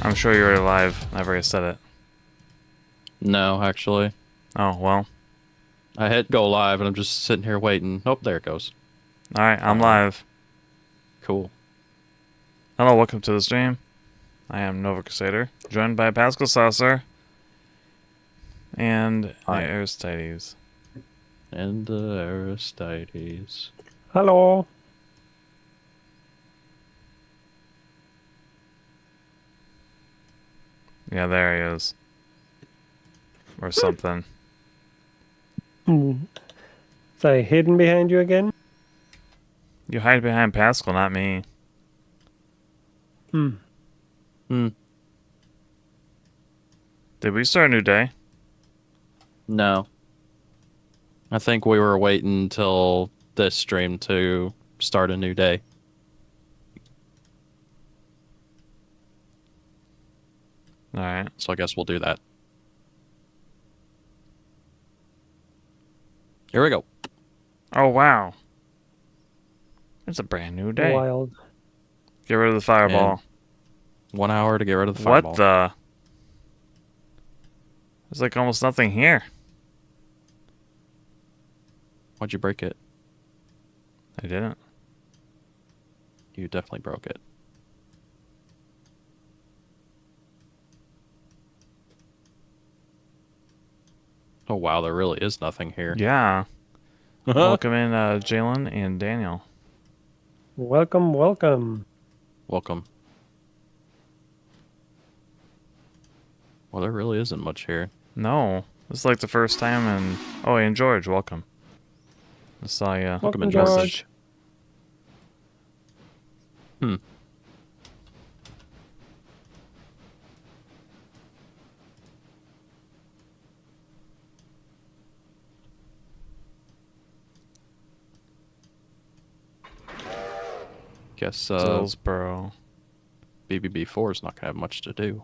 I'm sure you're live. I've already said it. No, actually. Oh, well. I hit go live and I'm just sitting here waiting. Oh, there it goes. Alright, I'm Finally. live. Cool. Hello, welcome to the stream. I am Nova Crusader, joined by PascalSaucer and Hi. Aristides. And Aristides. Hello. Yeah, there he is. Or something. Is I hidden behind you again? You hide behind Pascal, not me. Hmm. Did we start a new day? No. I think we were waiting until this stream to start a new day. Alright. So I guess we'll do that. Here we go. Oh, wow. It's a brand new day. Wild. Get rid of the fireball. And 1 hour to get rid of the fireball. What the? There's like almost nothing here. Why'd you break it? I didn't. You definitely broke it. Oh wow, there really is nothing here. Yeah. Welcome in, Jalen and Daniel. Welcome, welcome. Welcome. Well, there really isn't much here. No. This is like the first time and... Oh, and George, welcome. I saw you. Welcome in, George. George. Guess Dillsboro. BBB4 is not gonna have much to do.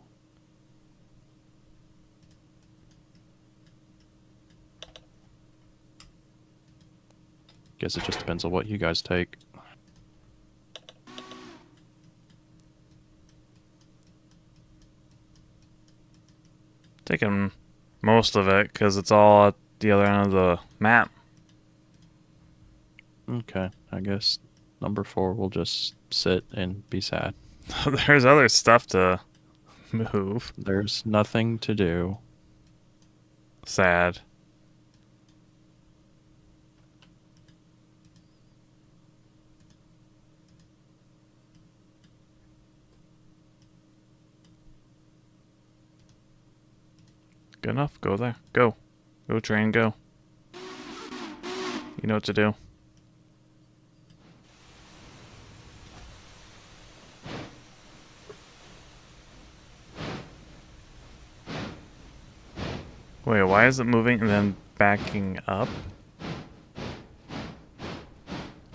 Guess it just depends on what you guys take. Taking most of it because it's all at the other end of the map. Okay, I guess number 4 will just sit and be sad. There's other stuff to move. There's nothing to do. Sad. Good enough. Go there. Go. Go, train, go. You know what to do. Wait, why is it moving and then backing up?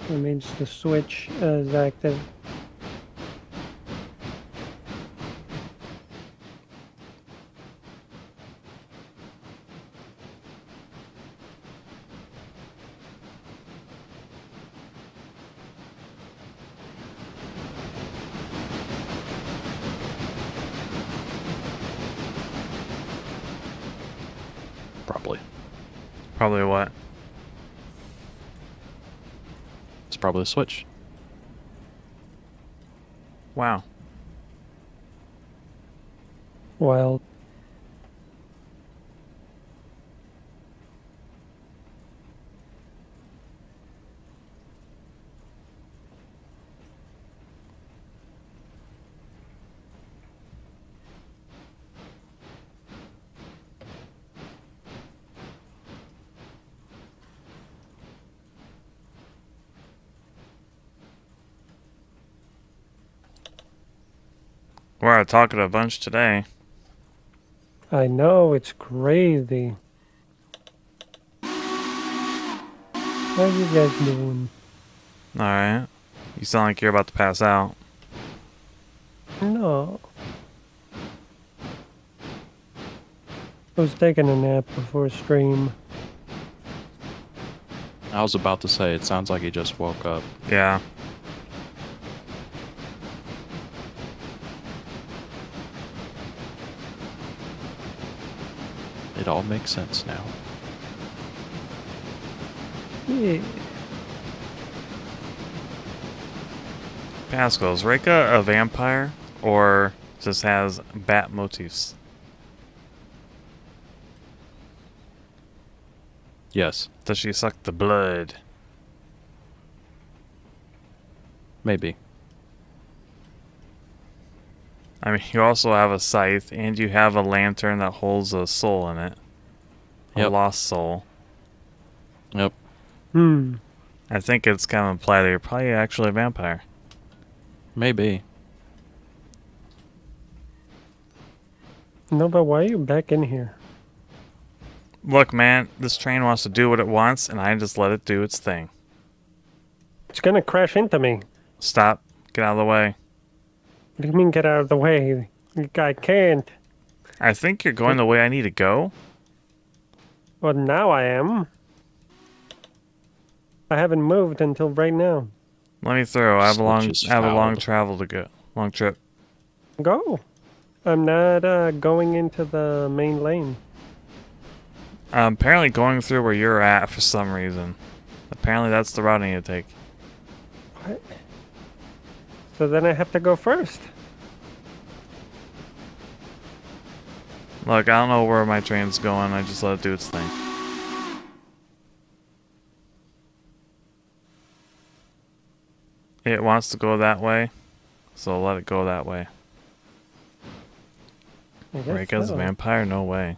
It means the switch is active. Probably. Probably what? It's probably the switch. Wow. Wild. We're talking a bunch today. I know, it's crazy. How you guys doing? Alright. You sound like you're about to pass out. No. I was taking a nap before stream. I was about to say, it sounds like he just woke up. Yeah. It all makes sense now. Yeah. Pascal, is Reka a vampire or just has bat motifs? Yes, Does she suck the blood? maybe. I mean, you also have a scythe, and you have a lantern that holds a soul in it. A Yep. lost soul. Yep. I think it's kind of implied that you're probably actually a vampire. Maybe. No, but why are you back in here? Look, man, this train wants to do what it wants, and I just let it do its thing. It's gonna crash into me. Stop. Get out of the way. What do you mean get out of the way? I can't. I think you're going the way I need to go. Well, now I am. I haven't moved until right now. Let me through. I have a long Switch is long fouled. travel to go. Long trip. Go. I'm not going into the main lane. I'm apparently going through where you're at for some reason. Apparently that's the route I need to take. What? So then I have to go first. Look, I don't know where my train's going. I just let it do its thing. It wants to go that way, so let it go that way. I guess Reka's a so. vampire? No way.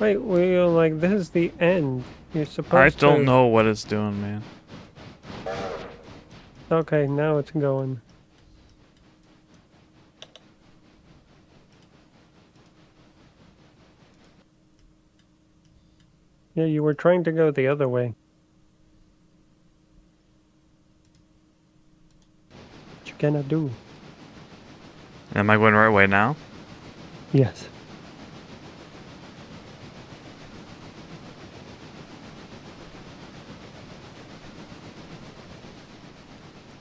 Wait, like this is the end. You're supposed I to. don't know what it's doing, man. Okay, now it's going. Yeah, you were trying to go the other way. What you gonna do? Am I going the right way now? Yes.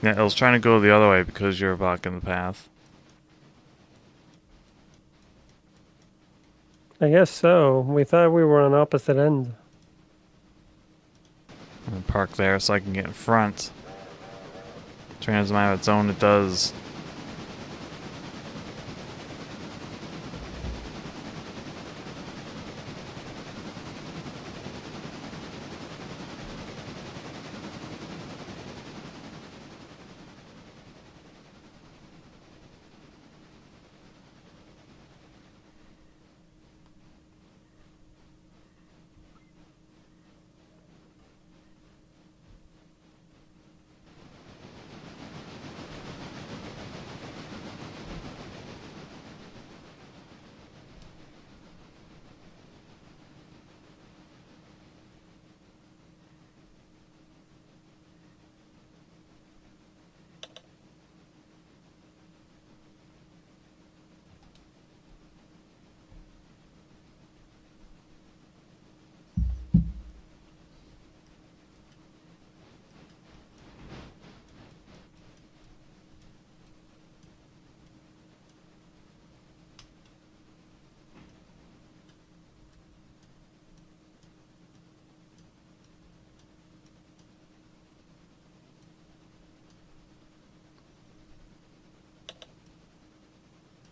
Yeah, it was trying to go the other way because you're blocking the path. I guess so. We thought we were on opposite ends. I'm gonna park there so I can get in front. Train has a mind of its own, it does.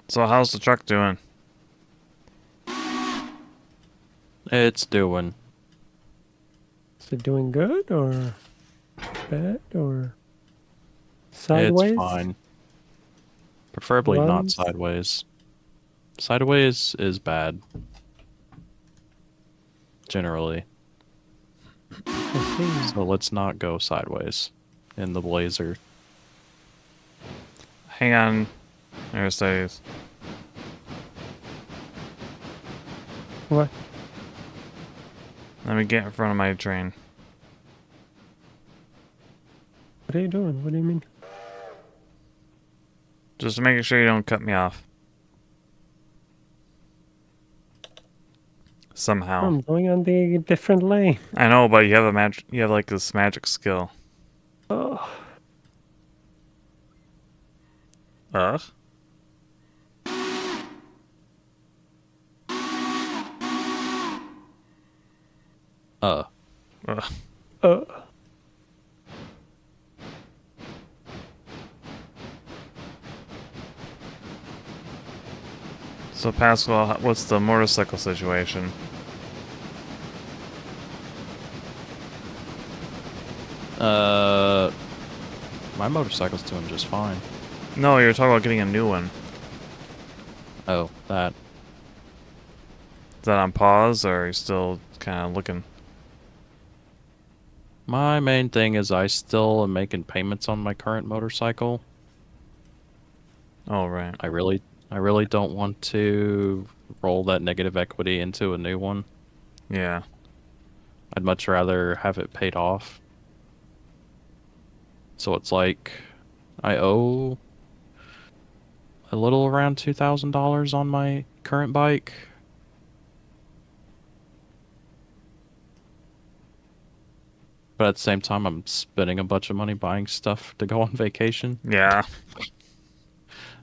So how's the truck doing? It's doing. Is it doing good or bad or sideways? It's fine. Preferably not Runs? sideways. Sideways is bad. Generally. I see. So let's not go sideways in the Blazer. Hang on, Aristides. What? Let me get in front of my train. What are you doing? What do you mean? Just making sure you don't cut me off. Somehow. I'm going on the different lane. I know, but you have a you have like this magic skill. Oh. Ugh. Uh, Ugh. Uh, So Pascal, what's the motorcycle situation? uh, my motorcycle's doing just fine. No, you're talking about getting a new one. Oh, that. Is that on pause, or are you still kind of looking? My main thing is I still am making payments on my current motorcycle. Oh, right. I really don't want to roll that negative equity into a new one. Yeah. I'd much rather have it paid off. So it's like I owe a little around $2,000 on my current bike. But at the same time, I'm spending a bunch of money buying stuff to go on vacation. Yeah.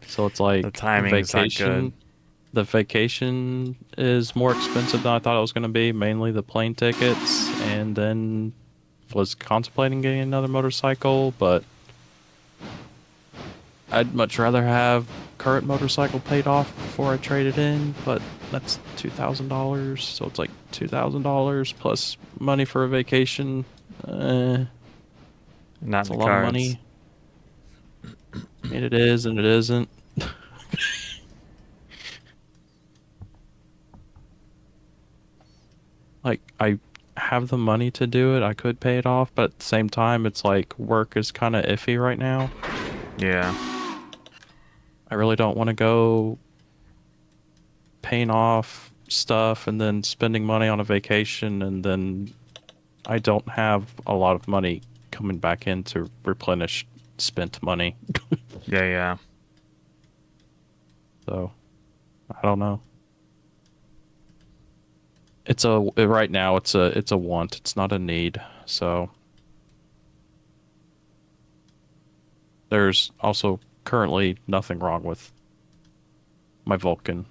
So it's like The timing's not good. The vacation is more expensive than I thought it was going to be, mainly the plane tickets, and then was contemplating getting another motorcycle, but I'd much rather have current motorcycle paid off before I trade it in, but that's $2,000, so it's like $2,000 plus money for a vacation. Not It's in a the lot of cards. money. I mean, it is and it isn't. Like, I have the money to do it. I could pay it off, but at the same time, it's like work is kind of iffy right now. Yeah. I really don't want to go paying off stuff and then spending money on a vacation, and then I don't have a lot of money coming back in to replenish spent money. Yeah. So, I don't know. Right now it's a want. It's not a need. So there's also currently nothing wrong with my Vulcan.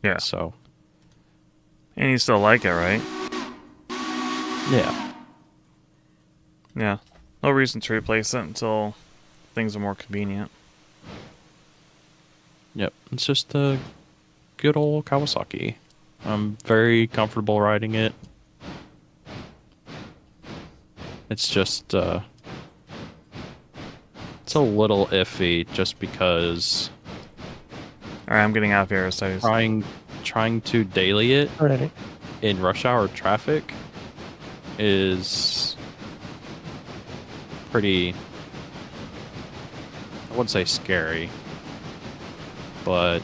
Yeah. So And you still like it, right? yeah. Yeah. No reason to replace it until things are more convenient. Yep. It's just a good old Kawasaki. I'm very comfortable riding it. It's just it's a little iffy just because Alright, I'm getting out of here, Aristides. trying to daily it alrighty. in rush hour traffic is pretty, I wouldn't say scary, but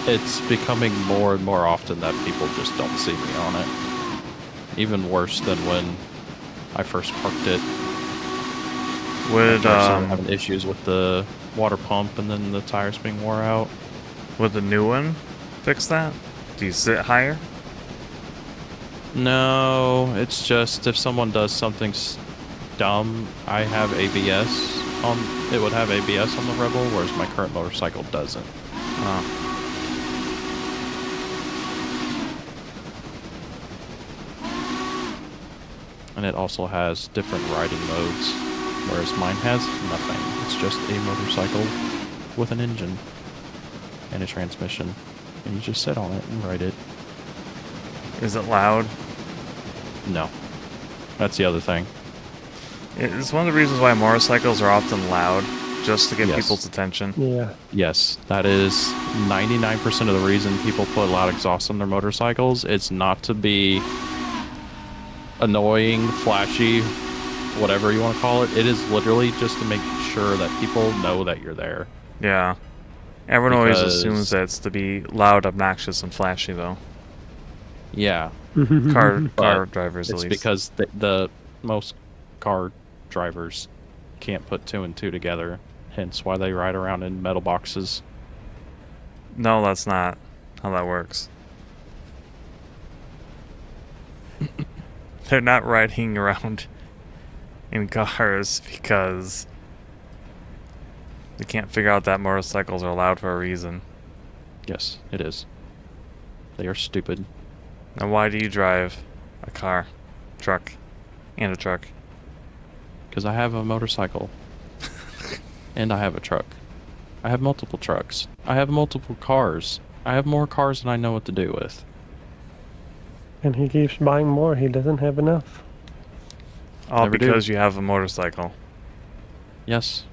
it's becoming more and more often that people just don't see me on it. Even worse than when I first parked it. Would After I started having issues with the water pump and then the tires being wore out. would the new one fix that? Do you sit higher? No, it's just if someone does something dumb, I have ABS on. It would have ABS on the Rebel, whereas my current motorcycle doesn't. Oh. And it also has different riding modes, whereas mine has nothing. It's just a motorcycle with an engine and a transmission, and you just sit on it and ride it. Is it loud? No, that's the other thing. It's one of the reasons why motorcycles are often loud, just to get Yes. people's attention. Yeah. Yes, that is 99% of the reason people put loud exhaust on their motorcycles. It's not to be annoying, flashy, whatever you want to call it. It is literally just to make sure that people know that you're there. Yeah. Everyone always Because- assumes that it's to be loud, obnoxious, and flashy, though. Yeah, Car drivers, at it's least. because the most car drivers can't put two and two together, hence why they ride around in metal boxes. No, that's not how that works. They're not riding around in cars because You can't figure out that motorcycles are allowed for a reason. Yes, it is. They are stupid. Now why do you drive a car, truck, and a truck? Because I have a motorcycle. And I have a truck. I have multiple trucks. I have multiple cars. I have more cars than I know what to do with. And he keeps buying more. He doesn't have enough. All Never do. because you have a motorcycle. Yes.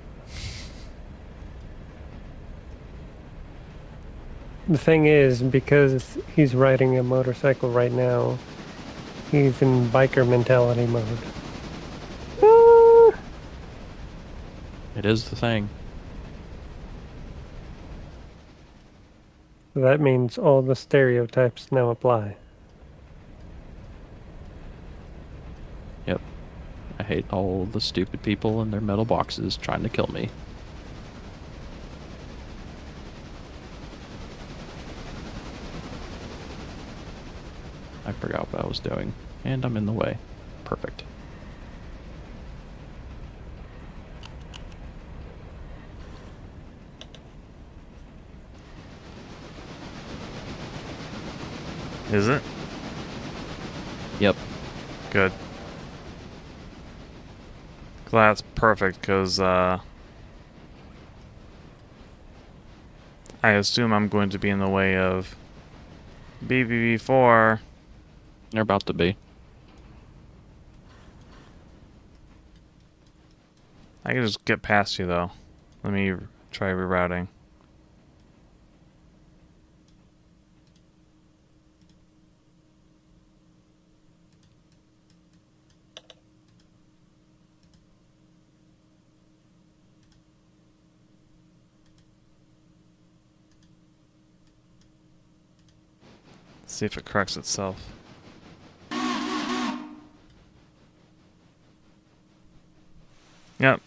The thing is, because he's riding a motorcycle right now, he's in biker mentality mode. Ah! It is the thing. That means all the stereotypes now apply. Yep. I hate all the stupid people in their metal boxes trying to kill me. I forgot what I was doing, and I'm in the way. Perfect. Is it? Yep. Good. Well, that's perfect, because, I assume I'm going to be in the way of BBB4. They're about to be. I can just get past you, though. Let me try rerouting. See if it corrects itself. Yep.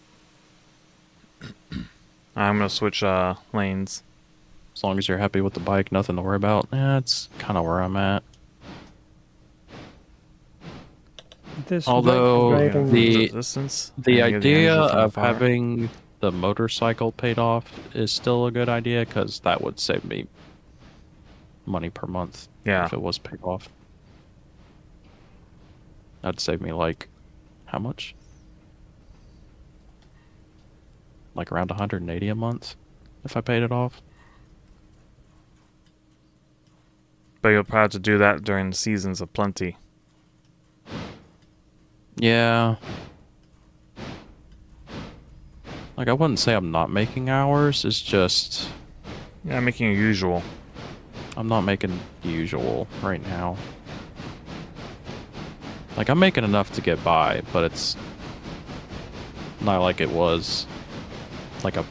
I'm gonna switch lanes. As long as you're happy with the bike, nothing to worry about. That's kind of where I'm at. This Although riding- the distance, The and get idea energy from of afar. having the motorcycle paid off is still a good idea, because that would save me money per month Yeah. if it was paid off. That'd save me like, how much? Like around 180 a month if I paid it off. But you'll probably have to do that during the seasons of plenty. Yeah. Like, I wouldn't say I'm not making hours, it's just Yeah, making it usual. I'm not making the usual right now. Like, I'm making enough to get by, but it's not like it was like a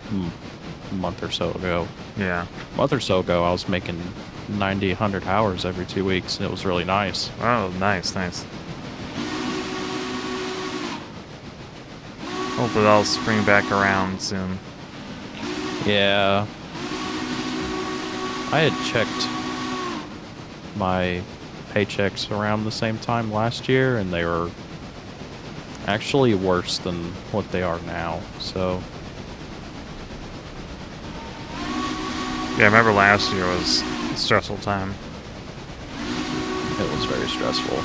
month or so ago. Yeah. A month or so ago, I was making 90, 100 hours every 2 weeks, and it was really nice. Oh, nice, nice. Hopefully that'll spring back around soon. Yeah. I had checked my paychecks around the same time last year, and they were actually worse than what they are now, so... Yeah, I remember last year was a stressful time. It was very stressful.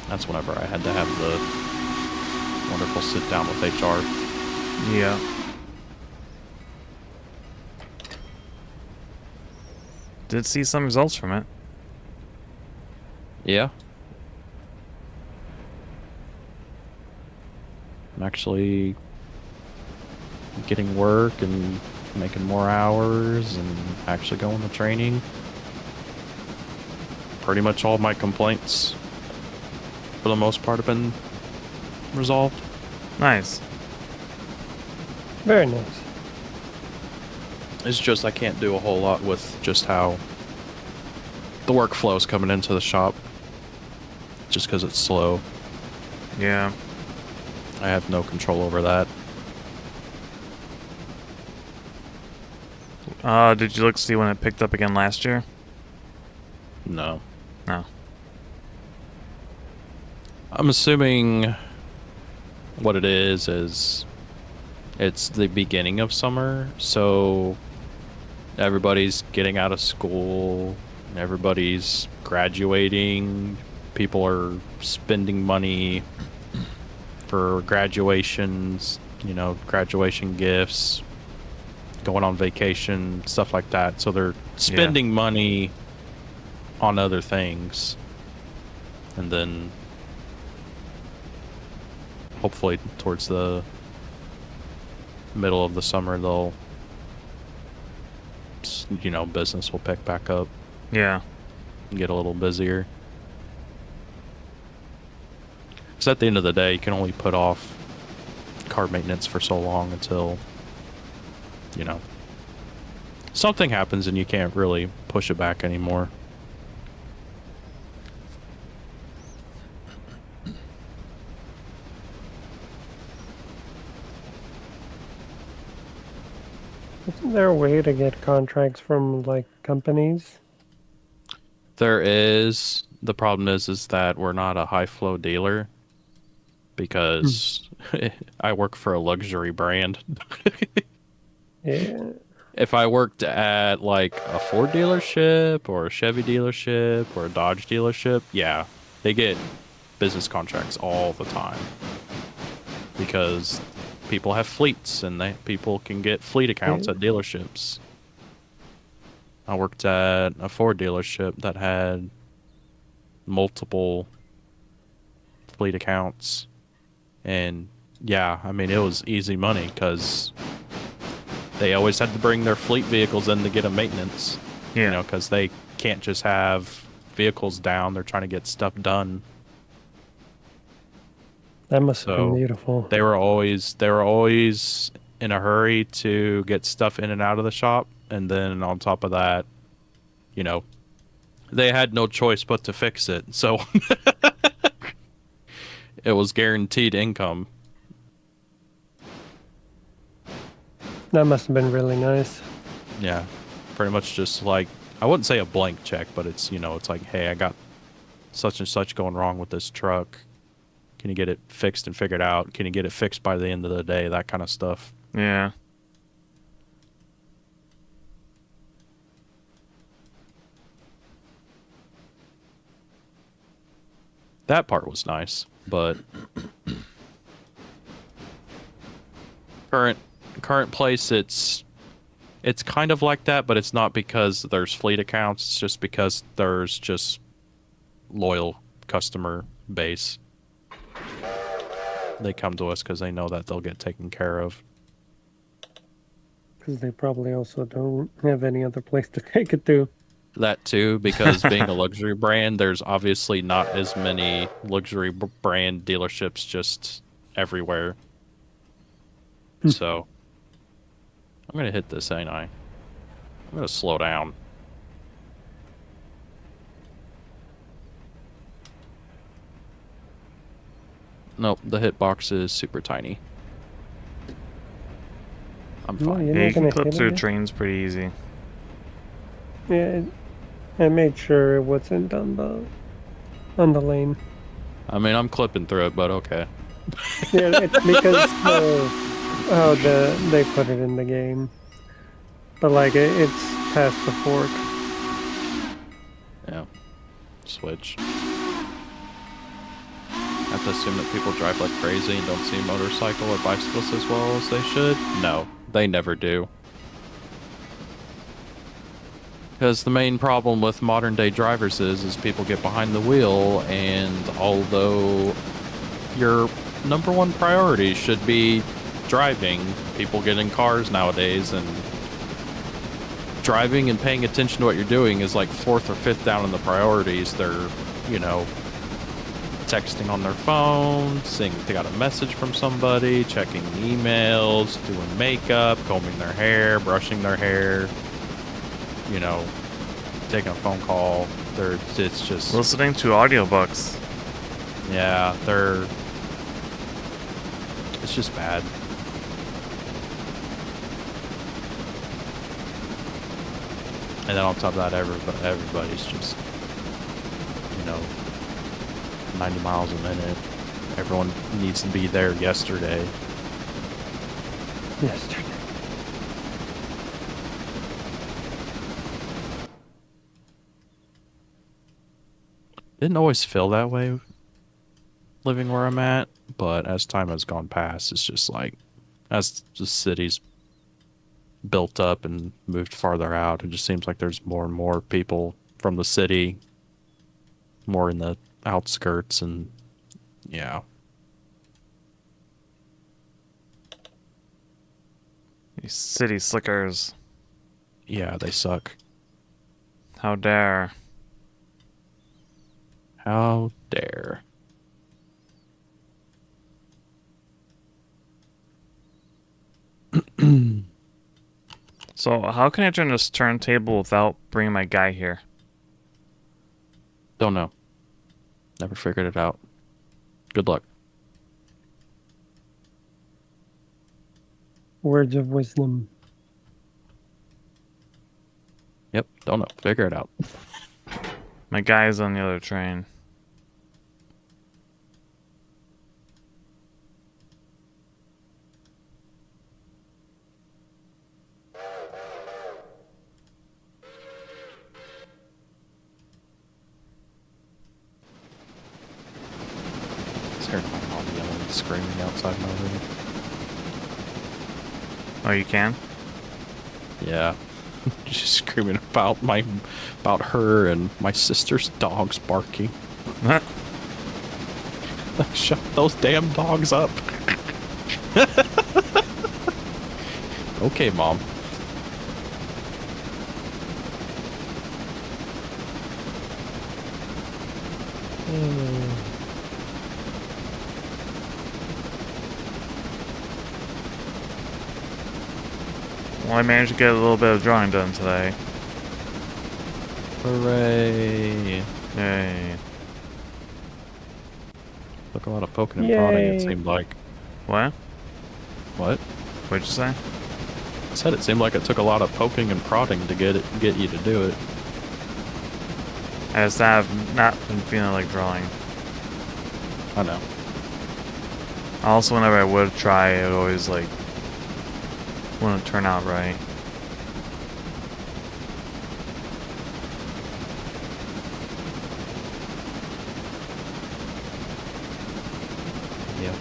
That's whenever I had to have the wonderful sit down with HR. Yeah. Did see some results from it. Yeah. I'm actually getting work and making more hours and actually going to training. Pretty much all my complaints, for the most part, have been resolved. Nice. Very nice. It's just I can't do a whole lot with just how the workflow is coming into the shop. Just because it's slow. Yeah. I have no control over that. Did you look to see when it picked up again last year? No. No. I'm assuming what it is it's the beginning of summer, so everybody's getting out of school, everybody's graduating, people are spending money for graduations, you know, graduation gifts, going on vacation, stuff like that. So they're spending money on other things. And then hopefully towards the middle of the summer, they'll, you know, business will pick back up. Yeah. And get a little busier. Because at the end of the day, you can only put off car maintenance for so long until, you know, something happens and you can't really push it back anymore. Isn't there a way to get contracts from like companies? There is. The problem is that we're not a high flow dealer because I work for a luxury brand. Yeah. If I worked at like a Ford dealership or a Chevy dealership or a Dodge dealership, yeah, they get business contracts all the time because people have fleets and people can get fleet accounts at dealerships. I worked at a Ford dealership that had multiple fleet accounts, and yeah, I mean, it was easy money because they always had to bring their fleet vehicles in to get a maintenance. Yeah. You know, because they can't just have vehicles down. They're trying to get stuff done. That must have been beautiful. They were always in a hurry to get stuff in and out of the shop, and then on top of that, you know, they had no choice but to fix it. So it was guaranteed income. That must have been really nice. Yeah, pretty much just like, I wouldn't say a blank check, but it's, you know, it's like, hey, I got such and such going wrong with this truck. Can you get it fixed and figured out? Can you get it fixed by the end of the day? That kind of stuff. Yeah. That part was nice, but current place, it's kind of like that, but it's not because there's fleet accounts. It's just because there's just loyal customer base. They come to us because they know that they'll get taken care of. Because they probably also don't have any other place to take it to. That too, because being a luxury brand, there's obviously not as many luxury brand dealerships just everywhere. So, I'm going to hit this, ain't I? I'm going to slow down. Nope, the hitbox is super tiny. I'm fine. You're Yeah, not you can gonna clip hit through it? trains pretty easy. Yeah, I made sure it wasn't on the lane. I mean, I'm clipping through it, but okay. Yeah, it's because of how they put it in the game. But like it's past the fork. Yeah. Switch. I have to assume that people drive like crazy and don't see motorcycle or bicycles as well as they should? No, they never do. Because the main problem with modern day drivers is people get behind the wheel, and although your number one priority should be driving, people get in cars nowadays, and driving and paying attention to what you're doing is like fourth or fifth down in the priorities. They're, you know, texting on their phone, seeing if they got a message from somebody, checking emails, doing makeup, combing their hair, brushing their hair, you know, taking a phone call. It's just Listening to audiobooks. yeah, it's just bad. And then on top of that, everybody's just, you know, 90 miles a minute. Everyone needs to be there yesterday. Yesterday. Didn't always feel that way living where I'm at, but as time has gone past, it's just like, as the city's built up and moved farther out, it just seems like there's more and more people from the city, more in the outskirts, and yeah. These city slickers. Yeah, they suck. How dare. How dare. So, how can I turn this turntable without bringing my guy here? Don't know. Never figured it out. Good luck. Words of wisdom. Yep, don't know. Figure it out. My guy's on the other train. Scared my mom yelling and screaming outside my room. Oh, you can? Yeah. She's screaming about her and my sister's dogs barking. Shut those damn dogs up. Okay, Mom. Well, I managed to get a little bit of drawing done today. Hooray. Yay. Took a lot of poking and prodding, it Yay. seemed like. What? What? What'd you say? I said it seemed like it took a lot of poking and prodding to get you to do it. I just have not been feeling like drawing. I know. Also, whenever I would try, it always, like, wouldn't turn out right. Yeah.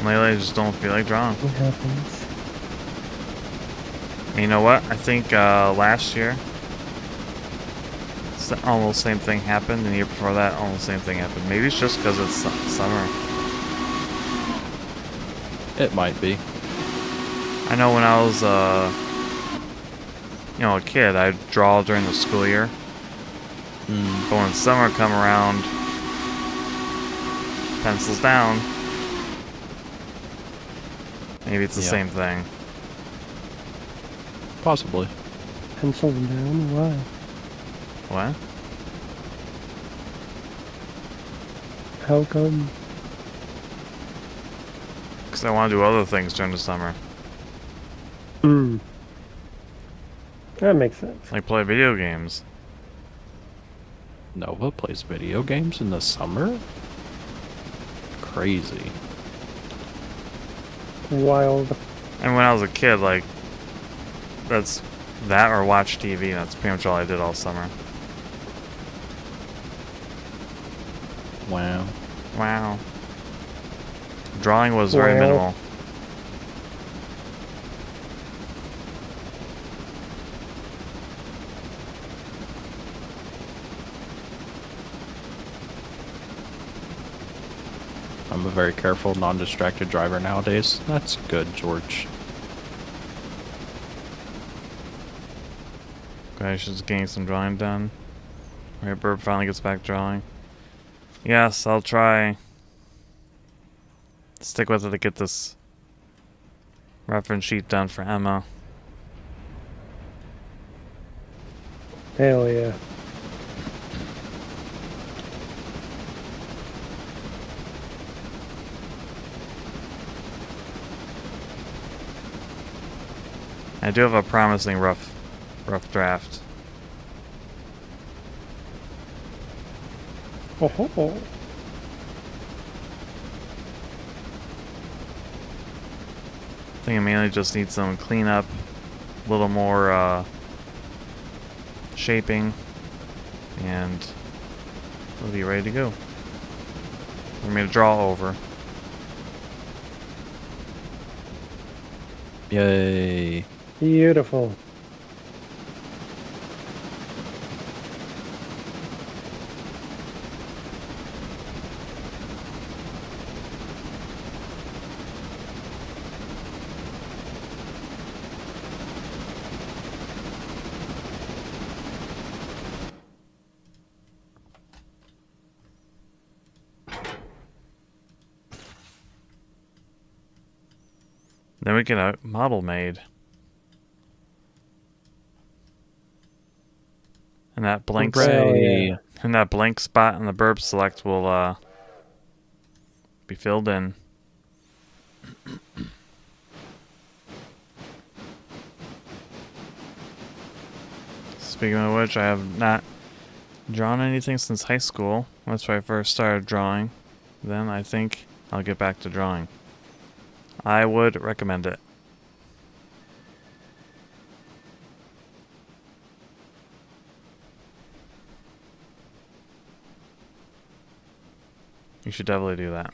Lately, I just don't feel like drawing. What happens? And you know what? I think last year, almost same thing happened, and the year before that, almost same thing happened. Maybe it's just because it's summer. It might be. I know when I was, a kid, I'd draw during the school year. But when summer come around, pencils down. Maybe it's the Yeah. same thing. Possibly. Pencils down? Why? What? How come? Because I want to do other things during the summer. That makes sense. Like play video games. Nova plays video games in the summer? Crazy. Wild. And when I was a kid, like, that's that or watch TV. That's pretty much all I did all summer. Wow. Wow. Drawing was very Well. minimal. I'm a very careful, non-distracted driver nowadays. That's good, George. Okay, she's getting some drawing done. Right, Burp finally gets back drawing. Yes, I'll try. Stick with it to get this reference sheet done for Emma. Hell yeah. I do have a promising rough draft. Oh ho ho. think I mainly just need some cleanup, a little more shaping, and we'll be ready to go. We're going to draw over. Yay. Beautiful. Then we get a model made. And that blank Hooray. and that blank spot in the burb select will be filled in. Speaking of which, I have not drawn anything since high school. That's where I first started drawing. Then I think I'll get back to drawing. I would recommend it. You should definitely do that.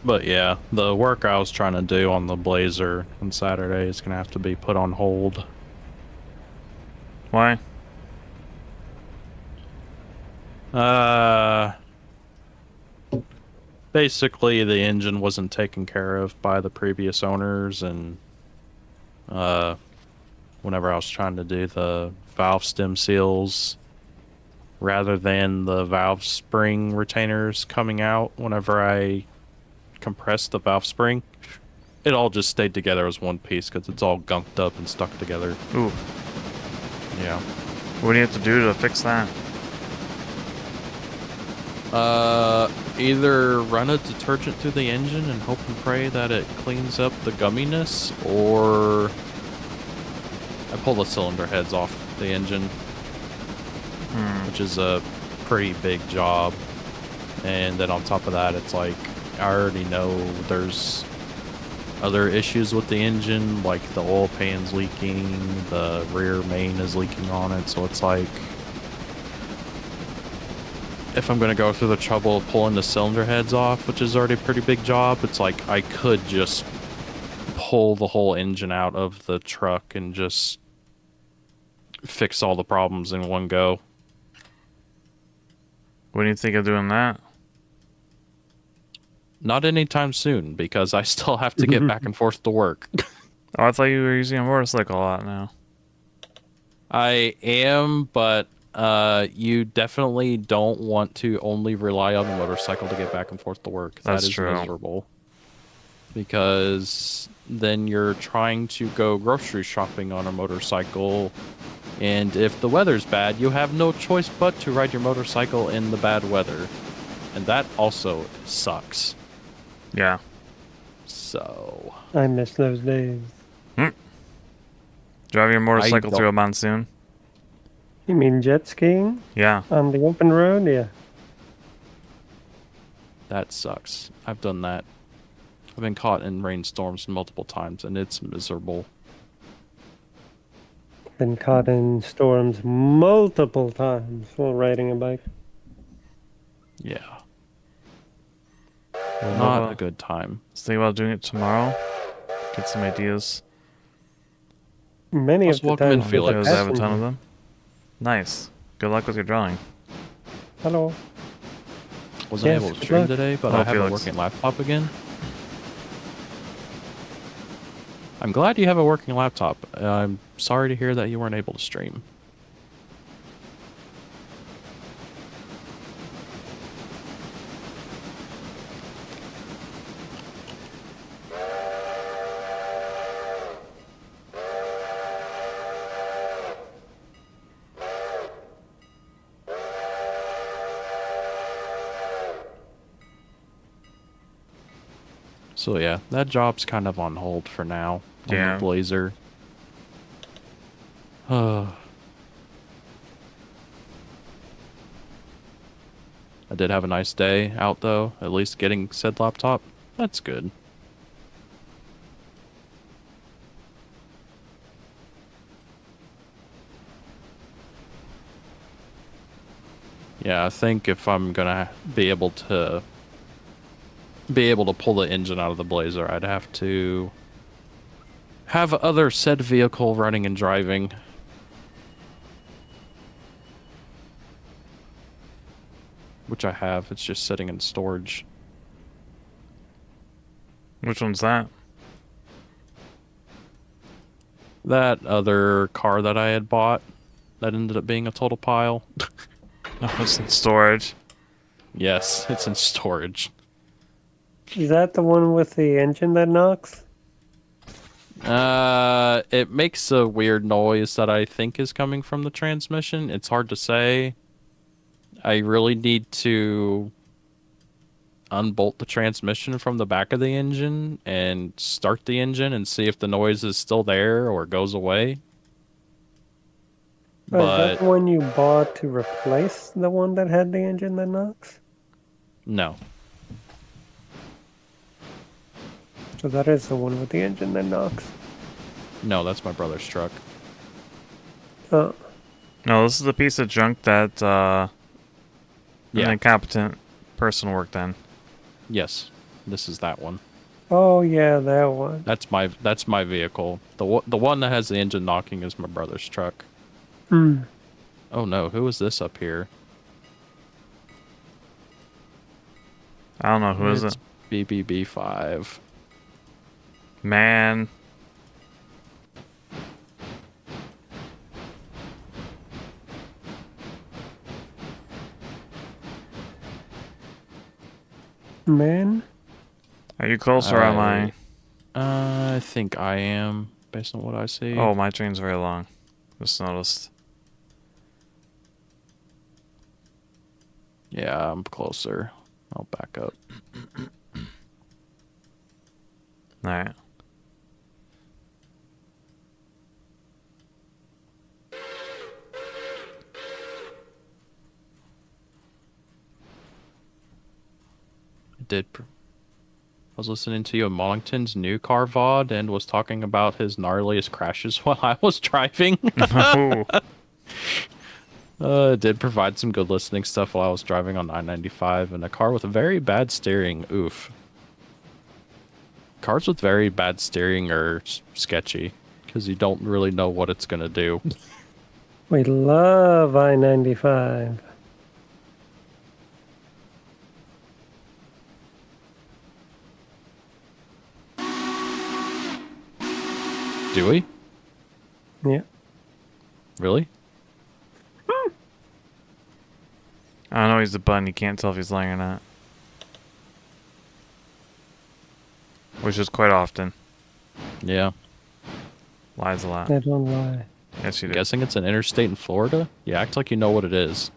But yeah, the work I was trying to do on the Blazer on Saturday is gonna have to be put on hold. Why? Basically the engine wasn't taken care of by the previous owners, and whenever I was trying to do the valve stem seals, rather than the valve spring retainers coming out whenever I compressed the valve spring, it all just stayed together as one piece because it's all gunked up and stuck together. Ooh. Yeah. What do you have to do to fix that? Either run a detergent through the engine and hope and pray that it cleans up the gumminess, or I pull the cylinder heads off the engine, which is a pretty big job. And then on top of that, it's like, I already know there's other issues with the engine, like the oil pan's leaking, the rear main is leaking on it, so it's like, if I'm going to go through the trouble of pulling the cylinder heads off, which is already a pretty big job, it's like I could just pull the whole engine out of the truck and just fix all the problems in one go. What do you think of doing that? Not anytime soon, because I still have to get back and forth to work. Oh, I thought you were using a motorcycle a lot now. I am, but you definitely don't want to only rely on the motorcycle to get back and forth to work. That's that is true. miserable. Because then you're trying to go grocery shopping on a motorcycle, and if the weather's bad, you have no choice but to ride your motorcycle in the bad weather. And that also sucks. Yeah. So I miss those days. Drive your motorcycle don't- through a monsoon? You mean jet skiing Yeah. on the open road? Yeah. that sucks. I've done that. I've been caught in rainstorms multiple times, and it's miserable. Been caught in storms multiple times while riding a bike. Yeah. Well, Not a good time. Let's think about doing it tomorrow. Get some ideas. Many Let's of the welcome in times, Felix. with Because I have a ton passenger- of them. Nice. Good luck with your drawing. Hello. Wasn't Yes, able to good stream luck. today, but Oh, I have Felix. a working laptop again. I'm glad you have a working laptop. I'm sorry to hear that you weren't able to stream. So yeah, that job's kind of on hold for now. On Yeah. the Blazer. I did have a nice day out though, at least getting said laptop. That's good. Yeah, I think if I'm gonna be able to pull the engine out of the Blazer, I'd have to have other said vehicle running and driving. Which I have, it's just sitting in storage. Which one's that? That other car that I had bought, that ended up being a total pile. Oh, it's in storage. Yes, it's in storage. Is that the one with the engine that knocks? It makes a weird noise that I think is coming from the transmission. It's hard to say. I really need to unbolt the transmission from the back of the engine and start the engine and see if the noise is still there or goes away. Oh, is that But the one you bought to replace the one that had the engine that knocks? no. So that is the one with the engine that knocks. No, that's my brother's truck. Oh, No, this is the piece of junk that an Yeah. incompetent person worked on. Yes. This is that one. oh yeah, that one. That's my vehicle. The one that has the engine knocking is my brother's truck. Hmm. Oh no, who is this up here? I don't know who is It's it. BBB5. Man. Man? Are you close or am I? I think I am, based on what I see. Oh, my train's very long. Just noticed. Yeah, I'm closer. I'll back up. Alright. I was listening to you on Mollington's new car VOD and was talking about his gnarliest crashes while I was driving. Oh, It did provide some good listening stuff while I was driving on 995 in a car with a very bad steering. Oof. Cars with very bad steering are sketchy because you don't really know what it's going to do. We love I-95. Do we? Yeah. Really? I don't know, he's a button. You can't tell if he's lying or not. Which is quite often. Yeah. Lies a lot. I don't lie. Yes, you I'm do. guessing it's an interstate in Florida? You act like you know what it is.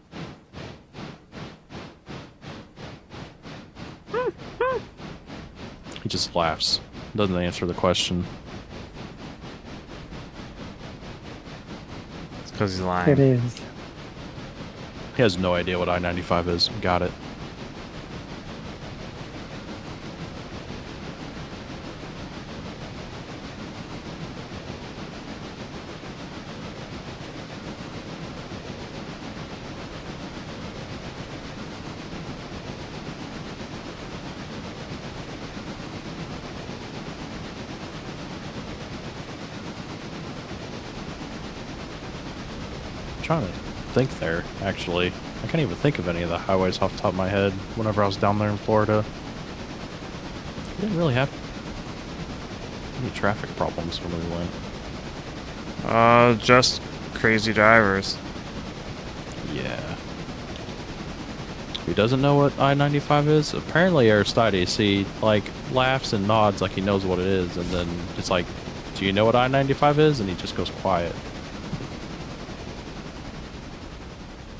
He just laughs. Doesn't answer the question. It's because he's It lying. is. He has no idea what I-95 is. Got it. Trying to think there, actually. I can't even think of any of the highways off the top of my head whenever I was down there in Florida. I didn't really have Any traffic problems when we went? Just crazy drivers. Yeah. Who doesn't know what I-95 is? Apparently Aristides, he, like, laughs and nods like he knows what it is, and then it's like, do you know what I-95 is? And he just goes quiet.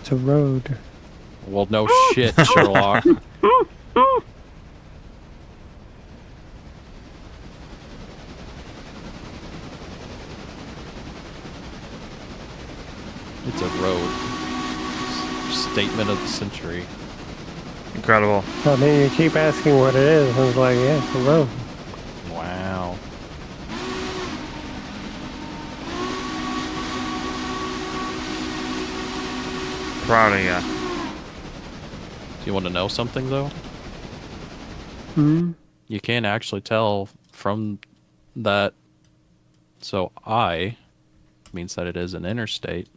It's a road. Well, no shit, Sherlock. It's a road. Statement of the century. Incredible. I mean, you keep asking what it is. I was like, yeah, it's a road. Wow. Proud of ya. Do you want to know something, though? Hmm? You can actually tell from that. So I means that it is an interstate.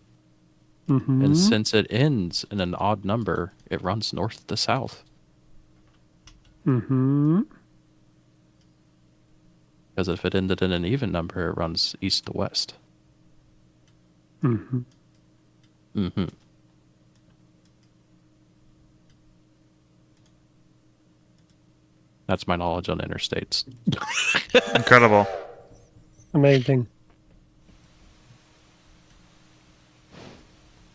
Mm-hmm. And since it ends in an odd number, it runs north to south. Mm-hmm. Because if it ended in an even number, it runs east to west. Mm-hmm. Mm-hmm. That's my knowledge on interstates. Incredible. Amazing.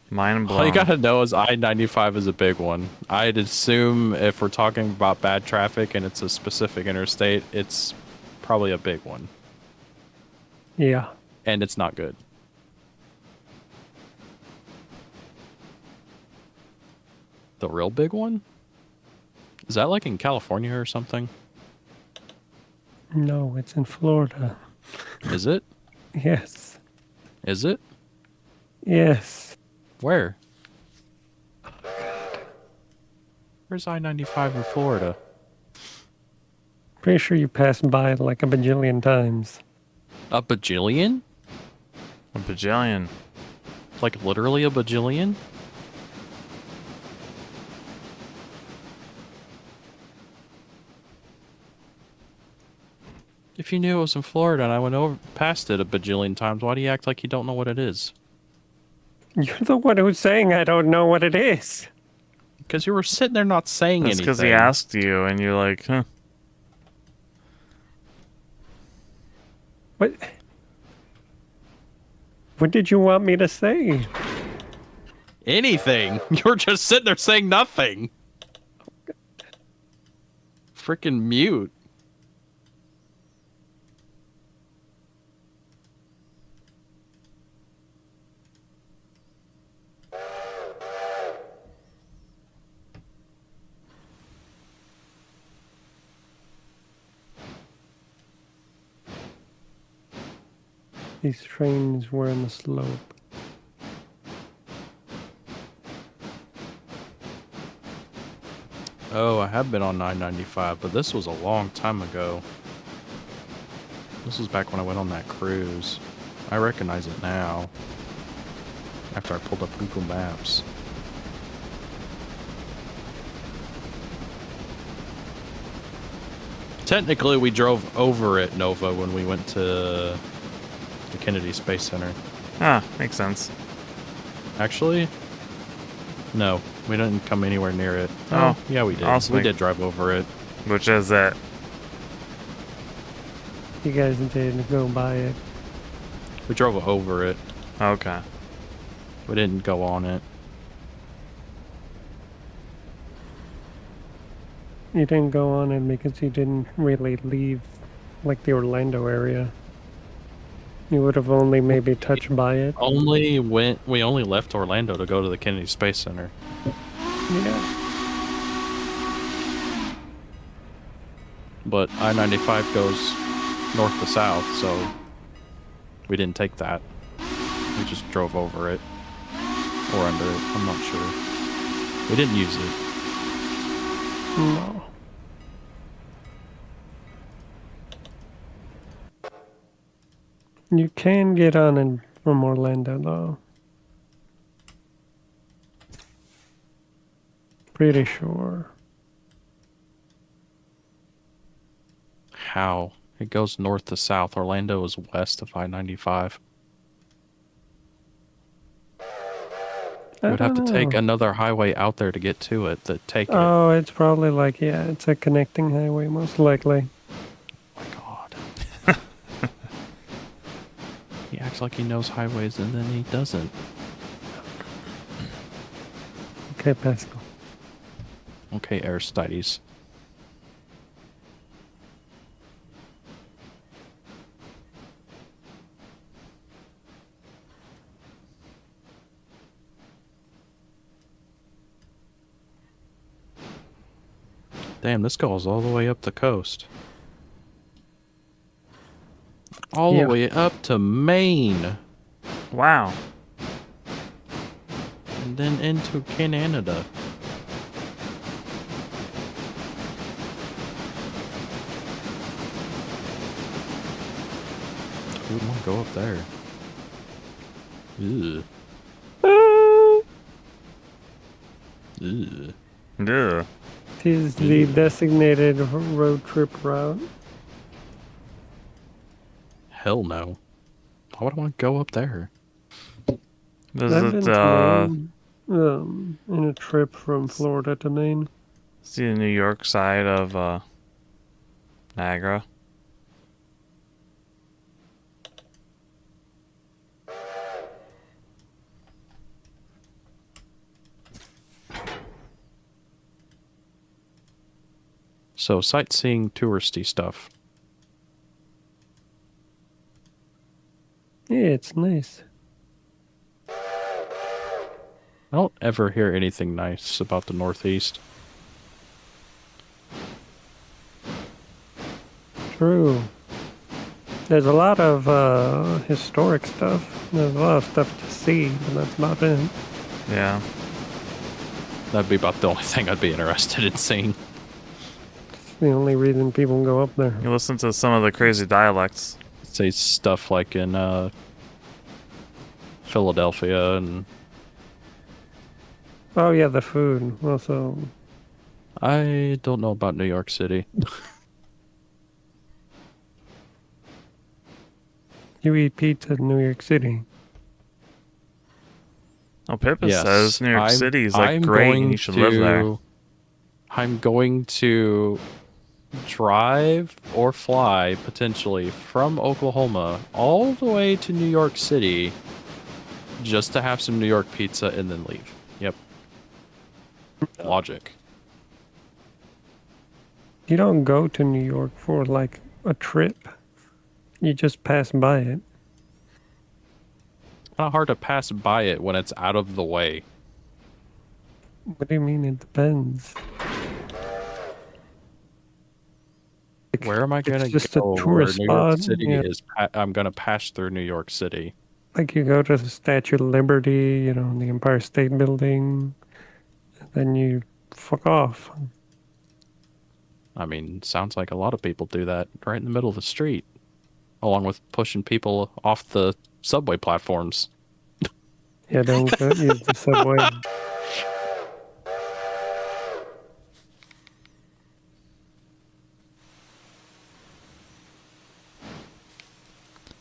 Mind blown. All you gotta know is I-95 is a big one. I'd assume if we're talking about bad traffic and it's a specific interstate, it's probably a big one. Yeah. And it's not good. The real big one? Is that like in California or something? No, it's in Florida. Is it? Yes. Is it? Yes. Where? Where's I-95 in Florida? Pretty sure you passed by it like a bajillion times. A bajillion? A bajillion. Like literally a bajillion? If you knew it was in Florida and I went over past it a bajillion times, why do you act like you don't know what it is? You're the one who's saying I don't know what it is. Because you were sitting there not saying That's anything. because he asked you, and you're like, huh. What? What did you want me to say? Anything. You were just sitting there saying nothing. Freaking mute. These trains were in the slope. Oh, I have been on 995, but this was a long time ago. This was back when I went on that cruise. I recognize it now. After I pulled up Google Maps. Technically, we drove over it, Nova, when we went to the Kennedy Space Center. Ah, makes sense. Actually, no, we didn't come anywhere near it. Oh, yeah, we did. awesome. We did drive over it. Which is it? You guys didn't go by it. We drove over it. Okay. We didn't go on it. You didn't go on it because you didn't really leave, like, the Orlando area. You would have only maybe touched by it. We only left Orlando to go to the Kennedy Space Center. Yeah. But I-95 goes north to south, so we didn't take that. We just drove over it. Or under it, I'm not sure. We didn't use it. No. You can get on it from Orlando, though. Pretty sure. How? It goes north to south. Orlando is west of I-95. You would have to take another highway out there to get to it. Oh, it's probably like, yeah, it's a connecting highway, most likely. Oh my god. He acts like he knows highways and then he doesn't. Okay, Pascal. Okay, Aristides. Damn, this goes all the way up the coast. All the way up to Maine. Wow. And then into Canada. Who would want to go up there? Ugh. Ugh. Yeah. Tis the designated road trip route. Hell no. Why would I want to go up there? I've Visit been to Maine, in a trip from Florida to Maine. see the New York side of Niagara. So, sightseeing, touristy stuff. Yeah, it's nice. I don't ever hear anything nice about the Northeast. True. There's a lot of historic stuff. There's a lot of stuff to see, but that's about it. Yeah. That'd be about the only thing I'd be interested in seeing. It's the only reason people go up there. You listen to some of the crazy dialects. Say stuff like in Philadelphia and Oh yeah, the food. Also, I don't know about New York City. you eat pizza in New York City. Oh, Pippa Yes, says New York City is like I'm great and going you should live there. I'm going to drive or fly potentially from Oklahoma all the way to New York City just to have some New York pizza and then leave. Yep. Logic. You don't go to New York for like a trip. You just pass by it. Not hard to pass by it when it's out of the way. What do you mean? It depends. Where am I going to just a go? tourist New York spot, City yeah. is. I'm going to pass through New York City. Like you go to the Statue of Liberty, you know, the Empire State Building, and then you fuck off. I mean, sounds like a lot of people do that right in the middle of the street, along with pushing people off the subway platforms. Yeah, don't go use the subway.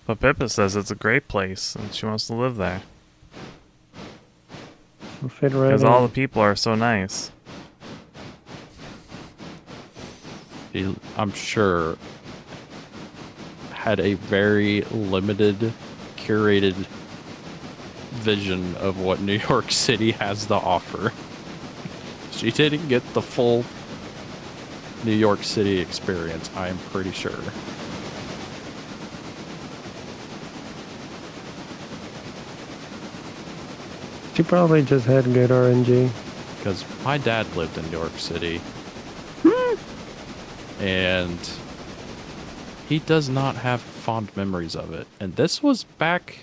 But Pippa says it's a great place and she wants to live there. It'll fit right Because in. all the people are so nice. He, I'm sure, had a very limited, curated vision of what New York City has to offer. She didn't get the full New York City experience, I am pretty sure. She probably just had good RNG. Because my dad lived in New York City. And he does not have fond memories of it. And this was back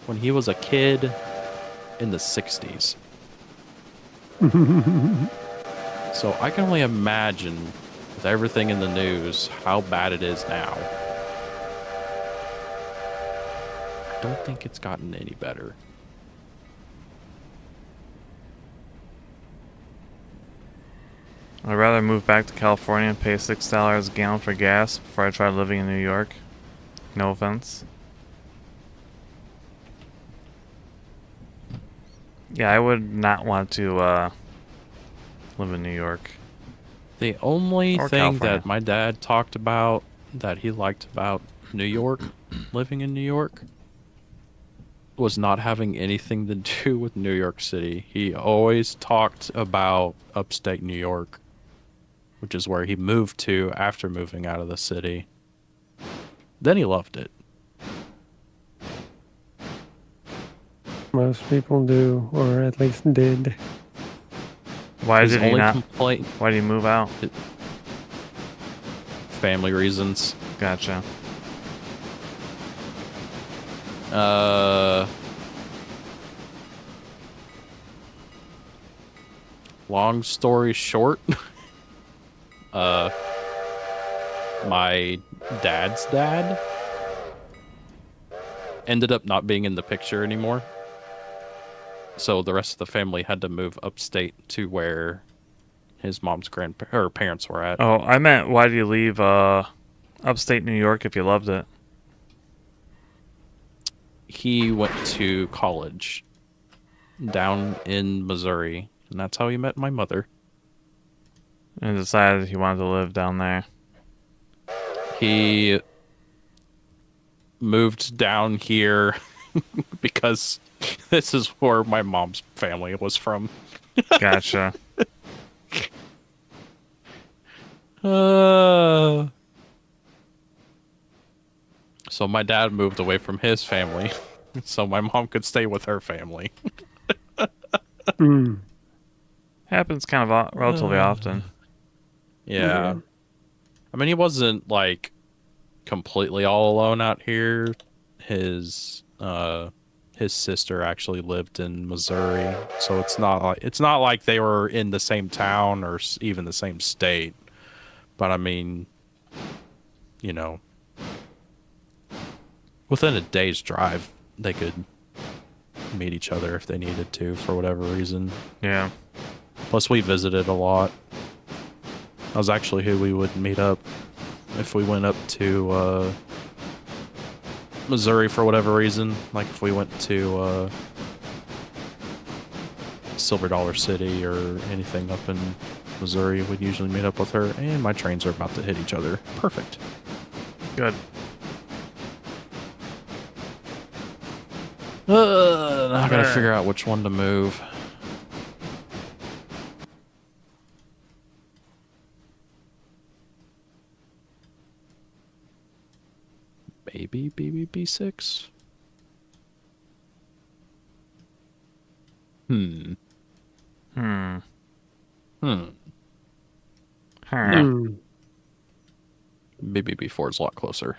when he was a kid in the 60s. So I can only imagine, with everything in the news, how bad it is now. I don't think it's gotten any better. I'd rather move back to California and pay $6 a gallon for gas before I try living in New York. No offense. Yeah, I would not want to live in New York. The only Or thing California. that my dad talked about that he liked about New York, living in New York, was not having anything to do with New York City. He always talked about upstate New York, which is where he moved to after moving out of the city. Then he loved it. Most people do, or at least did. Why His did he only not? complaint, Why did he move out? family reasons. Gotcha. Long story short, my dad's dad ended up not being in the picture anymore. So the rest of the family had to move upstate to where his mom's parents were at. Oh, I meant why did you leave upstate New York if you loved it? He went to college down in Missouri, and that's how he met my mother. And decided he wanted to live down there. He moved down here because this is where my mom's family was from. Gotcha. So my dad moved away from his family so my mom could stay with her family. Mm. Happens kind of relatively often. Yeah. I mean, he wasn't like completely all alone out here. His sister actually lived in Missouri, so it's not like they were in the same town or even the same state. But I mean, you know, within a day's drive, they could meet each other if they needed to for whatever reason. Yeah. Plus, we visited a lot. That was actually who we would meet up if we went up to Missouri for whatever reason. Like if we went to Silver Dollar City or anything up in Missouri, we'd usually meet up with her. And my trains are about to hit each other. Perfect. Good. Now I gotta figure out which one to move. Maybe BB6? Hmm. Huh. Mm. BB4 is a lot closer.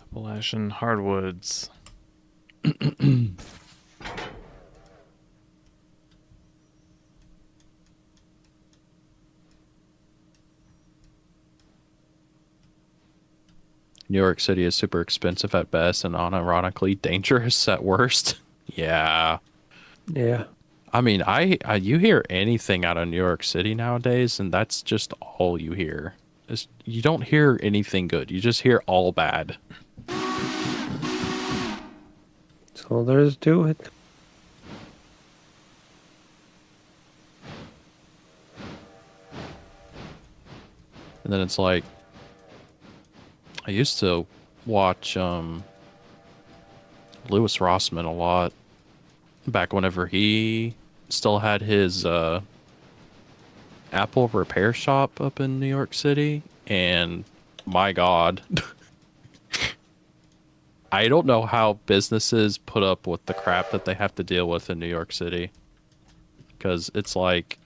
Appalachian hardwoods. New York City is super expensive at best and unironically dangerous at worst. Yeah. Yeah. I mean, I you hear anything out of New York City nowadays, and that's just all you hear. You don't hear anything good. You just hear all bad. That's all there is to it. And then it's like, I used to watch Louis Rossman a lot back whenever he still had his Apple repair shop up in New York City, and my God, I don't know how businesses put up with the crap that they have to deal with in New York City, because it's like,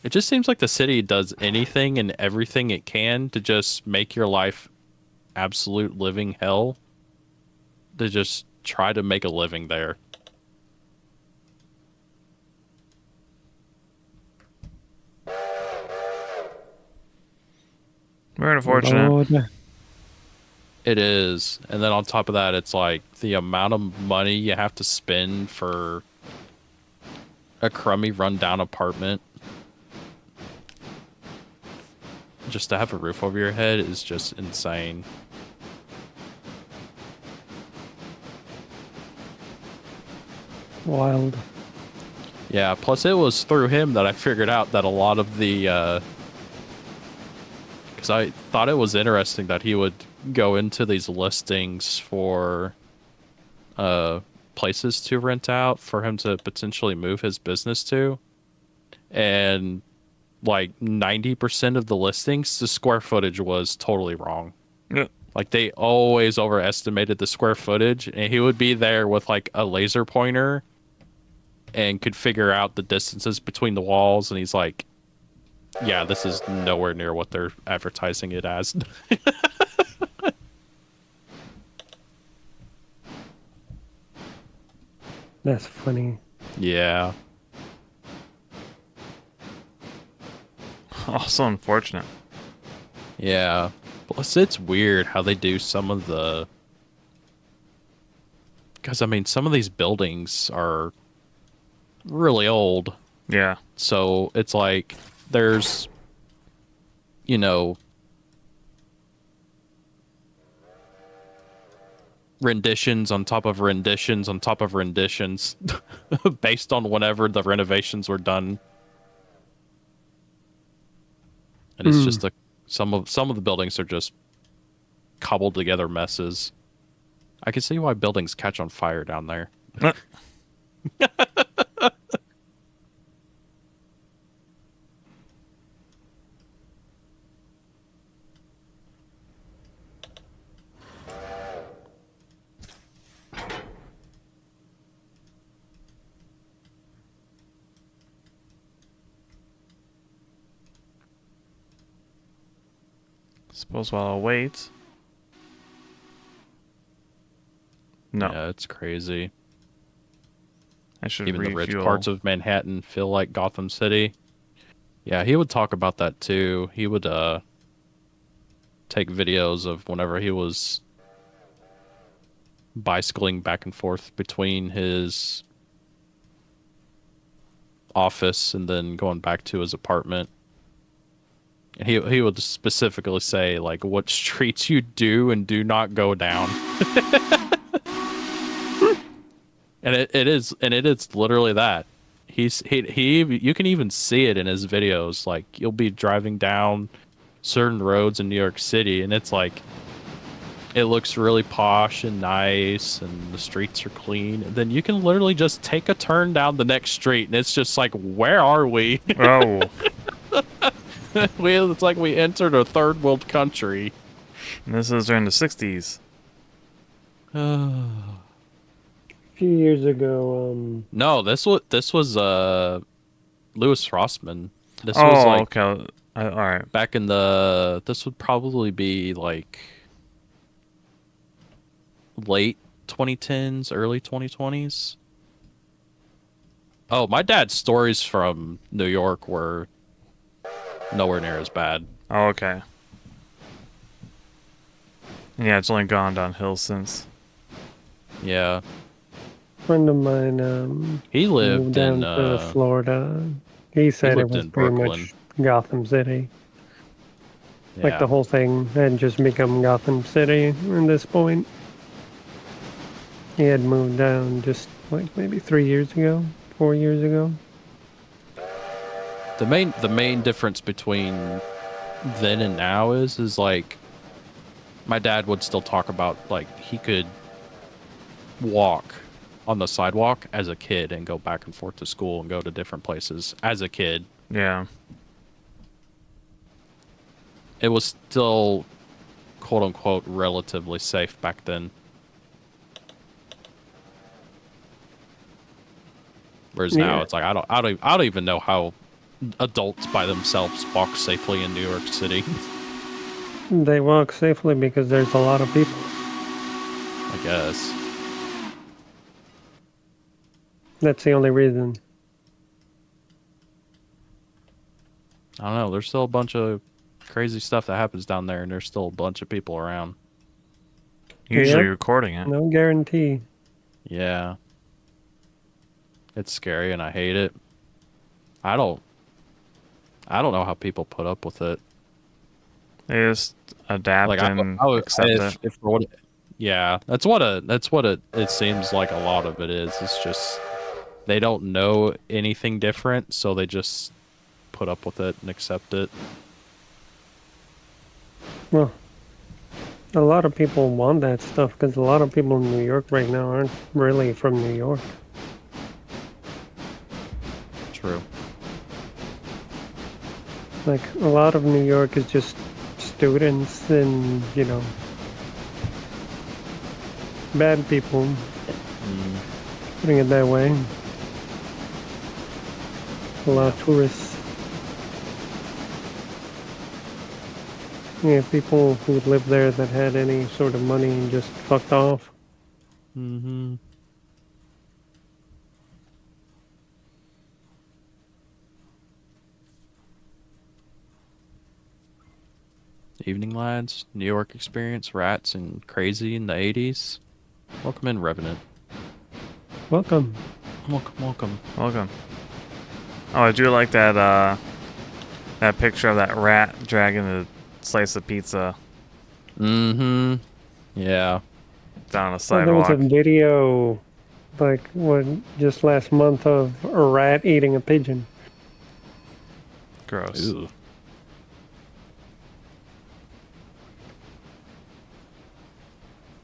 it just seems like the city does anything and everything it can to just make your life absolute living hell, to just try to make a living there. Very unfortunate. Lord. It is. And then on top of that, it's like the amount of money you have to spend for a crummy rundown apartment just to have a roof over your head is just insane. Wild. Yeah, plus it was through him that I figured out that a lot of the because I thought it was interesting that he would go into these listings for places to rent out for him to potentially move his business to. And like 90% of the listings, the square footage was totally wrong. Yeah. Like they always overestimated the square footage, and he would be there with like a laser pointer and could figure out the distances between the walls, and he's like, yeah, this is nowhere near what they're advertising it as. That's funny. Yeah. Also unfortunate. Yeah. Plus, it's weird how they do some of the... Because, I mean, some of these buildings are really old. Yeah. So it's like there's, you know, renditions on top of renditions on top of renditions based on whenever the renovations were done. And it's just some of the buildings are just cobbled together messes. I can see why buildings catch on fire down there. Suppose while I wait. No. Yeah, it's crazy. I should Even refuel. the rich parts of Manhattan feel like Gotham City. Yeah, he would talk about that too. He would take videos of whenever he was bicycling back and forth between his office and then going back to his apartment. And he would specifically say like what streets you do and do not go down. And it is literally that. He you can even see it in his videos. Like you'll be driving down certain roads in New York City and it's like it looks really posh and nice and the streets are clean, and then you can literally just take a turn down the next street and it's just like, where are we? Oh. It's like we entered a third world country. And this is during the 60s. A few years ago, No, this was Louis Rossman. This Oh, was like okay. All right. back in the, this would probably be like late 2010s, early 2020s. Oh, my dad's stories from New York were nowhere near as bad. Oh, okay. Yeah, it's only gone downhill since. Yeah. a friend of mine He lived moved down in to Florida. He said it lived was in pretty Brooklyn. much Gotham City. yeah. Like the whole thing had just become Gotham City at this point. He had moved down just like maybe 3 years ago, 4 years ago. The main difference between then and now is like my dad would still talk about like he could walk on the sidewalk as a kid and go back and forth to school and go to different places as a kid. Yeah. It was still quote unquote relatively safe back then. Whereas now Yeah. it's like I don't even know how adults by themselves walk safely in New York City. They walk safely because there's a lot of people. I guess. That's the only reason. I don't know. There's still a bunch of crazy stuff that happens down there, and there's still a bunch of people around. Usually Yep. recording it. No guarantee. Yeah. It's scary and I hate it. I don't know how people put up with it. They just adapt Like and accept it. if for what yeah, that's what it seems like a lot of it is. It's just they don't know anything different, so they just put up with it and accept it. Well, a lot of people want that stuff because a lot of people in New York right now aren't really from New York. True. Like, a lot of New York is just students and, you know, bad people, putting it that way. A lot of tourists. Yeah, people who lived there that had any sort of money and just fucked off. Mm-hmm. Evening lads, New York experience, rats and crazy in the 80s. Welcome in, Revenant. Welcome. Welcome. Welcome. Oh, I do like that that picture of that rat dragging a slice of pizza Mm-hmm. Yeah. down a Oh, there was sidewalk. a video, like, what, just last month of a rat eating a pigeon. Gross. Ew.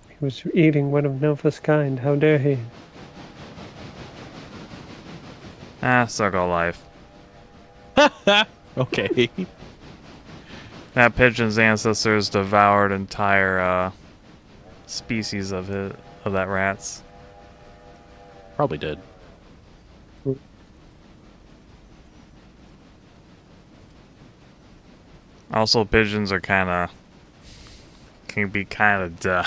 He was eating one of Nova's kind. How dare he? Circle life. Okay. That pigeon's ancestors devoured entire species of that rat's. Probably did. Also, pigeons are can be kind of duh.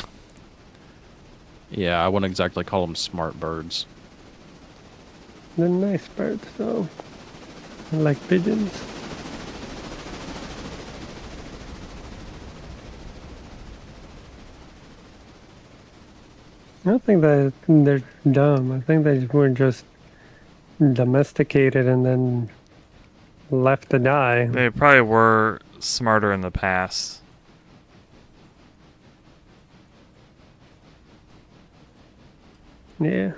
Yeah, I wouldn't exactly call them smart birds. They're nice birds, though. I like pigeons. I don't think that they're dumb. I think they were just domesticated and then left to die. They probably were smarter in the past. Yeah.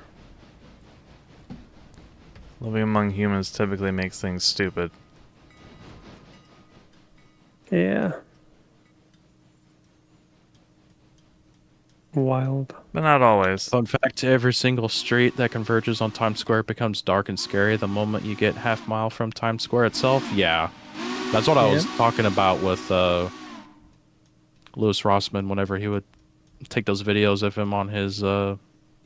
Living among humans typically makes things stupid. Yeah. Wild. But not always. Fun fact, every single street that converges on Times Square becomes dark and scary the moment you get half mile from Times Square itself. Yeah. That's what I was talking about with Louis Rossman whenever he would take those videos of him on his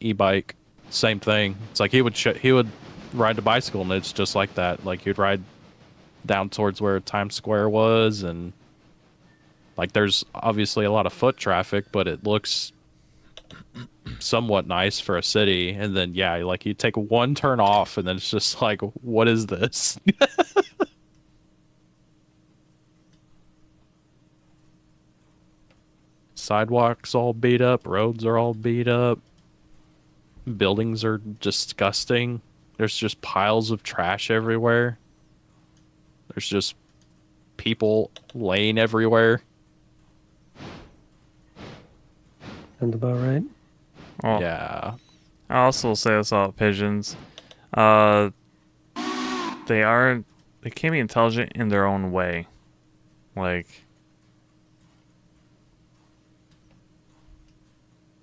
e-bike. Same thing. It's like he would ride the bicycle and it's just like that. Like he'd ride down towards where Times Square was, and like there's obviously a lot of foot traffic, but it looks somewhat nice for a city. And then yeah, like you take one turn off and then it's just like, what is this? Sidewalks all beat up, roads are all beat up, buildings are disgusting. There's just piles of trash everywhere. There's just people laying everywhere. Sounds about right. Well, Yeah. I also say this about pigeons. They can be intelligent in their own way. Like,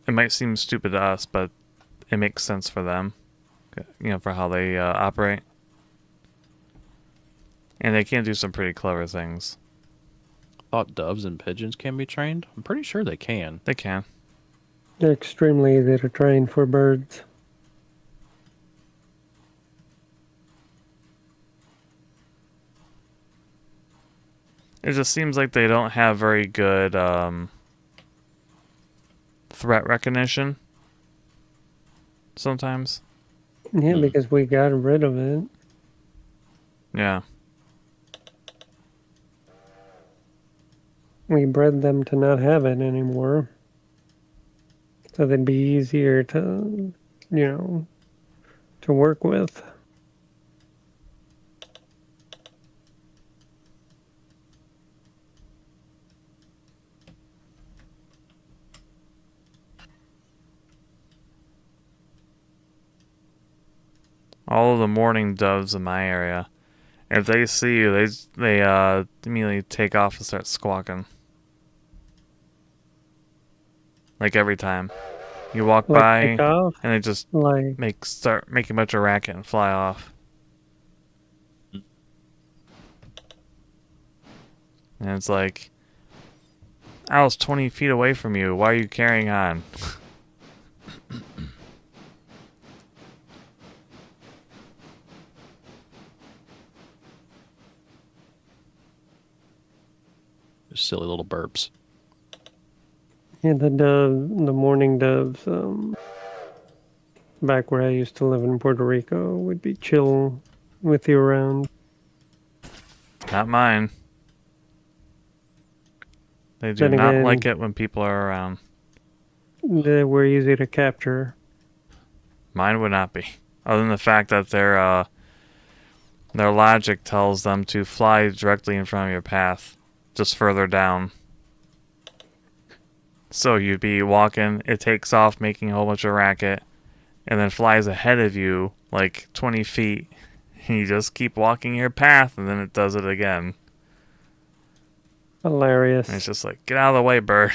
it might seem stupid to us, but it makes sense for them, you know, for how they operate. And they can do some pretty clever things. Thought doves and pigeons can be trained? I'm pretty sure they can. They can. They're extremely easy to train for birds. It just seems like they don't have very good threat recognition sometimes. Yeah, because we got rid of it. Yeah. We bred them to not have it anymore. So they'd be easier to, to work with. All of the mourning doves in my area, if they see you, they immediately take off and start squawking. Like every time you walk Like by, take off, and they just like start making a bunch of racket and fly off. And it's like, I was 20 feet away from you. Why are you carrying on? Silly little burps. yeah, the mourning doves. Back where I used to live in Puerto Rico, would be chill with you around. Not mine. They do Then not again, like it when people are around. they were easy to capture. Mine would not be. Other than the fact that their logic tells them to fly directly in front of your path, just further down. So you'd be walking, it takes off making a whole bunch of racket, and then flies ahead of you like 20 feet. And you just keep walking your path, and then it does it again. Hilarious. And it's just like, get out of the way, bird.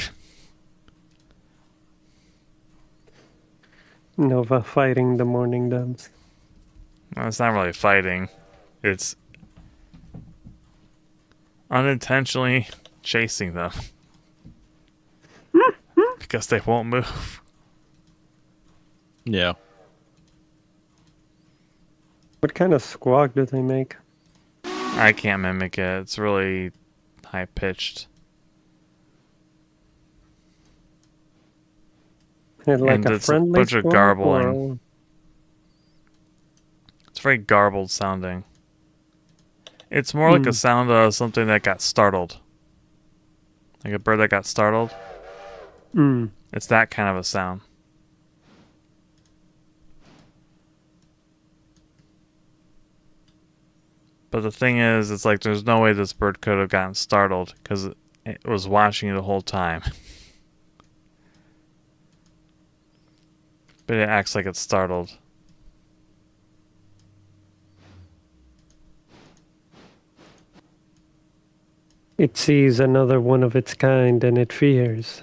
Nova fighting the mourning doves. Well, it's not really fighting. It's unintentionally chasing them. Because they won't move. Yeah. What kind of squawk do they make? I can't mimic it. It's really high pitched. Is it like And a it's a friendly bunch of squawk, garbling. or- It's very garbled sounding. It's more like a sound of something that got startled. Like a bird that got startled. It's that kind of a sound. But the thing is, it's like there's no way this bird could have gotten startled because it was watching you the whole time. But it acts like it's startled. It sees another one of its kind and it fears.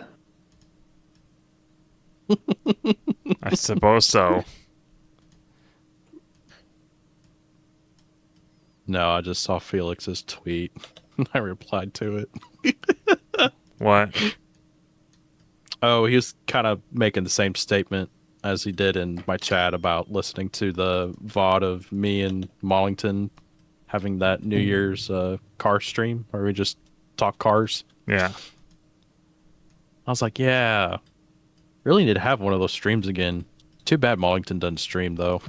I suppose so. No, I just saw Felix's tweet. I replied to it. What? Oh, he was kind of making the same statement as he did in my chat about listening to the VOD of me and Mollington having that New Year's car stream where we just talk cars. Yeah. I was like, yeah, really need to have one of those streams again. Too bad Mollington doesn't stream, though.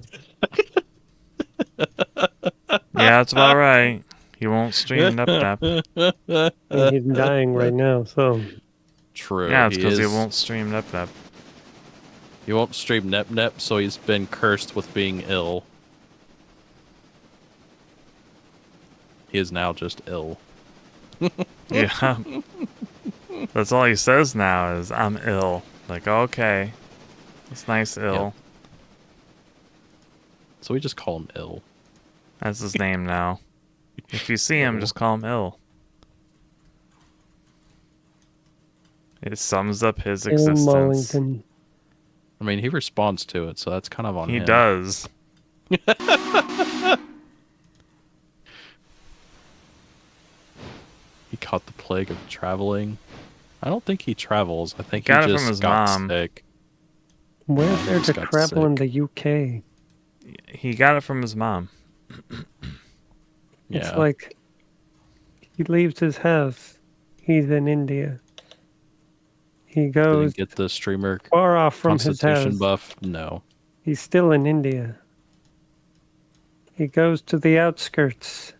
Yeah, that's about right. He won't stream Nep Nep. And he's dying right now, so True. Yeah, it's because he won't stream Nep Nep. He won't stream Nep Nep, so he's been cursed with being ill. He is now just ill. Yeah. That's all he says now is, I'm ill. Like, okay. It's nice, ill. Yep. So we just call him ill. That's his name now. If you see him, just call him ill. It sums up his Ill existence. Mollington. I mean, he responds to it, so that's kind of on him. He does. He caught the plague of traveling. I don't think he travels. I think Got he it just from his got mom. sick. Where's there just to got travel in sick. the UK? He got it from his mom. Yeah. It's like he leaves his house. He's in India. He goes Didn't get the streamer far off from his constitution house. buff. No. He's still in India. He goes to the outskirts.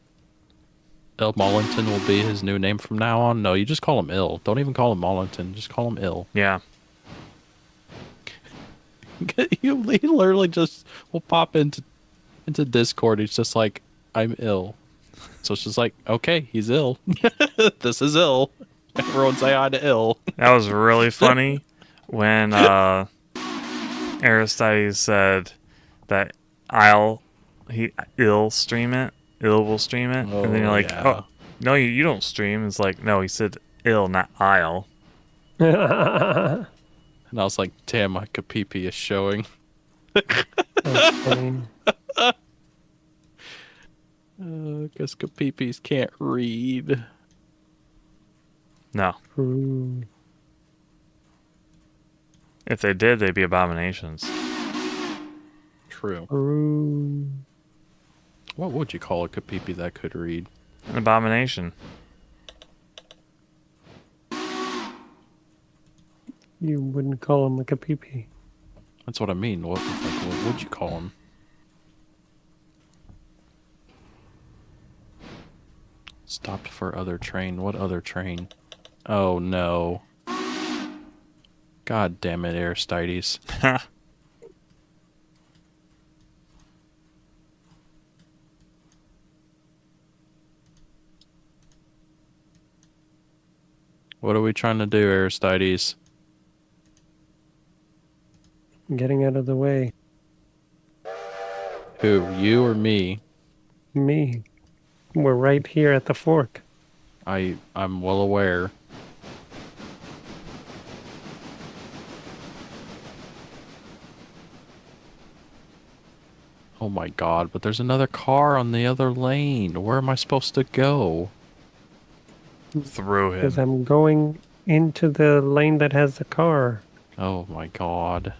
Il Mollington will be his new name from now on. No, you just call him Ill. Don't even call him Mollington. Just call him Ill. Yeah. He literally just will pop into Discord. He's just like, I'm ill. So it's just like, okay, he's ill. This is ill. Everyone say hi to ill. That was really funny when Aristides said that he'll stream it. Ill will stream it. And then you're Oh, like, yeah. oh, no, you don't stream. It's like, no, he said ill, not I'll. And I was like, damn, my Kapipi is showing. That's funny. Guess Kapipis can't read. No. Ooh. If they did, they'd be abominations. True. Ooh. What would you call a Kapipi that could read? An abomination. You wouldn't call him like a pee-pee. That's what I mean. What would you call him? Stopped for other train. What other train? Oh no. God damn it, Aristides. What are we trying to do, Aristides? Getting out of the way. Who? You or me? Me. We're right here at the fork. I'm well aware. Oh my god, but there's another car on the other lane. Where am I supposed to go? Through Because him. I'm going into the lane that has the car. Oh my god.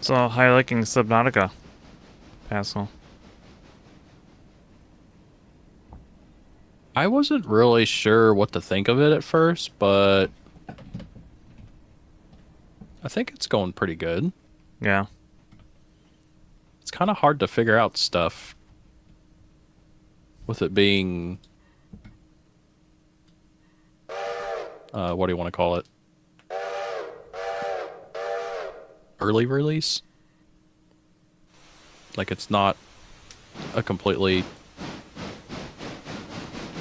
So, how you liking Subnautica, Pascal? I wasn't really sure what to think of it at first, but I think it's going pretty good. Yeah. It's kind of hard to figure out stuff with it being what do you want to call it? Early release? Like it's not a completely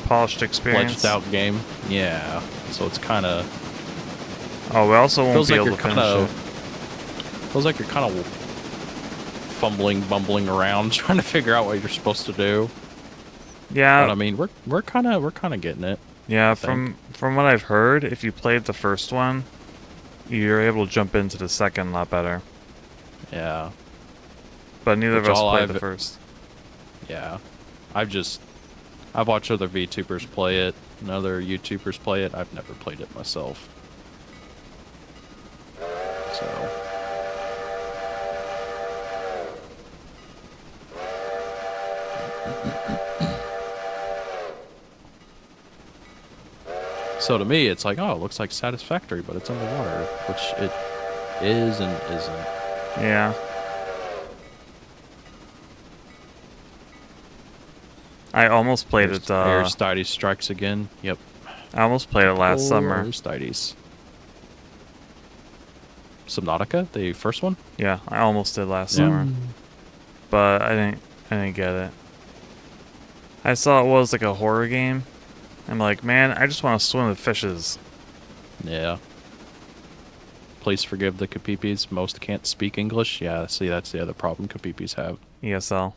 Polished experience. fledged out game. Yeah. So it's kind of Oh, we also won't feels be like able you're to kind finish of it. feels like you're kind of bumbling around trying to figure out what you're supposed to do. Yeah. But I mean, we're kind of getting it. Yeah, I think. from what I've heard, if you played the first one, you're able to jump into the second a lot better. Yeah. But neither Which of us all played the I've- first. Yeah. I've watched other VTubers play it and other YouTubers play it. I've never played it myself. So. So to me, it's like, oh, it looks like Satisfactory, but it's underwater, which it is and isn't. Yeah. I almost played it. Aristides strikes again. Yep. I almost played it last summer. Aristides. Subnautica, the first one. Yeah, I almost did last Yeah. summer, but I didn't get it. I saw it was like a horror game. I'm like, man, I just want to swim with fishes. Yeah. Please forgive the Kapipis. Most can't speak English. Yeah, see, that's the other problem Kapipis have. ESL.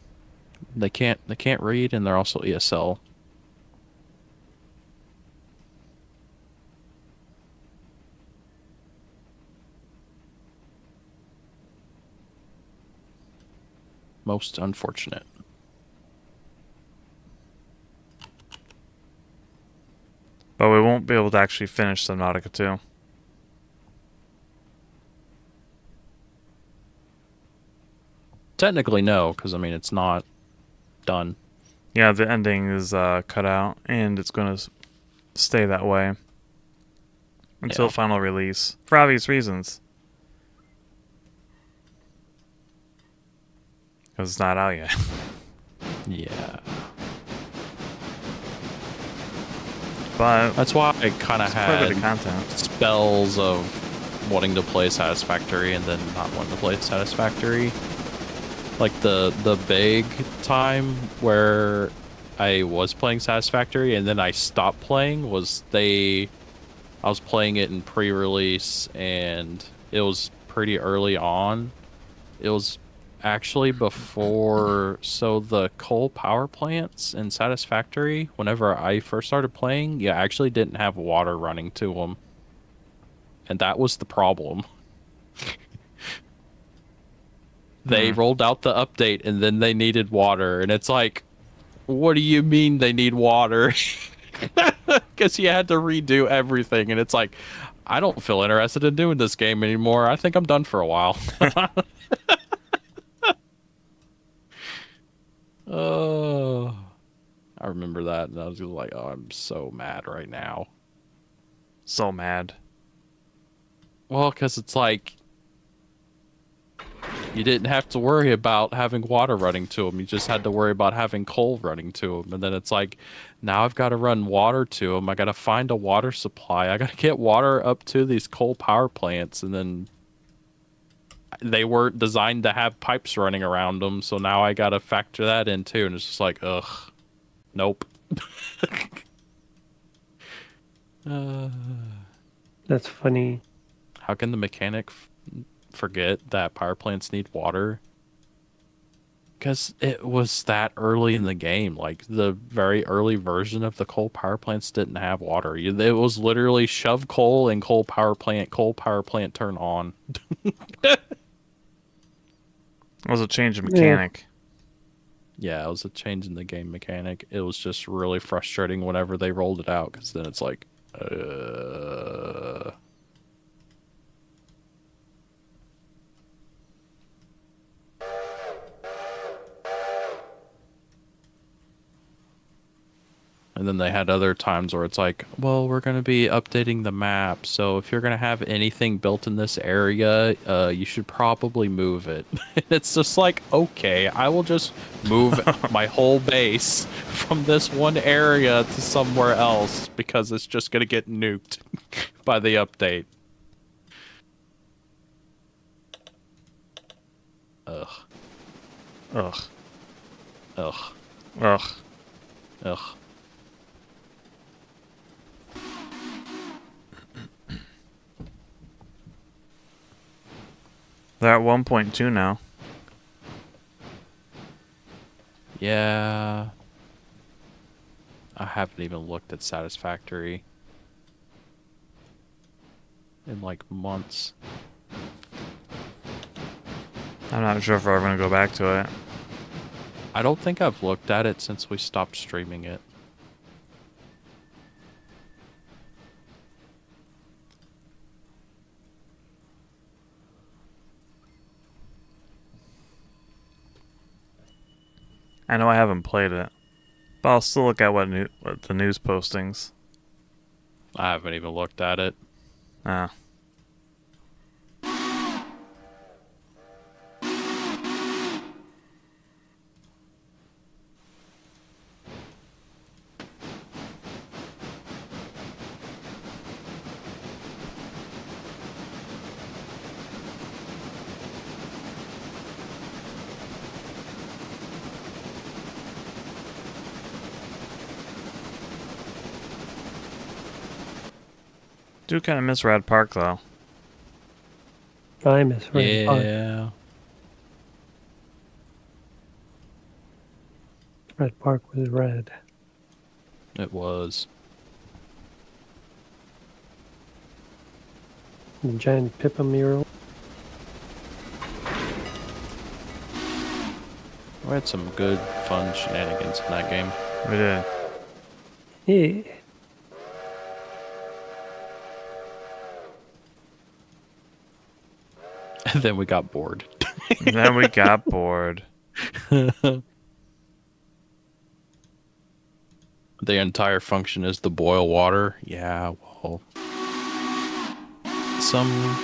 They can't read, and they're also ESL. Most unfortunate. But we won't be able to actually finish Subnautica 2. Technically, no, because I mean it's not done. Yeah, the ending is cut out, and it's going to stay that way until Yeah. final release, for obvious reasons. Because it's not out yet. Yeah. But That's why I kind of it's quite a bit had of content. spells of wanting to play Satisfactory and then not wanting to play Satisfactory. Like the big time where I was playing Satisfactory and then I stopped playing was I was playing it in pre-release and it was pretty early on. It was actually before, so the coal power plants in Satisfactory, whenever I first started playing, you actually didn't have water running to them. And that was the problem. They rolled out the update and then they needed water. And it's like, what do you mean they need water? Because you had to redo everything. And it's like, I don't feel interested in doing this game anymore. I think I'm done for a while. Oh, I remember that. And I was just like, oh, I'm so mad right now. So mad. Well, because it's like, you didn't have to worry about having water running to them. You just had to worry about having coal running to them. And then it's like, now I've got to run water to them. I got to find a water supply. I got to get water up to these coal power plants. And then they weren't designed to have pipes running around them. So now I got to factor that in too. And it's just like, ugh, nope. That's funny. How can the mechanic forget that power plants need water? Because it was that early in the game. Like, the very early version of the coal power plants didn't have water. It was literally shove coal and coal power plant, turn on. It was a change of mechanic. Yeah, it was a change in the game mechanic. It was just really frustrating whenever they rolled it out, because then it's like, And then they had other times where it's like, well, we're going to be updating the map. So if you're going to have anything built in this area, you should probably move it. And it's just like, okay, I will just move my whole base from this one area to somewhere else because it's just going to get nuked by the update. Ugh. Ugh. Ugh. Ugh. Ugh. They're at 1.2 now. Yeah. I haven't even looked at Satisfactory in like months. I'm not sure if we're ever going to go back to it. I don't think I've looked at it since we stopped streaming it. I know I haven't played it, but I'll still look at what the news postings. I haven't even looked at it. Ah. Do kind of miss Rad Park though. I miss Red Park. Yeah. Red Park was red. It was. The giant Pippa mural. We had some good, fun shenanigans in that game. We did. Yeah. And then we got bored. And then we got bored. The entire function is to boil water. Yeah, well, some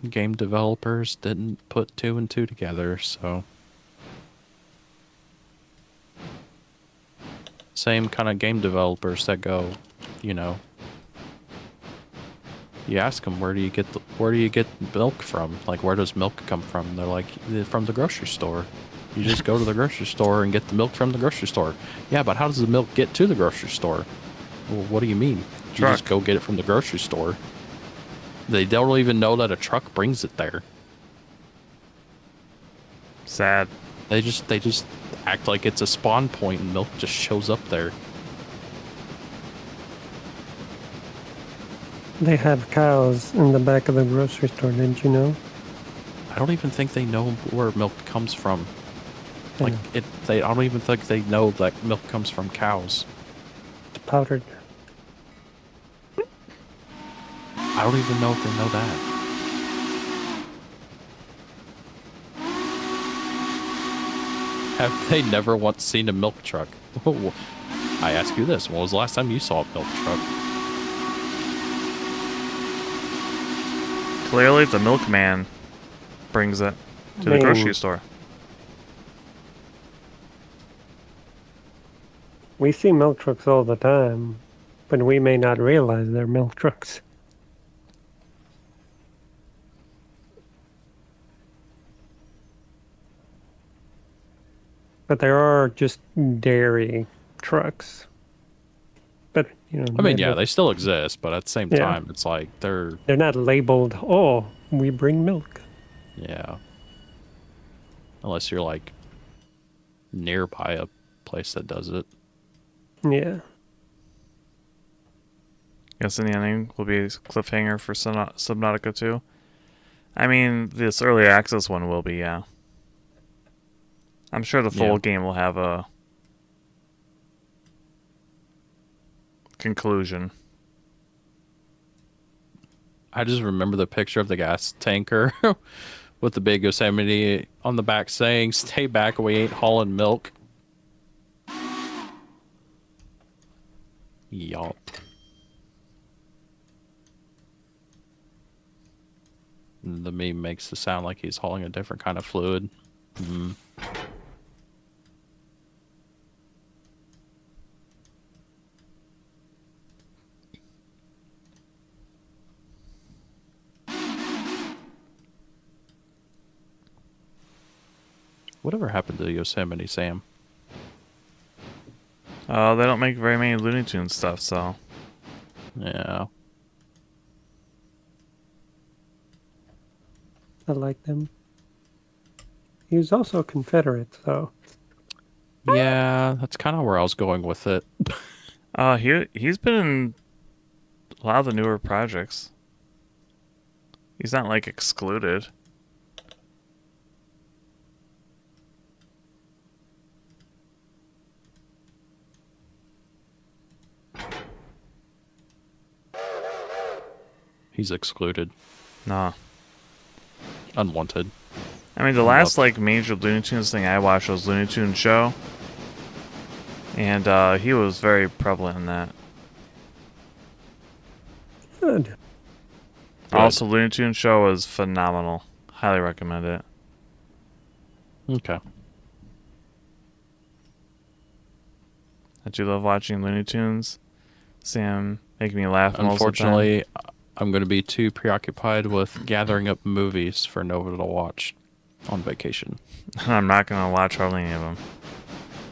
game developers didn't put 2 and 2 together, so same kind of game developers that go, you know, you ask them where do you get milk from? Like, where does milk come from? They're like, from the grocery store. You just go to the grocery store and get the milk from the grocery store. Yeah, but how does the milk get to the grocery store? Well, what do you mean? You Truck. just go get it from the grocery store. They don't even know that a truck brings it there. Sad. They just act like it's a spawn point and milk just shows up there. They have cows in the back of the grocery store, didn't you know? I don't even think they know where milk comes from. Like Yeah. I don't even think they know that milk comes from cows. It's powdered. I don't even know if they know that. Have they never once seen a milk truck? I ask you this: when was the last time you saw a milk truck? Clearly, the milkman brings it to the grocery store. We see milk trucks all the time, but we may not realize they're milk trucks. But there are just dairy trucks. But, you know, I mean, yeah, they still exist, but at the same time, it's like they're not labeled, oh, we bring milk. yeah. Unless you're like nearby a place that does it. Yeah. Guess in the ending will be a cliffhanger for Subnautica 2. I mean, this early access one will be, yeah. I'm sure the full game will have a conclusion. I just remember the picture of the gas tanker with the big Yosemite on the back saying, "Stay back, we ain't hauling milk." Yup. The meme makes it sound like he's hauling a different kind of fluid. Mm. Whatever happened to Yosemite Sam? They don't make very many Looney Tunes stuff, so Yeah. I like them. He was also a Confederate, so Yeah, that's kind of where I was going with it. he's been in a lot of the newer projects. He's not like excluded. He's excluded. Nah. Unwanted. I mean, the last like major Looney Tunes thing I watched was Looney Tunes Show, and he was very prevalent in that. good. Also, Looney Tunes Show was phenomenal. Highly recommend it. Okay. I do love watching Looney Tunes. Sam making me laugh most of the time. Unfortunately, I'm going to be too preoccupied with gathering up movies for Nova to watch on vacation. I'm not going to watch hardly any of them.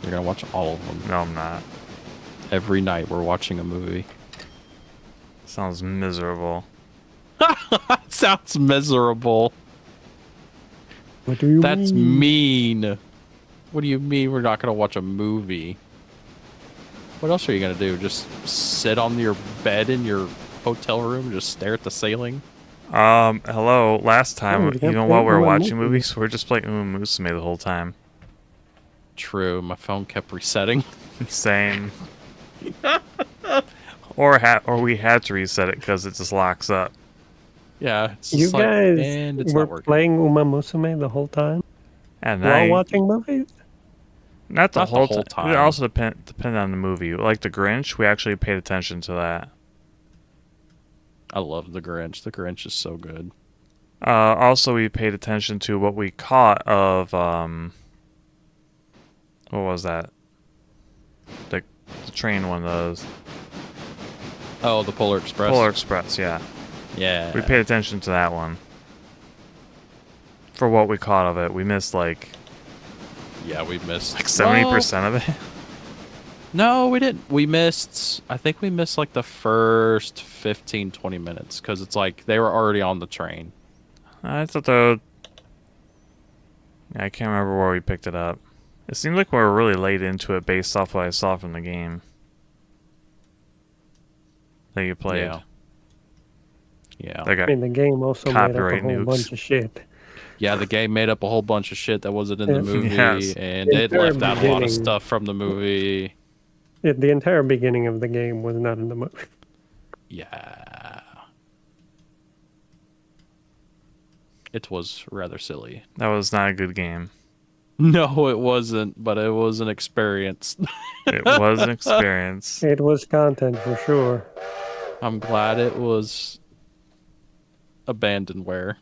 You're going to watch all of them. No, I'm not. Every night we're watching a movie. Sounds miserable. Sounds miserable. What do you That's mean? mean. What do you mean we're not going to watch a movie? What else are you going to do? Just sit on your bed in your hotel room and just stare at the ceiling? Hello. Last time, Oh, you know, while we were watching movies, we were just playing Musume the whole time. True, my phone kept resetting. Same. or we had to reset it because it just locks up. Yeah, it's You just like, guys and it's were not working. playing Uma Musume the whole time At while night. watching movies? Not the Not the whole whole time. It time. also depend on the movie. Like The Grinch, we actually paid attention to that. I love The Grinch. The Grinch is so good. Also, we paid attention to what we caught of what was that? The train one of those. Oh, the Polar Express. Polar Express, yeah. Yeah. We paid attention to that one. For what we caught of it, we missed like Yeah, we missed 70% of it. No, we didn't. I think we missed like the first 15, 20 minutes because it's like they were already on the train. I thought though, I can't remember where we picked it up. It seemed like we were really late into it based off what I saw from the game that you played. Yeah. Yeah. That I got mean, the game also made up a copyright whole nukes. bunch of shit. Yeah, the game made up a whole bunch of shit that wasn't in the Yeah. movie, Yes. and The they entire left out a lot of beginning- stuff from the movie. The entire beginning of the game was not in the movie. Yeah. It was rather silly. That was not a good game. No, it wasn't, but it was an experience. It was an experience. It was content for sure. I'm glad it was abandonware.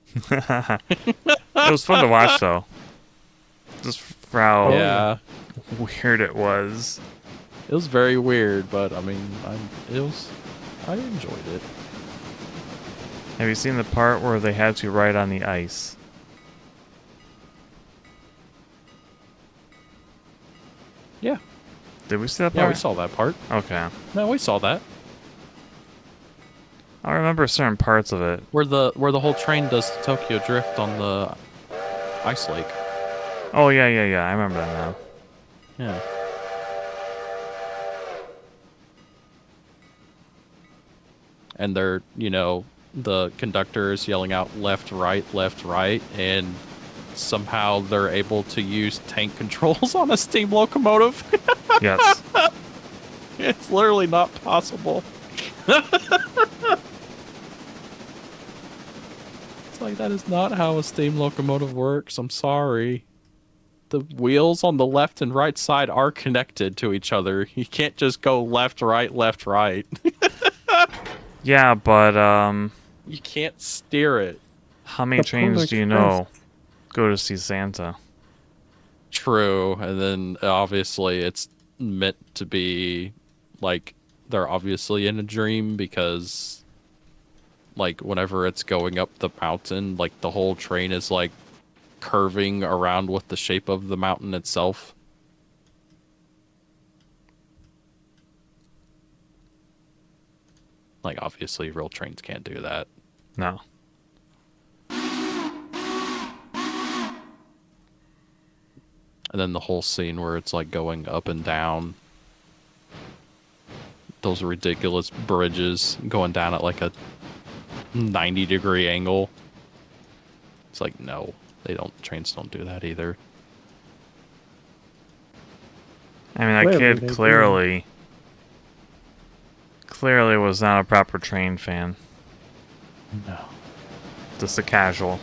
It was fun to watch though. Just for how Yeah. weird it was. It was very weird, but I mean, I enjoyed it. Have you seen the part where they had to ride on the ice? Yeah. Did we see that part? Yeah, we saw that part. Okay. No, we saw that. I remember certain parts of it. Where the whole train does the Tokyo Drift on the ice lake. Oh yeah. I remember that now. Yeah. And they're, the conductor is yelling out left, right, and somehow they're able to use tank controls on a steam locomotive. Yes. It's literally not possible. It's like, that is not how a steam locomotive works. I'm sorry. The wheels on the left and right side are connected to each other. You can't just go left, right, left, right. Yeah, but You can't steer it. how many The trains Polar do you know go to see Santa? True. And then obviously it's meant to be like they're obviously in a dream because like whenever it's going up the mountain, like the whole train is like curving around with the shape of the mountain itself. Like obviously real trains can't do that. No. And then the whole scene where it's like going up and down. Those ridiculous bridges going down at like a 90-degree angle. It's like, no, trains don't do that either. I mean, that Clearly they kid do. clearly was not a proper train fan. No. Just a casual.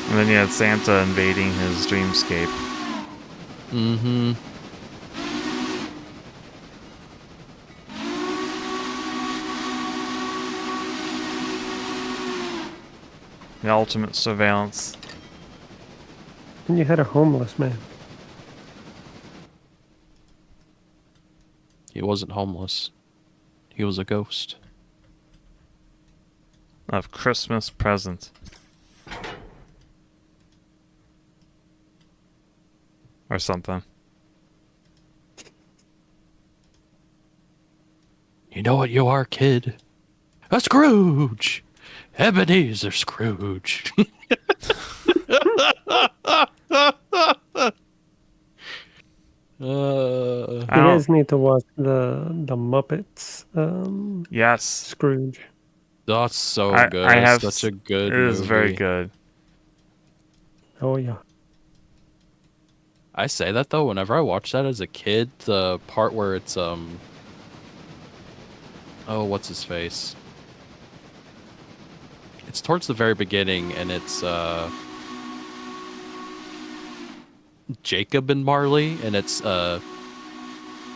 And then you had Santa invading his dreamscape. Mm-hmm. The ultimate surveillance. And you had a homeless man. He wasn't homeless. He was a ghost. Of Christmas present. Or something. You know what you are, kid? A Scrooge! Ebenezer Scrooge. You guys need to watch the Muppets Yes. Scrooge. That's so I good. have Such a good It is very movie. good. Oh yeah. I say that though, whenever I watched that as a kid, the part where it's oh, what's his face? It's towards the very beginning, and it's Jacob and Marley, and it's Yeah,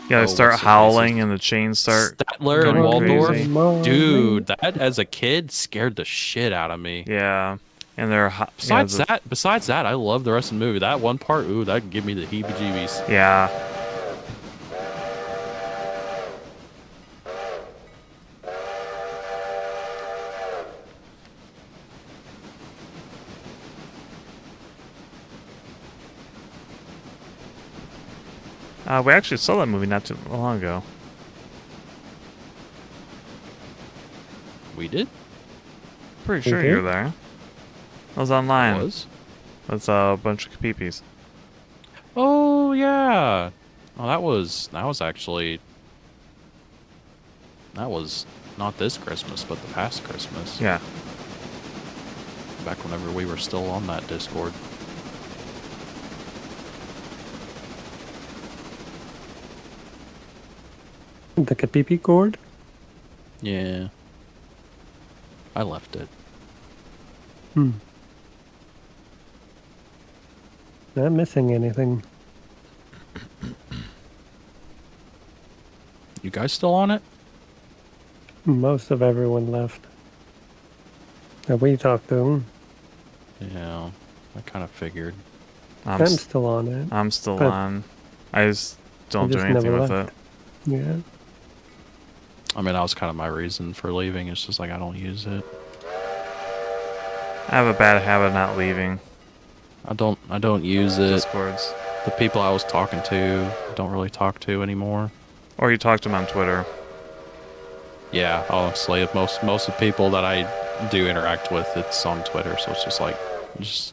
they oh, start what's their faces? howling and the chains start Statler and going Waldorf. crazy. Dude, that as a kid scared the shit out of me. Yeah, and they're yeah, Besides that, I love the rest of the movie. That one part, ooh, that can give me the heebie-jeebies. yeah. We actually saw that movie not too long ago. We did? Pretty We sure you were did? there. I was online. Was? With a bunch of peepees. Oh yeah. Oh, that was actually not this Christmas, but the past Christmas. Yeah. Back whenever we were still on that Discord. The Kapipi cord? Yeah. I left it. Not missing anything. You guys still on it? Most of everyone left. That we talked to. Yeah. I kind of figured. I'm still on it. I'm still but on. I just don't do just anything never with left. it. Yeah. I mean, that was kind of my reason for leaving. It's just like I don't use it. I have a bad habit of not leaving I don't use it. Discords. The people I was talking to don't really talk to anymore. Or you talk to them on Twitter. Yeah, honestly, most of the people that I do interact with, it's on Twitter, so it's just like just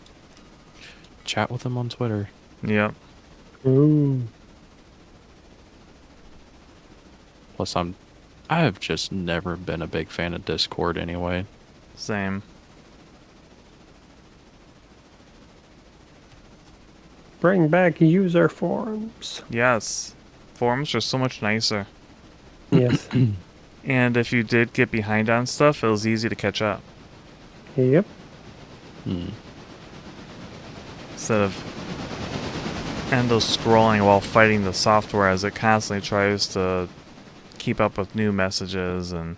chat with them on Twitter. Yep. Ooh. Plus, I have just never been a big fan of Discord anyway. Same. Bring back user forums. Yes. Forums are so much nicer. Yes. And if you did get behind on stuff, it was easy to catch up. Yep. Instead of endless scrolling while fighting the software as it constantly tries to keep up with new messages, and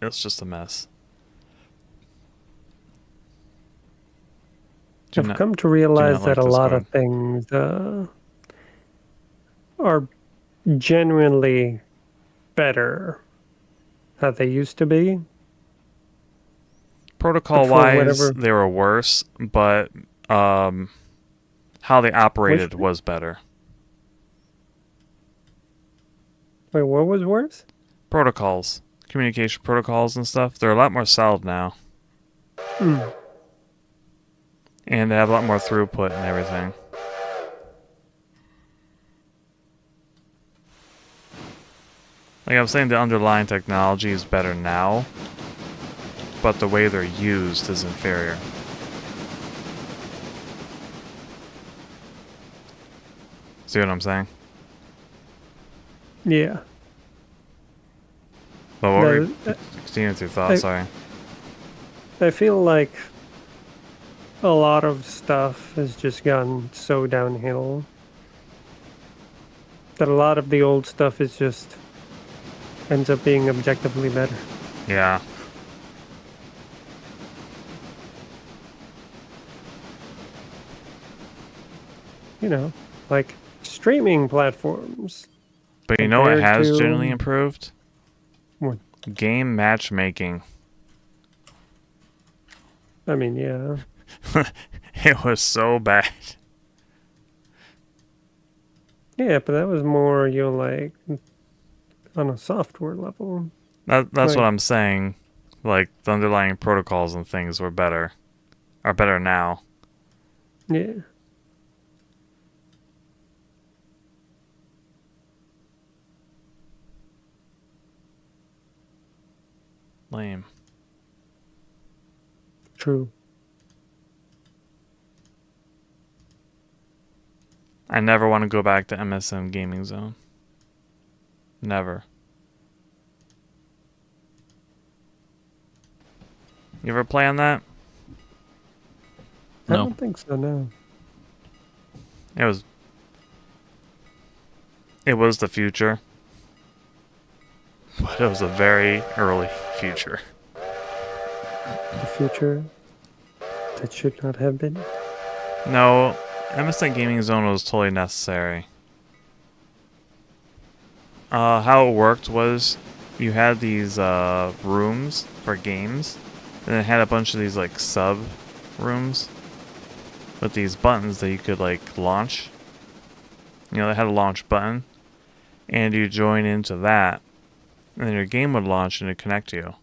it's just a mess. I've come to realize like that a lot Discord. of things are genuinely better than they used to be. Protocol-wise, whatever- they were worse, but how they operated Which- was better. Wait, what was worse? Protocols, communication protocols and stuff, they're a lot more solid now. And they have a lot more throughput and everything. Like I'm saying, the underlying technology is better now, but the way they're used is inferior. See what I'm saying? Yeah. But what were you No, continuing with your thoughts? Sorry. I feel like a lot of stuff has just gone so downhill that a lot of the old stuff is just ends up being objectively better. Yeah. You know, like streaming platforms. But you know what Compared has to- generally improved? What? Game matchmaking. I mean, yeah. It was so bad. Yeah, but that was more, like, on a software level. That's Like- what I'm saying. Like, the underlying protocols and things are better now. Yeah. Lame. True. I never want to go back to MSM Gaming Zone. Never. You ever play on that? I No. don't think so, no. It was the future. But it was a very early future. The future that should not have been. No, MSN Gaming Zone was totally necessary. How it worked was you had these rooms for games, and it had a bunch of these like sub rooms with these buttons that you could like launch. You know, they had a launch button, and you join into that, and then your game would launch and it'd connect to you.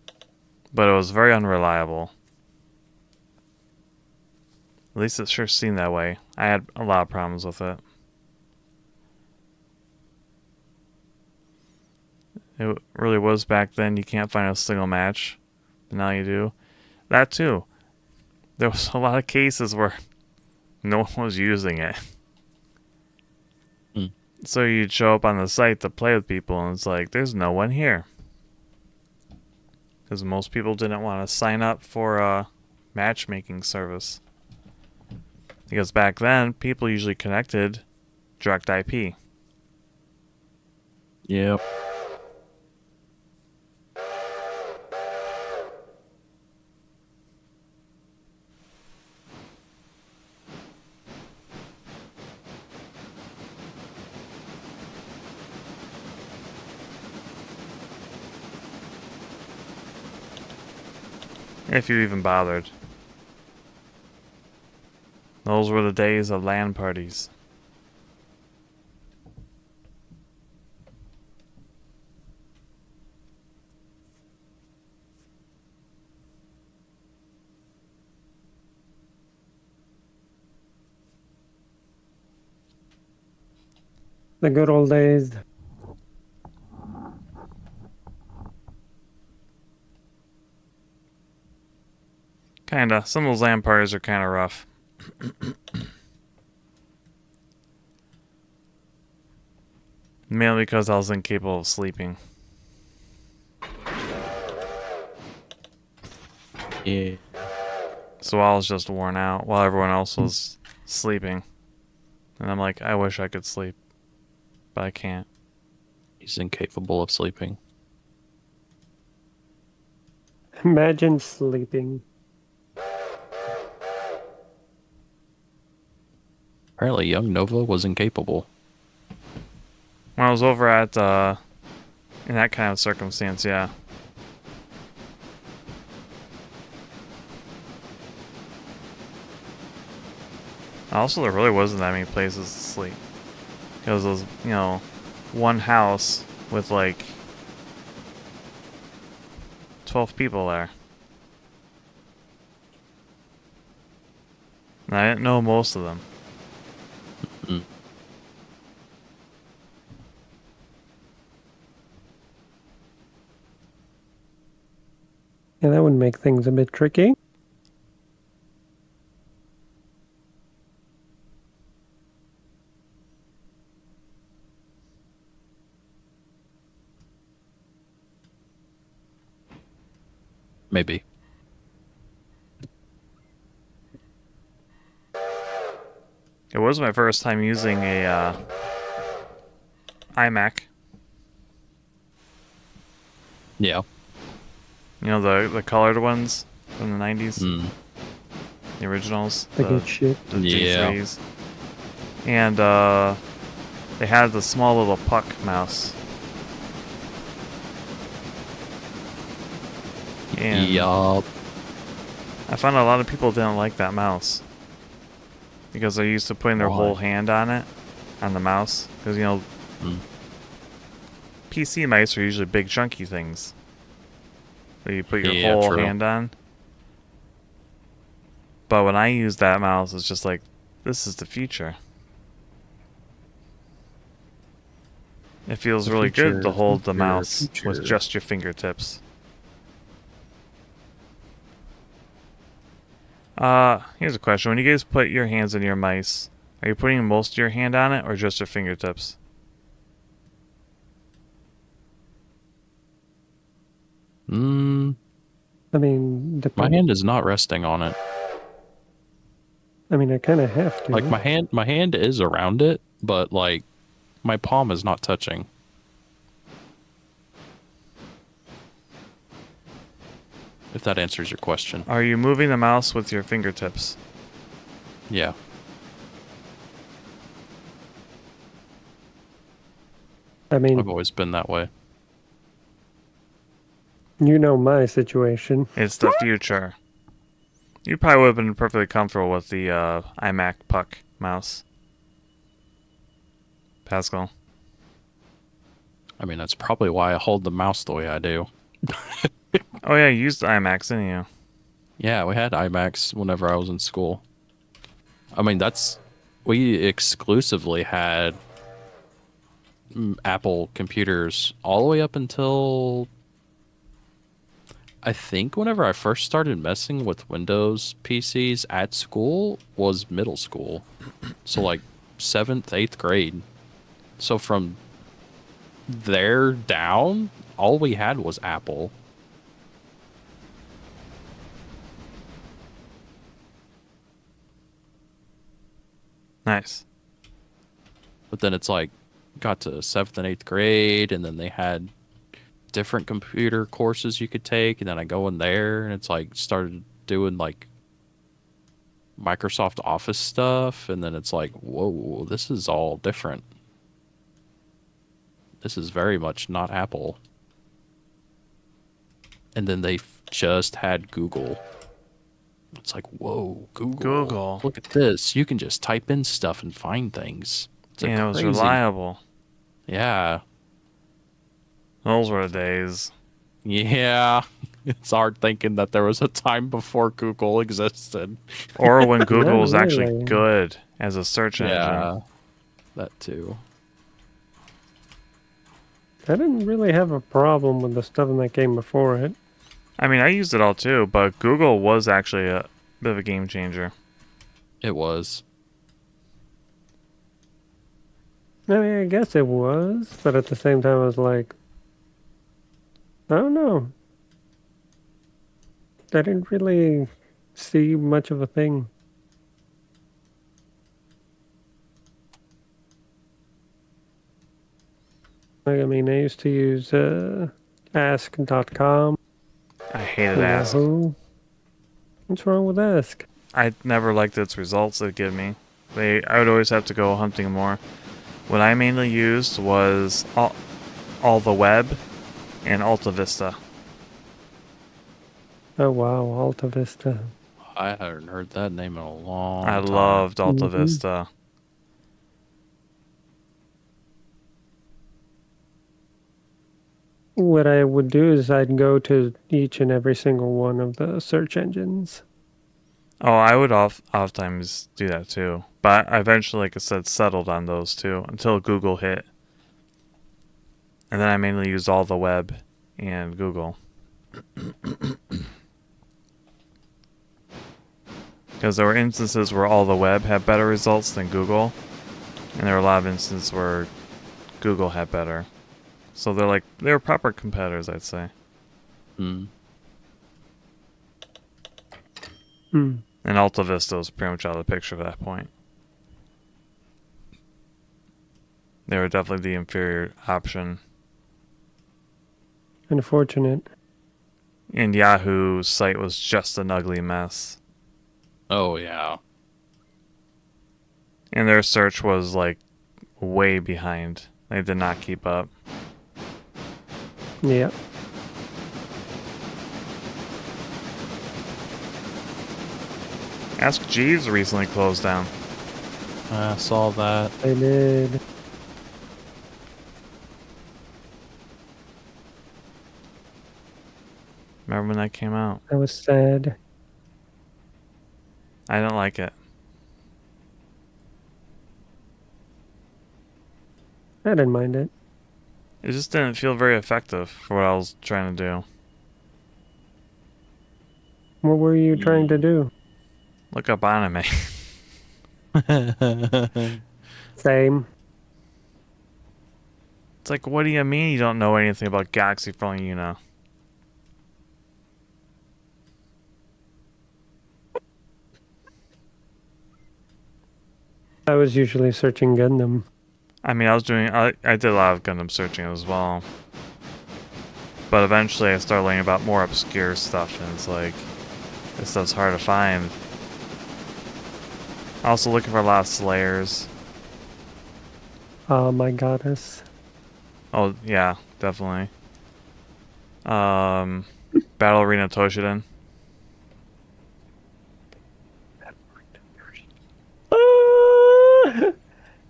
But it was very unreliable. At least it sure seemed that way. I had a lot of problems with it. It really was back then. You can't find a single match. But now you do. That too. There was a lot of cases where no one was using it. Hmm. So you'd show up on the site to play with people, and it's like, there's no one here. Because most people didn't want to sign up for a matchmaking service. Because back then, people usually connected direct IP. Yep. If you even bothered. Those were the days of LAN parties. The good old days. Kinda. Some of those LAN parties are kinda rough. Mainly because I was incapable of sleeping. Yeah. So I was just worn out while everyone else was sleeping. And I'm like, I wish I could sleep. But I can't. He's incapable of sleeping. Imagine sleeping. Apparently, young Nova was incapable. When I was over at, in that kind of circumstance, yeah. Also, there really wasn't that many places to sleep. Because it was, you know, one house with like 12 people there. And I didn't know most of them. Mm. Yeah, that would make things a bit tricky. Maybe. It was my first time using a iMac. Yeah. You know, the colored ones from the 90s? Mm. The originals? The good shit. The Yeah. G3s. And they had the small little puck mouse. And Yup. I found a lot of people didn't like that mouse. Because they're used to putting their Why? whole hand on it, on the mouse. Because, you know, Mm. PC mice are usually big chunky things that you put your Yeah, whole true. hand on. But when I use that mouse, it's just like, this is the future. It feels The really good to future, hold the future, mouse future. with just your fingertips. Here's a question. When you guys put your hands in your mice, are you putting most of your hand on it or just your fingertips? Mm, I mean, my hand is not resting on it. I mean, I kind of have to. Like my hand is around it, but like my palm is not touching. If that answers your question. Are you moving the mouse with your fingertips? Yeah. I mean, I've always been that way. you know my situation. It's the future. You probably would have been perfectly comfortable with the iMac Puck mouse. Pascal. I mean, that's probably why I hold the mouse the way I do. Oh yeah, you used iMacs, didn't you? Yeah, we had iMacs whenever I was in school. I mean, we exclusively had Apple computers all the way up until I think whenever I first started messing with Windows PCs at school was middle school. So like 7th, 8th grade. So from there down, all we had was Apple. Nice. But then it's like got to 7th and 8th grade, and then they had different computer courses you could take, and then I go in there and it's like started doing like Microsoft Office stuff, and then it's like, whoa, this is all different. This is very much not Apple. And then they just had Google. It's like, whoa, Google. Google. Look at this. You can just type in stuff and find things. It's like And it was crazy. reliable. Yeah. Those were the days. Yeah. It's hard thinking that there was a time before Google existed. Or when Google Not was actually really. good as a search engine. Yeah. That too. I didn't really have a problem with the stuff that came before it. I mean, I used it all too, but Google was actually a bit of a game changer. It was. I mean, I guess it was, but at the same time, I was like, I don't know. I didn't really see much of a thing. Like, I mean, I used to use ask.com. I hated Ask. Yahoo. What's wrong with Ask? I never liked its results it'd give me. I would always have to go hunting more. What I mainly used was all the web and Alta Vista. Oh wow, Alta Vista. I haven't heard that name in a long I time. loved Alta Mhm. Vista. What I would do is I'd go to each and every single one of the search engines. Oh, I would oftentimes do that too. But I eventually, like I said, settled on those two until Google hit. And then I mainly used all the web and Google. Because there were instances where all the web had better results than Google. And there were a lot of instances where Google had better. So they were proper competitors, I'd say. Hmm. Hmm. And Alta Vista was pretty much out of the picture at that point. They were definitely the inferior option. Unfortunate. And Yahoo's site was just an ugly mess. Oh, yeah. And their search was like way behind. They did not keep up. Yeah. Ask Jeeves recently closed down. I saw that. I did. Remember when that came out? I was sad. I didn't like it. I didn't mind it. It just didn't feel very effective for what I was trying to do. What were you trying to do? Look up anime. Same. It's like, what do you mean you don't know anything about Galaxy from Yuna? I was usually searching Gundam. I mean, I did a lot of Gundam searching as well. But eventually I started learning about more obscure stuff, and it's like, this stuff's hard to find. Also looking for a lot of Slayers. My goddess. Oh, yeah, definitely. Battle Arena Toshiden.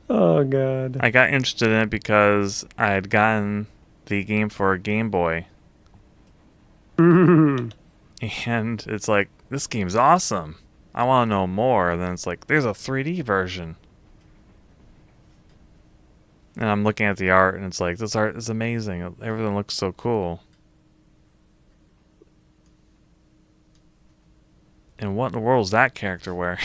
Oh god. I got interested in it because I had gotten the game for a Game Boy. And it's like, this game's awesome. I want to know more. And then it's like, there's a 3D version. And I'm looking at the art, and it's like, this art is amazing. Everything looks so cool. And what in the world is that character wearing?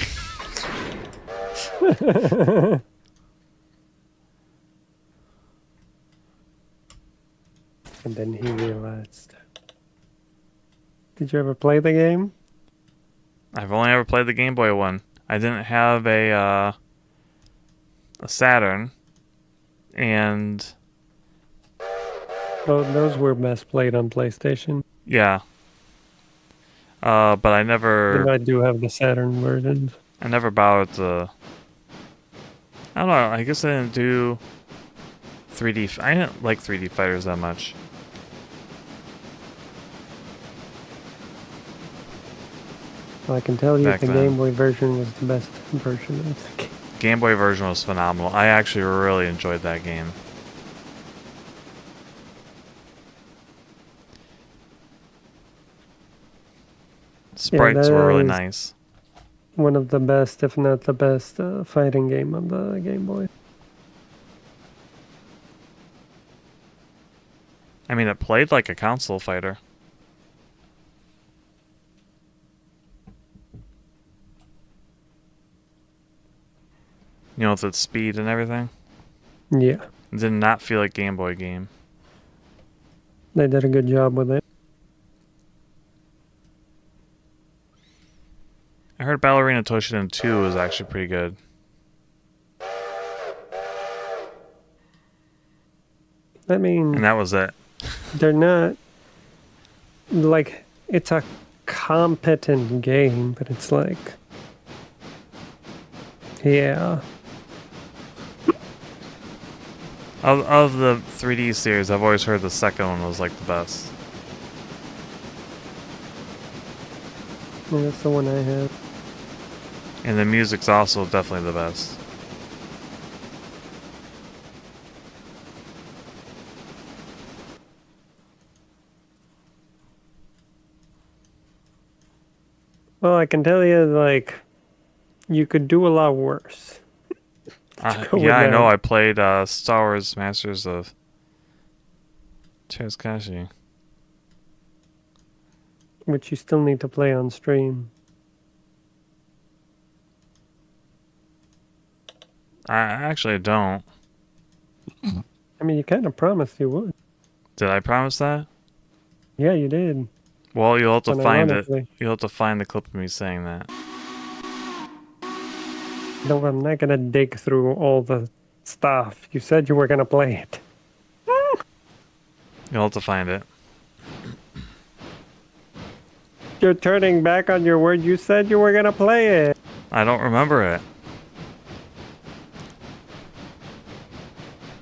And then he realized. Did you ever play the game? I've only ever played the Game Boy one. I didn't have a Saturn. And Those were best played on PlayStation. yeah. But I And never I do have the Saturn versions. bothered to. I don't know. I guess I didn't do 3D. I didn't like 3D fighters that much. Well, I can tell you Back the then. Game Boy version was the best version of the game. Game Boy version was phenomenal. I actually really enjoyed that game. Sprites that were really is- nice. One of the best, if not the best, fighting game on the Game Boy. I mean, it played like a console fighter. You know, with its speed and everything. Yeah, It did not feel like Game Boy game. they did a good job with it. I heard Ballerina Toshiden 2 was actually pretty good. I mean, And that was it. they're not like it's a competent game, but it's like, yeah, Of the 3D series, I've always heard the second one was like the best. that's the one I have. And the music's also definitely the best. Well, I can tell you, like, you could do a lot worse. go with Yeah, I know. that. I played Star Wars Masters of Terzkashi. Which you still need to play on stream. I actually don't. I mean, you kind of promised you would. Did I promise that? Yeah, you did. Well, you'll have to find it. Unironically. You'll have to find the clip of me saying that. No, I'm not gonna dig through all the stuff. You said you were gonna play it. You'll have to find it. You're turning back on your word. You said you were gonna play it. I don't remember it.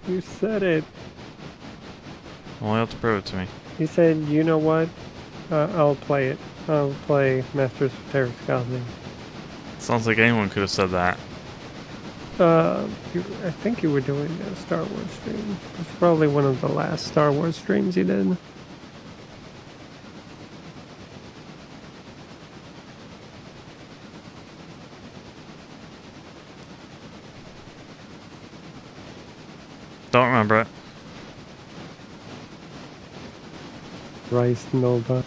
You said it. Well, you'll have to prove it to me. You said, you know what? I'll play it. I'll play Masters of Terzkashi. Sounds like anyone could have said that. I think you were doing a Star Wars stream. It's probably one of the last Star Wars streams you did. Don't remember it. Rice Nova.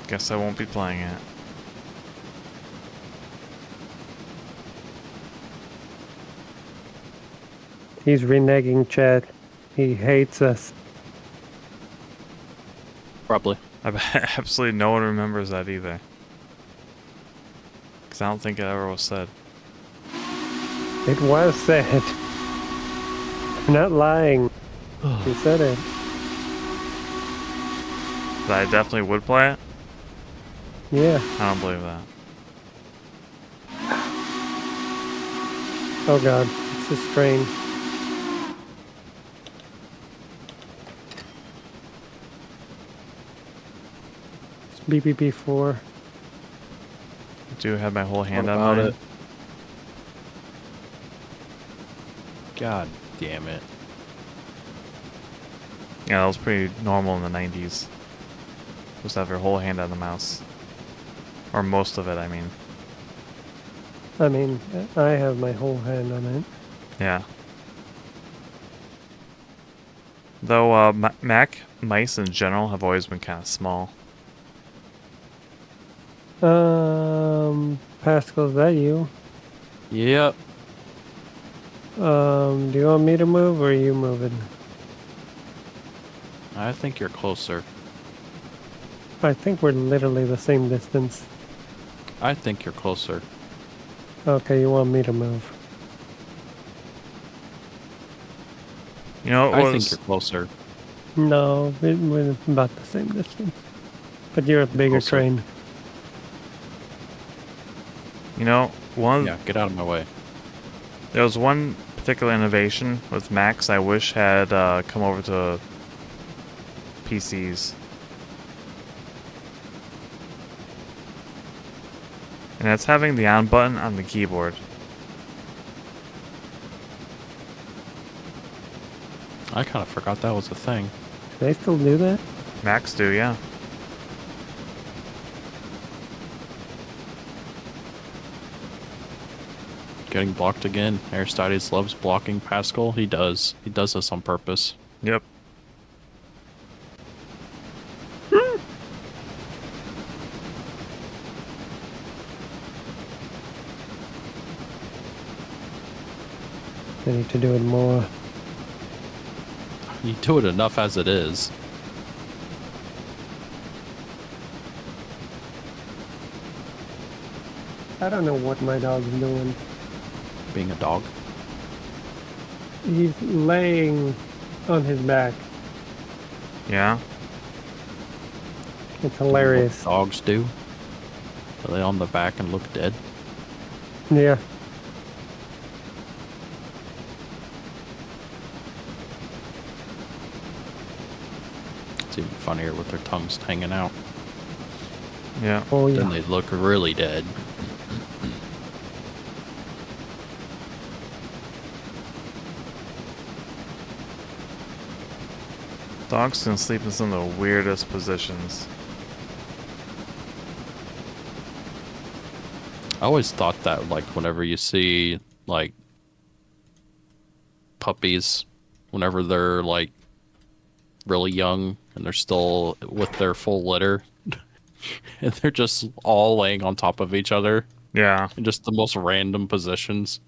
Guess I won't be playing it. He's reneging chat. He hates us. Probably. I bet absolutely no one remembers that either. Because I don't think it ever was said. It was said. I'm not lying. He said it. That I definitely would play it? Yeah. I don't believe that. Oh god. It's a strain. It's BBB4. I do have my whole hand What on about mine. it? God damn it. Yeah, that was pretty normal in the 90s. Just have your whole hand on the mouse. Or most of it, I mean. I mean, I have my whole hand on it. Yeah. Though, Mac mice in general have always been kind of small. Pascal, is that you? Yep. Do you want me to move or are you moving? I think you're closer. I think we're literally the same distance. I think you're closer. Okay, you want me to move? You know, it I was... think you're closer. No, we're about the same distance. But you're a bigger Closer. train. You know, Yeah, get out of my way. there was one particular innovation with Macs I wish had come over to PCs. And that's having the on button on the keyboard. I kind of forgot that was a thing. Do they still do that? Macs do, yeah. Getting blocked again. Aristides loves blocking Pascal. He does. He does this on purpose. Yep. They need to do it more. You do it enough as it is. I don't know what my dog's doing. Being a dog. He's laying on his back. Yeah. It's hilarious. What dogs do. They lay on the back and look dead. Yeah. It's even funnier with their tongues hanging out. Yeah. Oh Then yeah. they look really dead. Dogs can sleep in some of the weirdest positions. I always thought that, like, whenever you see, like, puppies, whenever they're, like, really young and they're still with their full litter, and they're just all laying on top of each other Yeah. in just the most random positions.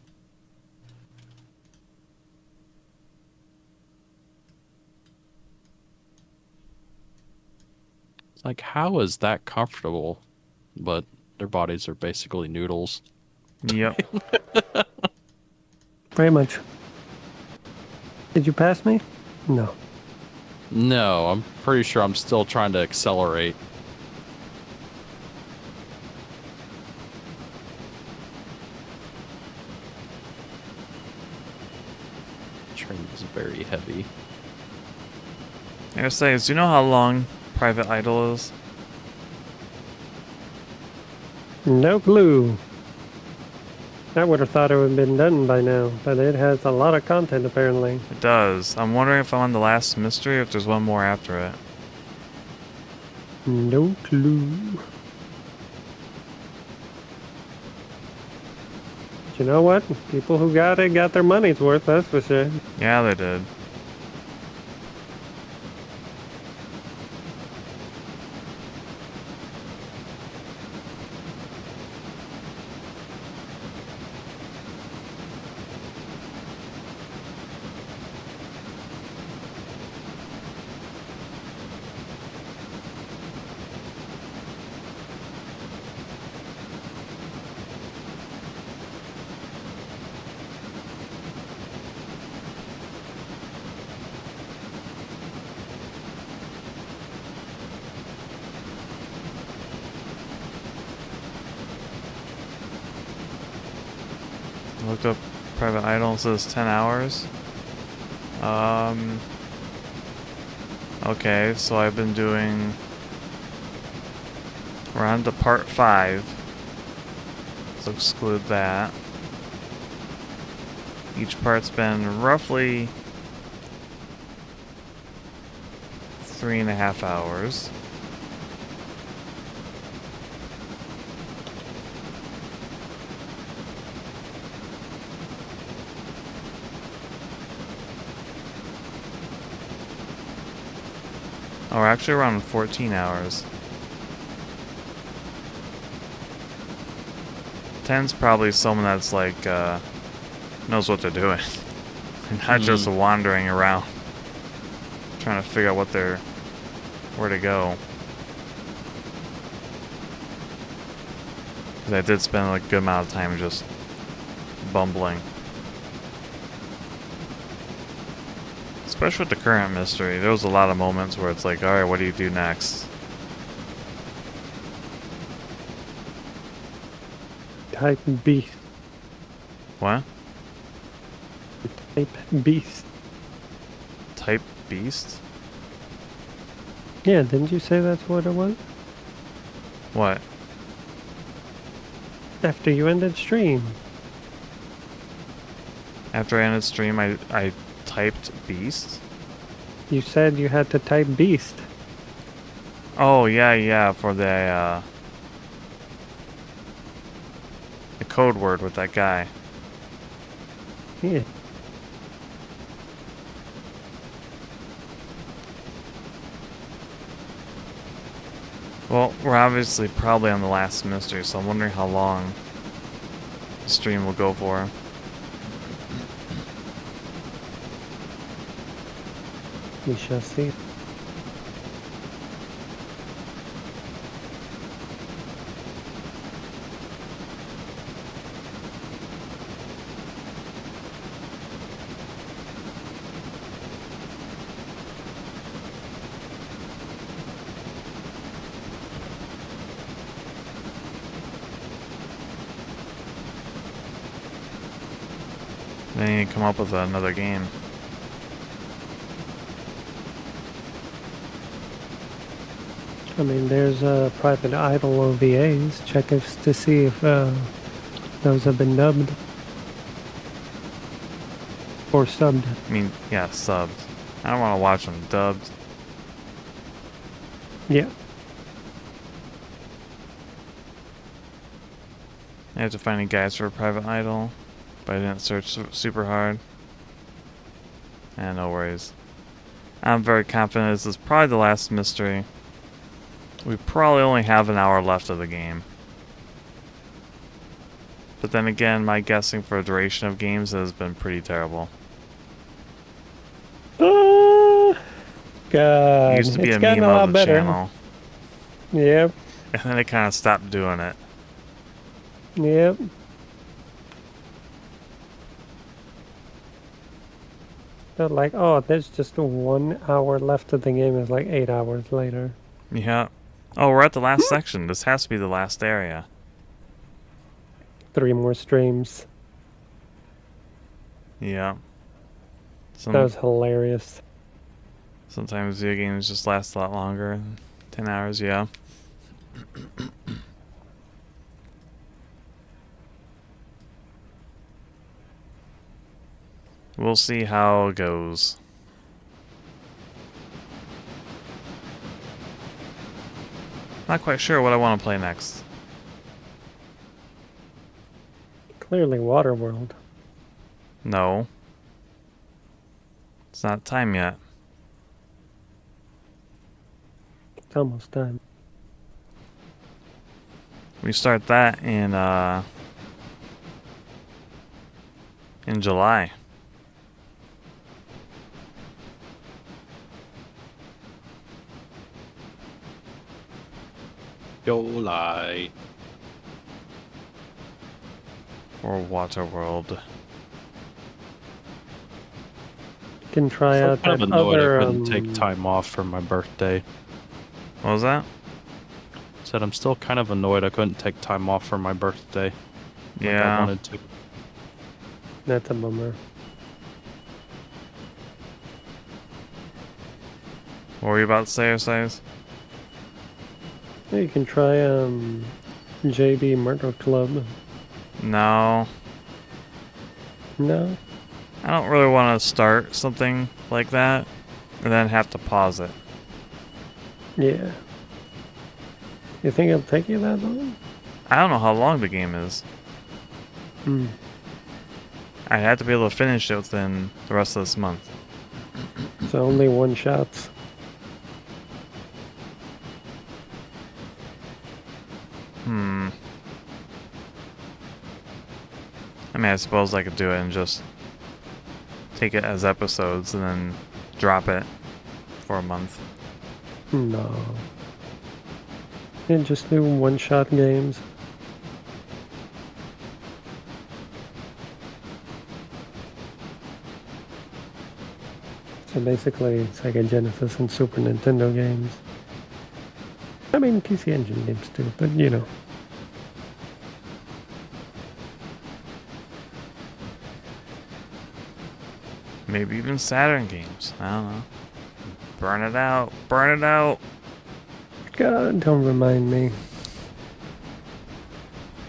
It's like, how is that comfortable? But their bodies are basically noodles. Yep. Very much. Did you pass me? No. No, I'm pretty sure I'm still trying to accelerate. Train is very heavy. Aristides, do you know how long Private Idol is? No clue. I would have thought it would have been done by now, but it has a lot of content apparently. It does. I'm wondering if I'm on the last mystery or if there's one more after it. No clue. But you know what? People who got it got their money's worth, that's for sure. Yeah, they did. looked up private idle. It says 10 hours. Okay, so I've been doing... We're on to part 5. So exclude that. Each part's been roughly 3.5 hours. Oh, we're actually around 14 hours. 10's probably someone that's like, knows what they're doing. Not just wandering around, trying to figure out where to go. Because I did spend like a good amount of time just bumbling. Especially with the current mystery, there was a lot of moments where it's like, alright, what do you do next? Type beast. What? Type beast. Type beast? Yeah, didn't you say that's what it was? What? After you ended stream. After I ended stream, I typed beast? You said you had to type beast. Oh, yeah, for the code word with that guy. Yeah. Well, we're obviously probably on the last mystery, so I'm wondering how long the stream will go for. We shall see. Then you need to come up with another game. I mean, there's private idol OVAs. Check if, to see if those have been dubbed or subbed. I mean, yeah, subbed. I don't want to watch them dubbed. Yeah. I have to find any guides for a private idol, but I didn't search super hard. And no worries. I'm very confident this is probably the last mystery. We probably only have an hour left of the game. But then again, my guessing for duration of games has been pretty terrible. God. It used to be It's a gotten meme a lot of the better. channel, Yep. and then they kind of stopped doing it. Yep. But like, oh, there's just 1 hour left of the game. It's like 8 hours later. Yeah. Oh, we're at the last section. This has to be the last area. 3 more streams. Yeah. That was hilarious. Sometimes video games just last a lot longer. 10 hours, yeah. We'll see how it goes. Not quite sure what I want to play next. Clearly Waterworld. No. It's not time yet. It's almost time. We start that in July. July. For Waterworld. You can try I'm out kind that of annoyed other. I couldn't take time off for my birthday. What was that? Said I'm still kind of annoyed I couldn't take time off for my birthday. Like I Yeah. wanted to. That's a bummer. What were you about to say, Aristides? Yeah, you can try JB Murder Club. No. No? I don't really want to start something like that and then have to pause it. Yeah. You think it'll take you that long? I don't know how long the game is. Hmm. I had to be able to finish it within the rest of this month. So only one shots. I mean, I suppose I could do it and just take it as episodes and then drop it for a month. No. Yeah, just do one-shot games. So basically, Sega Genesis and Super Nintendo games. I mean, PC Engine games too, but you know. Maybe even Saturn games. I don't know. Burn it out. Burn it out. God, don't remind me.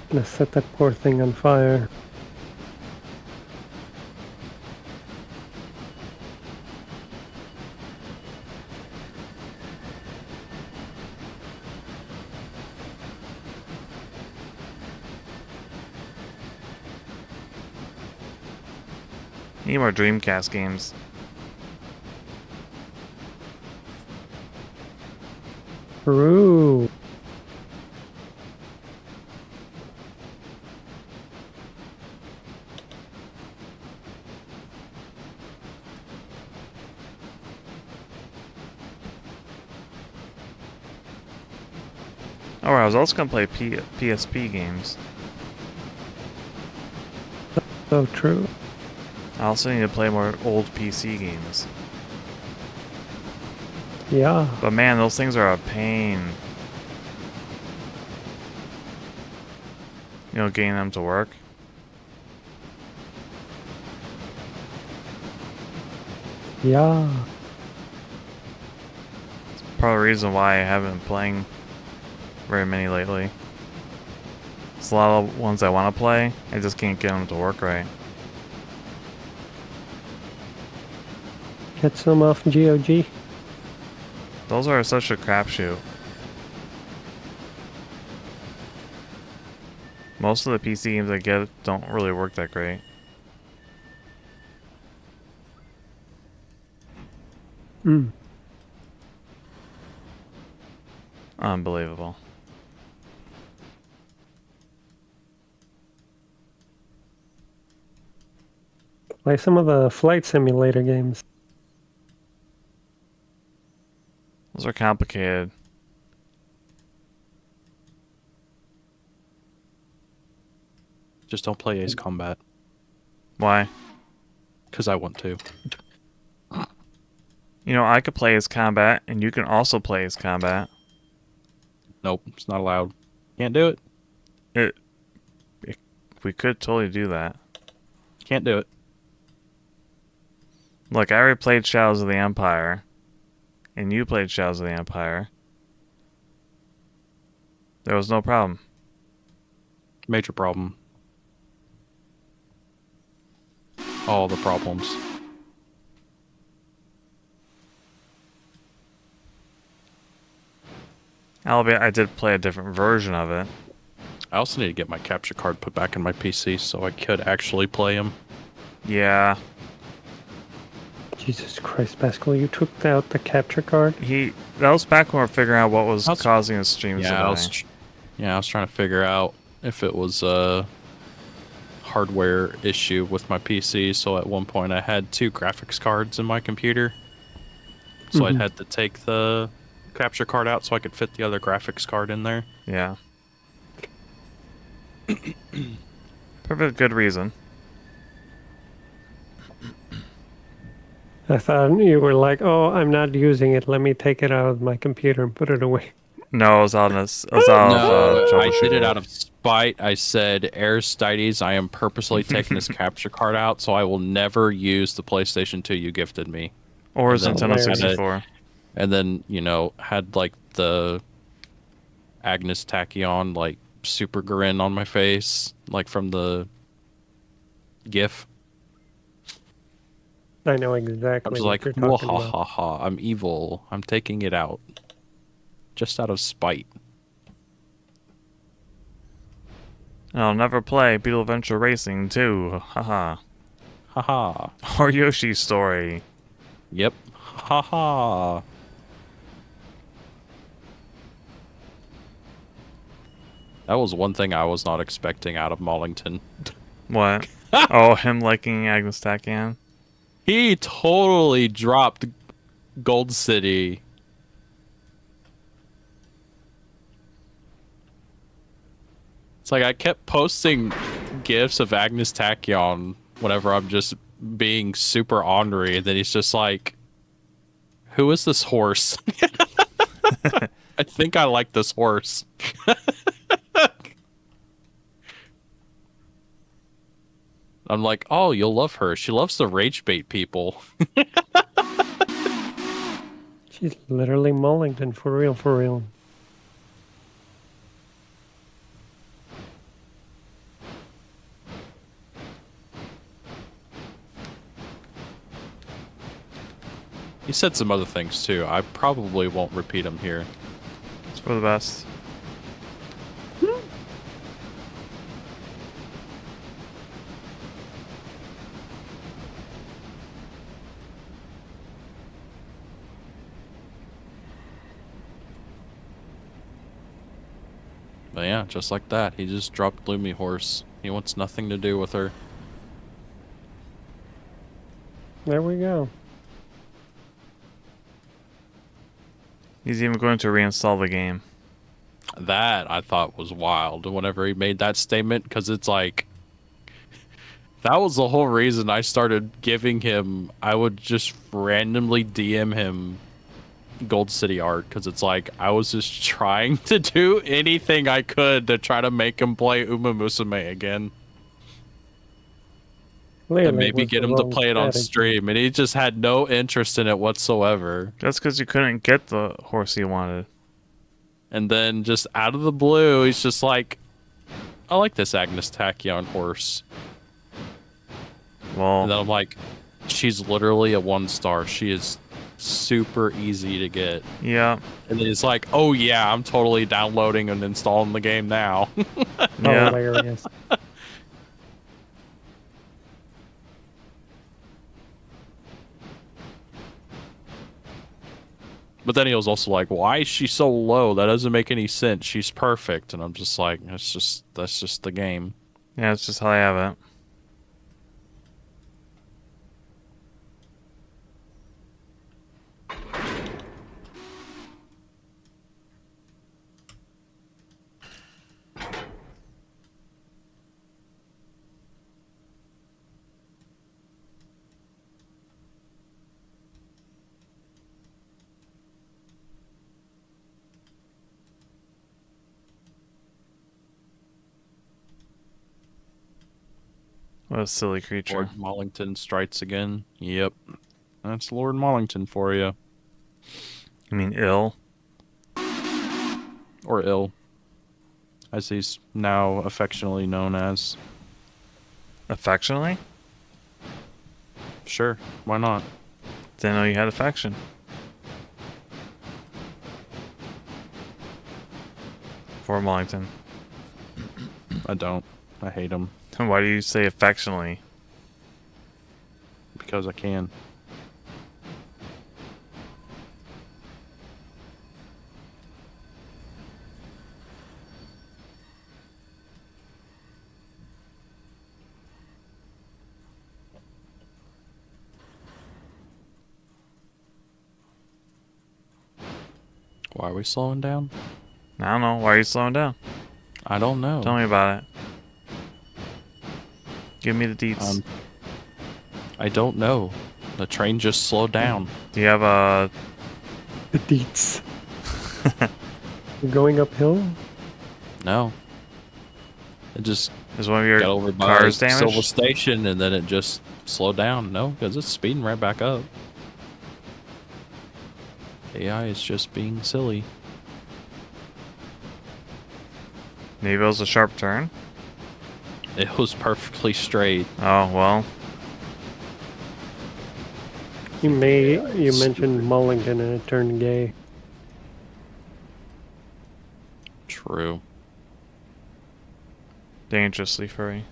Gonna set that poor thing on fire. Need more Dreamcast games. True. Oh, I was also gonna play PSP games. So true. I also need to play more old PC games. Yeah. But man, those things are a pain. You know, getting them to work. Yeah. Part of the reason why I haven't been playing very many lately. There's a lot of ones I want to play, I just can't get them to work right. Get some off GOG. Those are such a crapshoot. Most of the PC games I get don't really work that great. Mm. Unbelievable. Play some of the flight simulator games. Those are complicated. Just don't play Ace Combat. Why? Because I want to. You know, I could play as combat, and you can also play as combat. Nope, it's not allowed. Can't do it. We could totally do that. Can't do it. Look, I already played Shadows of the Empire, and you played Shadows of the Empire. There was no problem. Major problem. All the problems. Albeit, I did play a different version of it. I also need to get my capture card put back in my PC so I could actually play them. Yeah, Jesus Christ, Pascal, you took out the capture card? that was back when we were figuring out what was That's- causing his streams to Yeah, die. I was trying to figure out if it was a hardware issue with my PC. So at one point I had 2 graphics cards in my computer. So I had to take the capture card out so I could fit the other graphics card in there. Yeah. Perfect good reason. I thought you were like, oh, I'm not using it. Let me take it out of my computer and put it away. No, it was out of it was out No, of I did it troubleshooting. out of spite. I said, Aristides, I am purposely taking this capture card out, so I will never use the PlayStation 2 you gifted me. Or his And then- Nintendo Hilarious. 64. And then, you know, had like the Agnes Tachyon, like super grin on my face, like from the GIF. I know I exactly was what like, you're talking about. ha, I'm evil. I'm taking it out. Just out of spite. And I'll never play Beetle Adventure Racing 2. Haha. Haha. Or Yoshi's Story. Yep. Haha. That was one thing I was not expecting out of Mollington. What? Oh, him liking Agnes Tachyon? He totally dropped Gold City. It's like I kept posting gifs of Agnes Tachyon whenever I'm just being super ornery, and then he's just like, who is this horse? I think I like this horse. I'm like, oh, you'll love her. She loves to rage bait people. She's literally Mullington, for real, for real. He said some other things too. I probably won't repeat them here. It's for the best. But yeah, just like that, he just dropped Lumi Horse. He wants nothing to do with her. There we go. He's even going to reinstall the game. That I thought was wild whenever he made that statement, because it's like, that was the whole reason I started giving him, I would just randomly DM him Gold City art, because it's like I was just trying to do anything I could to try to make him play Uma Musume again. Clearly And it maybe was get the him to wrong play it on strategy. stream, and he just had no interest in it whatsoever. That's because you couldn't get the horse he wanted. And then just out of the blue, he's just like, I like this Agnes Tachyon horse. Well, And then I'm like, she's literally a 1-star. She is super easy to get. yeah. And then he's like, oh yeah, I'm totally downloading and installing the game now. Yeah. Hilarious. But then he was also like, why is she so low? That doesn't make any sense. She's perfect. And I'm just like, that's just the game. Yeah, it's just how I have it. What a silly creature. Lord Mollington strikes again. Yep. That's Lord Mollington for you. You mean ill? Or ill. As he's now affectionately known as. Affectionately? Sure, why not? Didn't know you had affection. For Mollington. I don't. I hate him. Then why do you say affectionately? Because I can. Why are we slowing down? I don't know. Why are you slowing down? I don't know. Tell me about it. Give me the deets. I don't know. The train just slowed down. Do you have a... The deets. You're going uphill? No. It just Is one of your got over by cars Silver damaged? Station and then it just slowed down. No, because it's speeding right back up. AI is just being silly. Maybe it was a sharp turn? It was perfectly straight. Oh, well. You It's mentioned Mullington and it turned gay. true. Dangerously furry.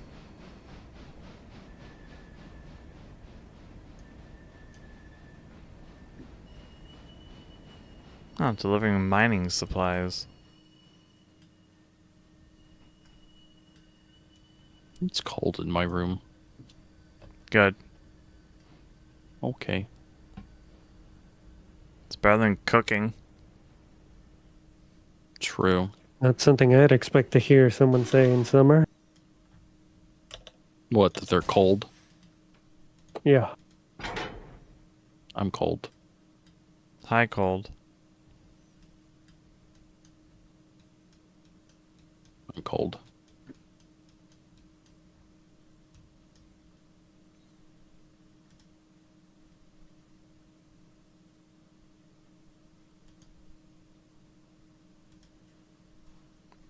Oh, delivering mining supplies. It's cold in my room. Good. Okay. It's better than cooking. True. That's something I'd expect to hear someone say in summer. What, that they're cold? Yeah. I'm cold. High cold. I'm cold.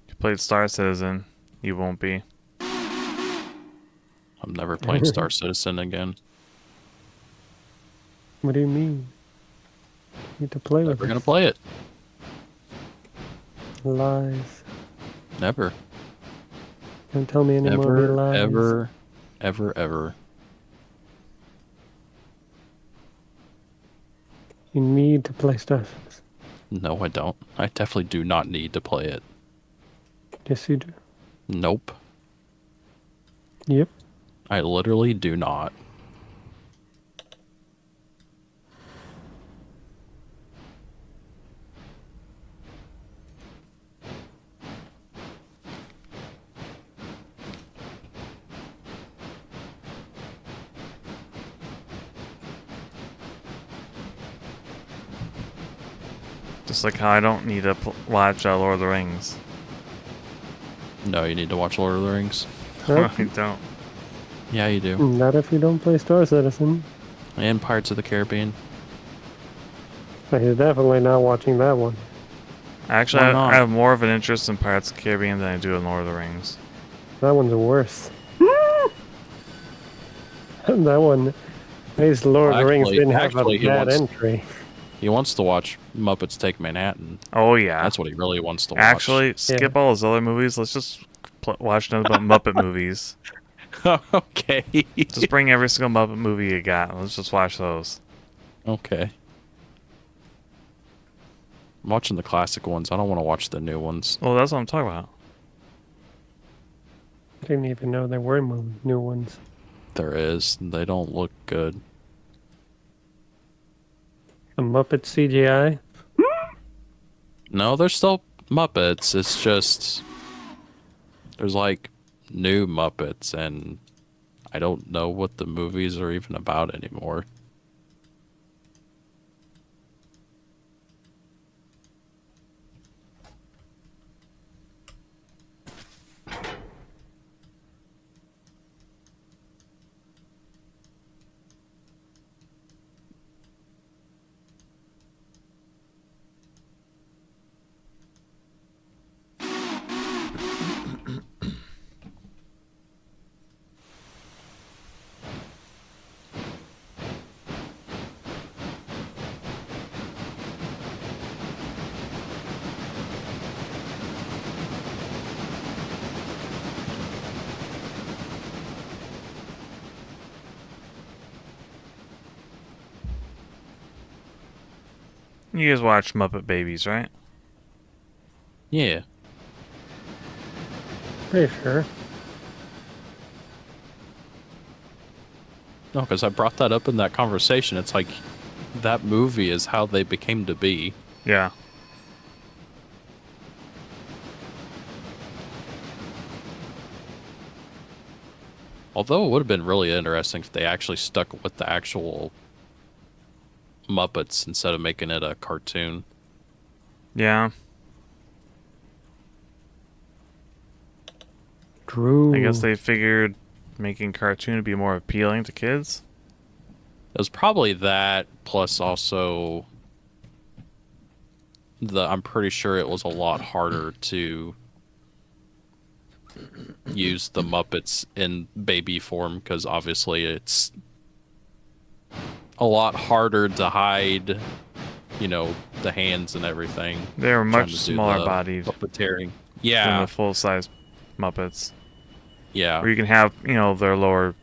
You played Star Citizen. You won't be. I'm never playing Star Citizen again. What do you mean? You need to play with Never gonna us. play it. Lies. Never. Don't tell me any more of your Ever, lies. ever. You need to play Star Citizen. No, I don't. I definitely do not need to play it. Yes, you do. Nope. Yep. I literally do not. Just like how I don't need to watch Lord of the Rings. No, you need to watch Lord of the Rings. Nope. I don't. Yeah, you do. Not if you don't play Star Citizen. And Pirates of the Caribbean. You're definitely not watching that one. Actually, Why not? I have more of an interest in Pirates of the Caribbean than I do in Lord of the Rings. That one's worse. That one, at least Lord of the Rings didn't have a actually, he bad wants- entry. He wants to watch Muppets Take Manhattan. Oh, yeah. That's what he really wants to watch. Actually, skip all those other movies. Let's just watch nothing but Muppet movies. Okay. Just bring every single Muppet movie you got. Let's just watch those. Okay. I'm watching the classic ones. I don't want to watch the new ones. Well, that's what I'm talking about. I didn't even know there were new ones. There is. They don't look good. The Muppet CGI? No, they're still Muppets. It's just there's like new Muppets, and I don't know what the movies are even about anymore. You guys watch Muppet Babies, right? Yeah. Pretty sure. No, because I brought that up in that conversation. It's like that movie is how they became to be. Yeah. Although it would have been really interesting if they actually stuck with the actual Muppets instead of making it a cartoon. Yeah. True. I guess they figured making cartoon would be more appealing to kids. It was probably that, plus also I'm pretty sure it was a lot harder to use the Muppets in baby form, because obviously it's a lot harder to hide, you know, the hands and everything. They were trying much to do smaller the bodied puppeteering. than Yeah, the full-size Muppets. yeah, Where you can have, you know, their lower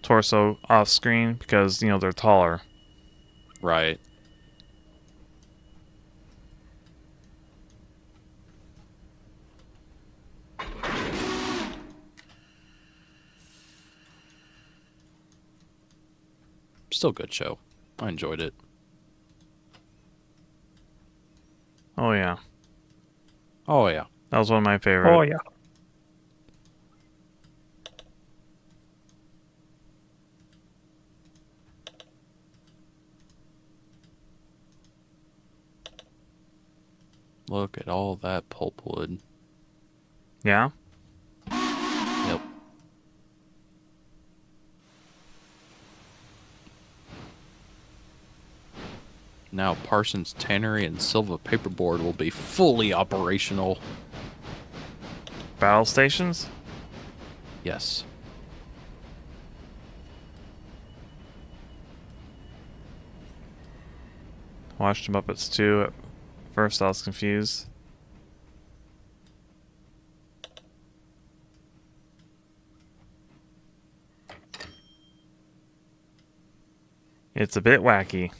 torso off screen because, you know, they're taller. right. Still a good show. I enjoyed it. Oh yeah, Oh yeah. that was one of my favorite. Oh yeah. Look at all that pulpwood. Yeah? Yep. Now Parsons Tannery and Silva Paperboard will be fully operational. Battle stations? Yes. Watched Muppets 2. At first I was confused. It's a bit wacky.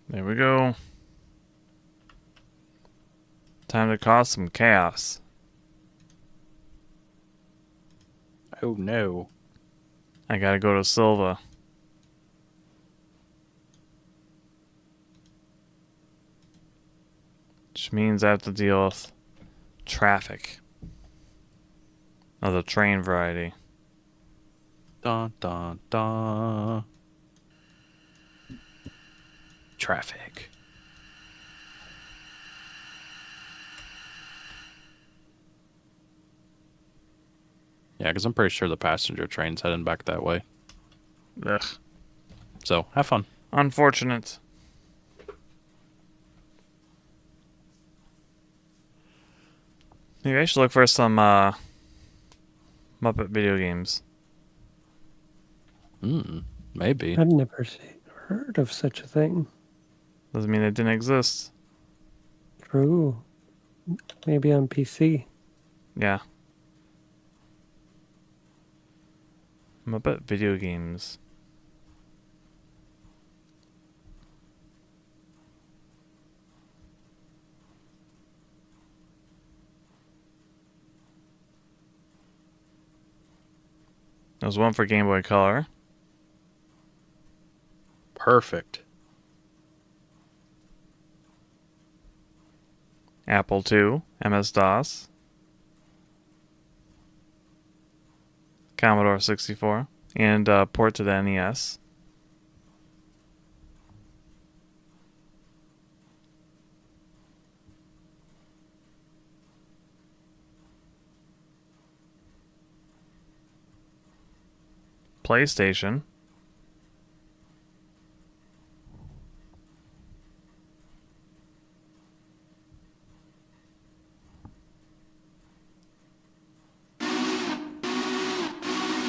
There we go. Time to cause some chaos. Oh no. I gotta go to Silva. Which means I have to deal with traffic. Of the train variety. Dun dun dun. Traffic. Yeah, because I'm pretty sure the passenger train's heading back that way. Ugh. So, have fun. Unfortunate. Maybe I should look for some Muppet video games. Maybe. I've never heard of such a thing. Doesn't mean they didn't exist. True. Maybe on PC. Yeah. Muppet video games. There's one for Game Boy Color. Perfect. Apple II, MS-DOS. Commodore 64. And port to the NES. PlayStation.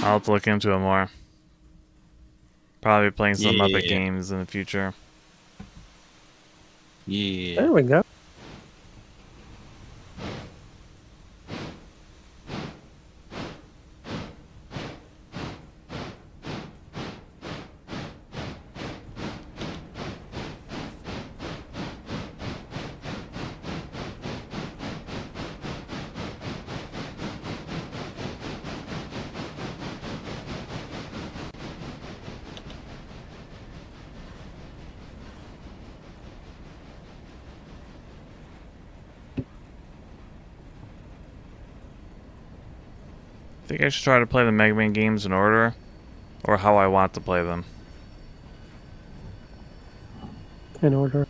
I'll have to look into it more. Probably playing some Muppet Yeah. games in the future. Yeah. There we go. think I should try to play the Mega Man games in order, or how I want to play them. In order.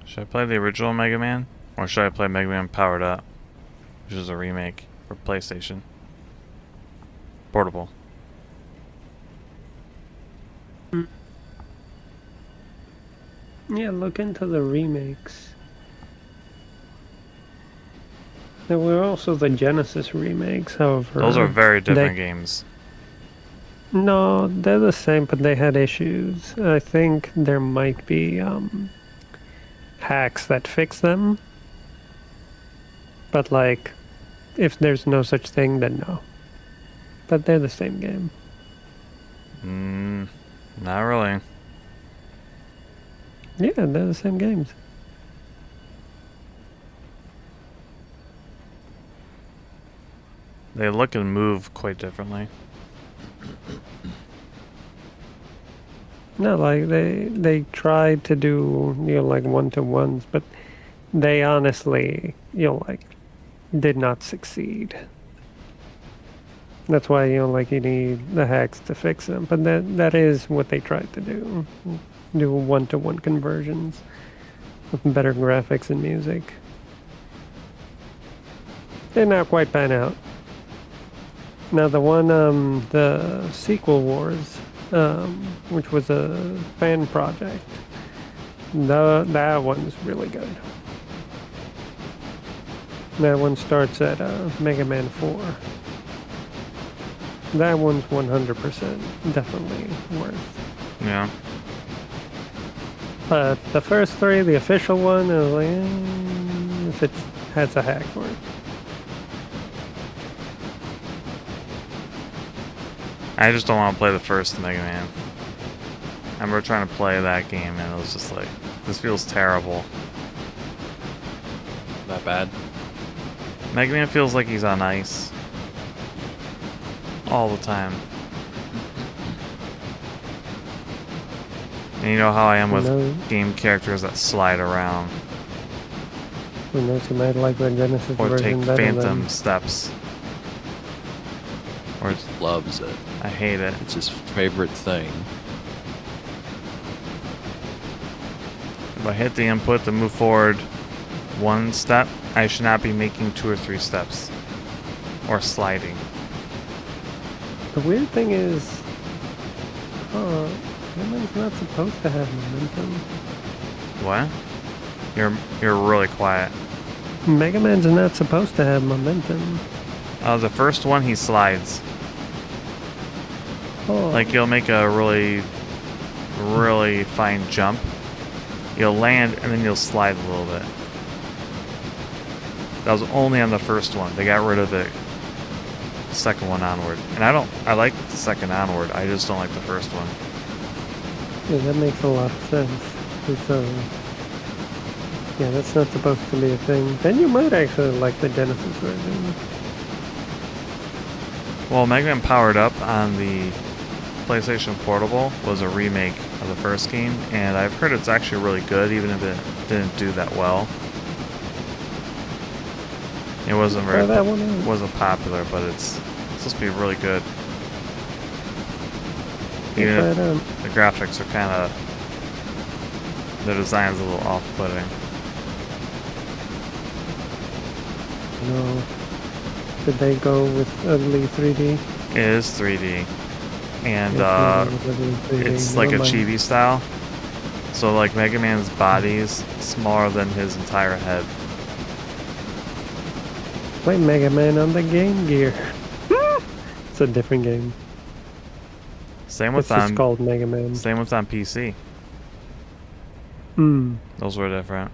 Should I play the original Mega Man? Or should I play Mega Man Powered Up? Which is a remake for PlayStation. Portable. Yeah, look into the remakes. There were also the Genesis remakes, however. Those are very different they- games. No, they're the same, but they had issues. I think there might be hacks that fix them. But like, if there's no such thing, then no. But they're the same game. Not really. Yeah, they're the same games. They look and move quite differently. No, like they tried to do like one-to-ones, but they honestly like did not succeed. That's why like you need the hacks to fix them. But that is what they tried to do one-to-one conversions with better graphics and music. Did not quite pan out. Now the one the Sequel Wars, which was a fan project, that one's really good. That one starts at Mega Man 4. That one's 100% definitely worth. Yeah. But the first three, the official one, is like, if it has a hack for it. I just don't want to play the first Mega Man. I remember trying to play that game and it was just like, this feels terrible. That bad? Mega Man feels like he's on ice. All the time. And you know how I am with game characters that slide around. Who knows, you might like the Genesis Or take version better phantom than... steps. Or Loves it. I hate it. It's his favorite thing. If I hit the input to move forward one step, I should not be making 2 or 3 steps. Or sliding. The weird thing is, Mega not supposed to have momentum. What? You're really quiet. Mega Man's not supposed to have momentum. The first one he slides. Oh. Like you'll make a really, really fine jump. You'll land and then you'll slide a little bit. That was only on the first one. They got rid of the second one onward. And I like the second onward. I just don't like the first one. Yeah, that makes a lot of sense. Yeah, that's not supposed to be a thing. Then you might actually like the Genesis version. Well, Mega Man Powered Up on the PlayStation Portable was a remake of the first game, and I've heard it's actually really good, even if it didn't do that well. It wasn't wasn't popular, but it's supposed to be really good. Even if the graphics are kind of, the design's a little off-putting. No. Did they go with ugly 3D? It is 3D, and it's Never like a mind. chibi style. So like Mega Man's body's smaller than his entire head. Play Mega Man on the Game Gear. It's a different game. Same It's with just on called Mega Man. PC. Hmm. Those were different.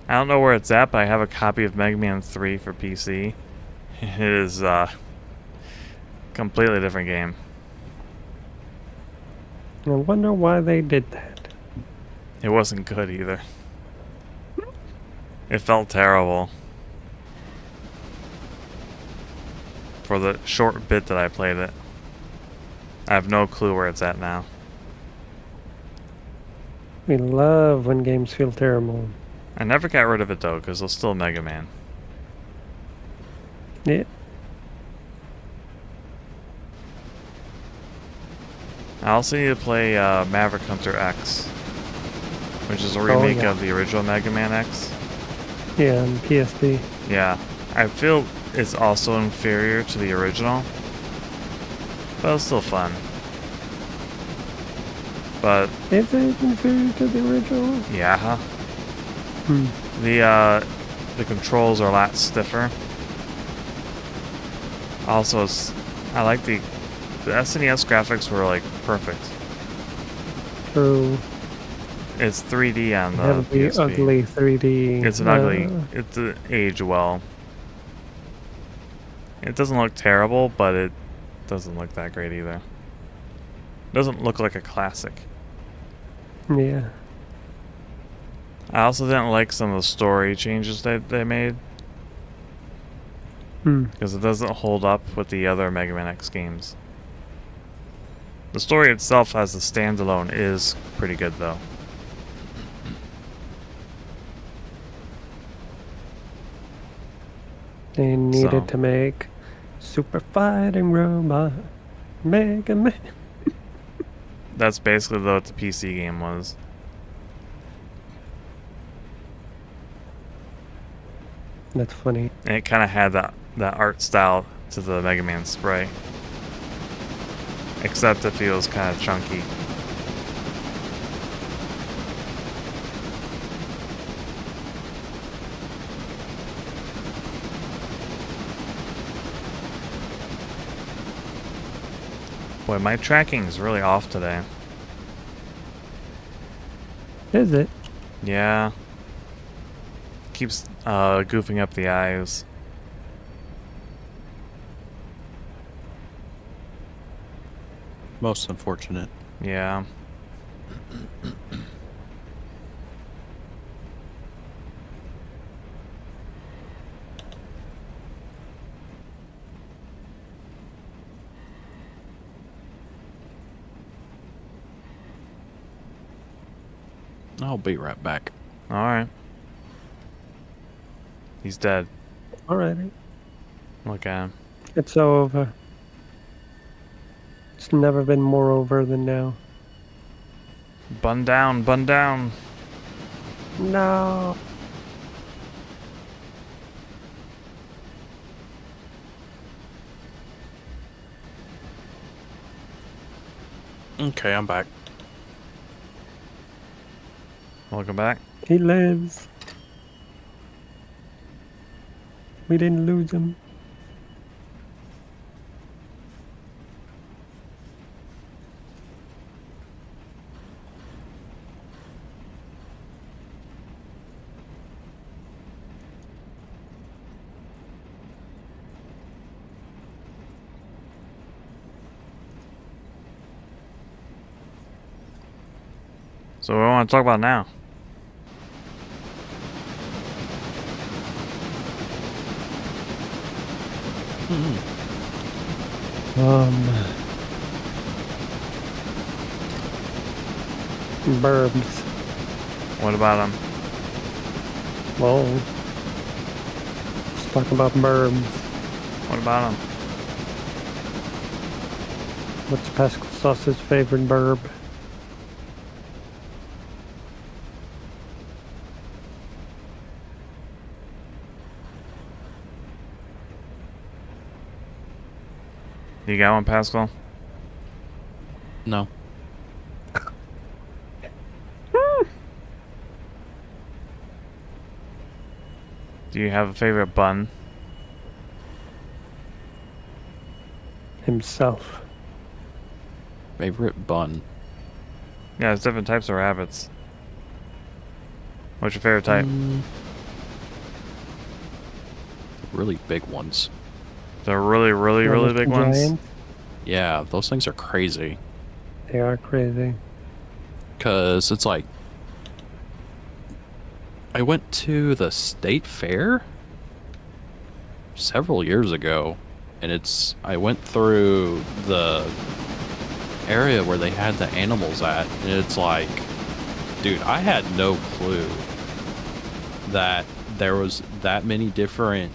I don't know where it's at, but I have a copy of Mega Man 3 for PC. It is completely different game. I wonder why they did that. It wasn't good either. It felt terrible. For the short bit that I played it. I have no clue where it's at now. We love when games feel terrible. I never got rid of it though, because it was still Mega Man. Yeah. I also need to play Maverick Hunter X, which is a remake yeah. of the original Mega Man X. Yeah, on PSP. Yeah, I feel it's also inferior to the original, but it's still fun. But Is it inferior to the original? yeah, Hmm. the controls are a lot stiffer. Also, I like the SNES graphics were like perfect. True. It's 3D on the Have the PSP. ugly 3D. It's an ugly. It's age well. It doesn't look terrible, but it doesn't look that great either. Doesn't look like a classic. Yeah. I also didn't like some of the story changes that they made because it doesn't hold up with the other Mega Man X games. The story itself as a standalone is pretty good though. They needed So. to make Super Fighting Robot Mega Man. That's basically what the PC game was. That's funny. And it kind of had that art style to the Mega Man sprite. Except it feels kind of chunky. Boy, my tracking is really off today. Is it? Yeah. Keeps goofing up the eyes. Most unfortunate. Yeah. I'll be right back. Alright. He's dead. Alrighty. Look at him. It's over. It's never been more over than now. Bun down, bun down. No. Okay, I'm back. Welcome back. He lives. We didn't lose him. So what do we want to talk about now? Burbs. What about him? Well, let's talk about burbs. What about him? What's PascalSaucer's favorite burb? You got one, Pascal? No. Do Do you have a favorite bun? Himself. Favorite bun? Yeah, there's different types of rabbits. What's your favorite type? Really big ones. The really, really, really big ones? Giant. Yeah, those things are crazy. They are crazy. Because it's like... I went to the state fair several years ago, and I went through the area where they had the animals at, and it's like, dude, I had no clue that there was that many different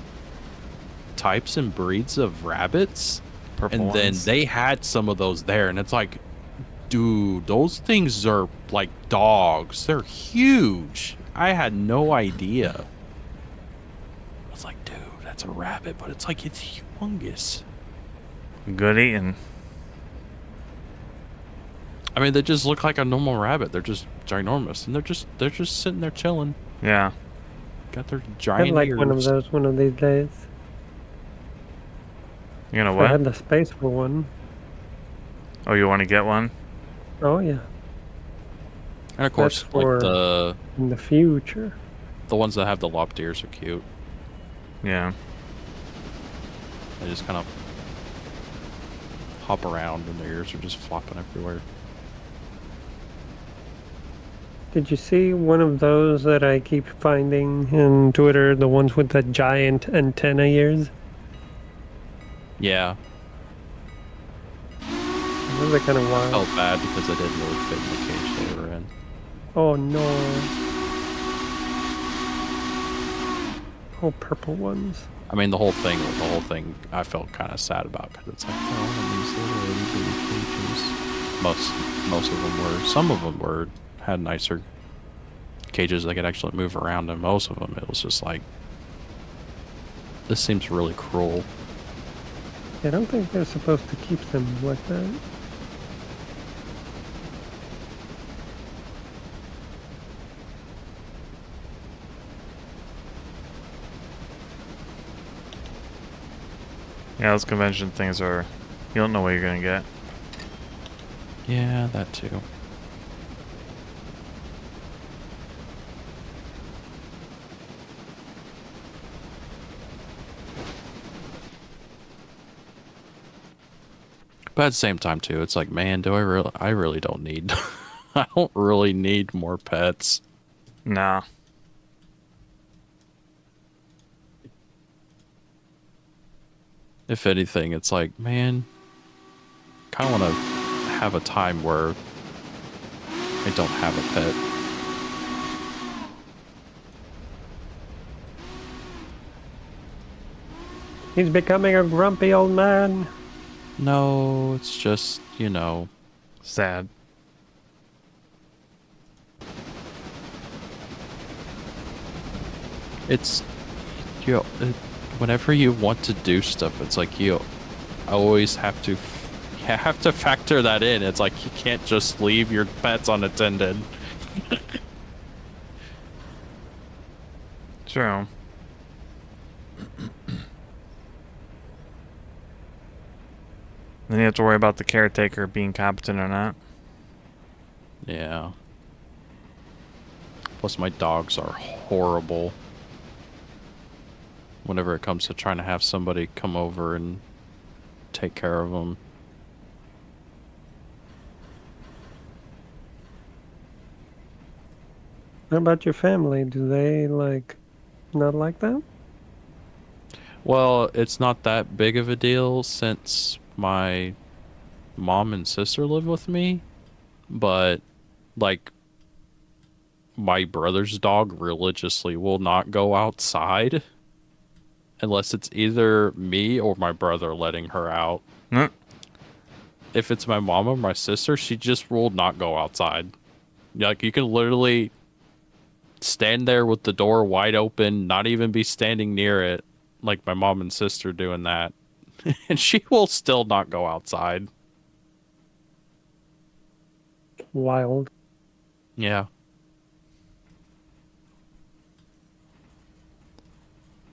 types and breeds of rabbits. Purple And ones. then they had some of those there, and it's like, dude, those things are like dogs. They're huge. I had no idea. I was like, dude, that's a rabbit, but it's like, it's humongous. Good eating. I mean, they just look like a normal rabbit. They're just ginormous, and they're just sitting there chilling. Yeah. Got their I'd giant like ears. one of those one of these days. You know If I what? had the space for one. Oh, you want to get one? Oh yeah, And of course, That's for- like in the future. the ones that have the lopped ears are cute. Yeah. They just kind of hop around, and their ears are just flopping everywhere. Did you see one of those that I keep finding in Twitter? The ones with the giant antenna ears. Yeah, Those are kind of I wild. felt bad because they didn't really fit in the cage they were in. Oh no. Oh, purple ones. I mean, the whole thing, I felt kind of sad about because it's like, oh, these little itty bitty cages. Most of them were. Some of them had nicer cages that could actually move around, and most of them, it was just like, this seems really cruel. I don't think they're supposed to keep them like that. Yeah, those convention things are... You don't know what you're going to get. Yeah, that too. But at the same time too, it's like, man, I really don't need I don't really need more pets. Nah. If anything, it's like, man, kind of want to have a time where I don't have a pet. He's becoming a grumpy old man. No, it's just, you know, Sad. it's, whenever you want to do stuff, it's like you always have to factor that in. It's like you can't just leave your pets unattended. True. Then you have to worry about the caretaker being competent or not. Yeah. Plus, my dogs are horrible. Whenever it comes to trying to have somebody come over and take care of them. How about your family? Do they not like that? Well, it's not that big of a deal since my mom and sister live with me, but like my brother's dog religiously will not go outside unless it's either me or my brother letting her out. Mm. If it's my mom or my sister, she just will not go outside. Like, you can literally stand there with the door wide open, not even be standing near it, like my mom and sister doing that, and she will still not go outside. Wild. Yeah.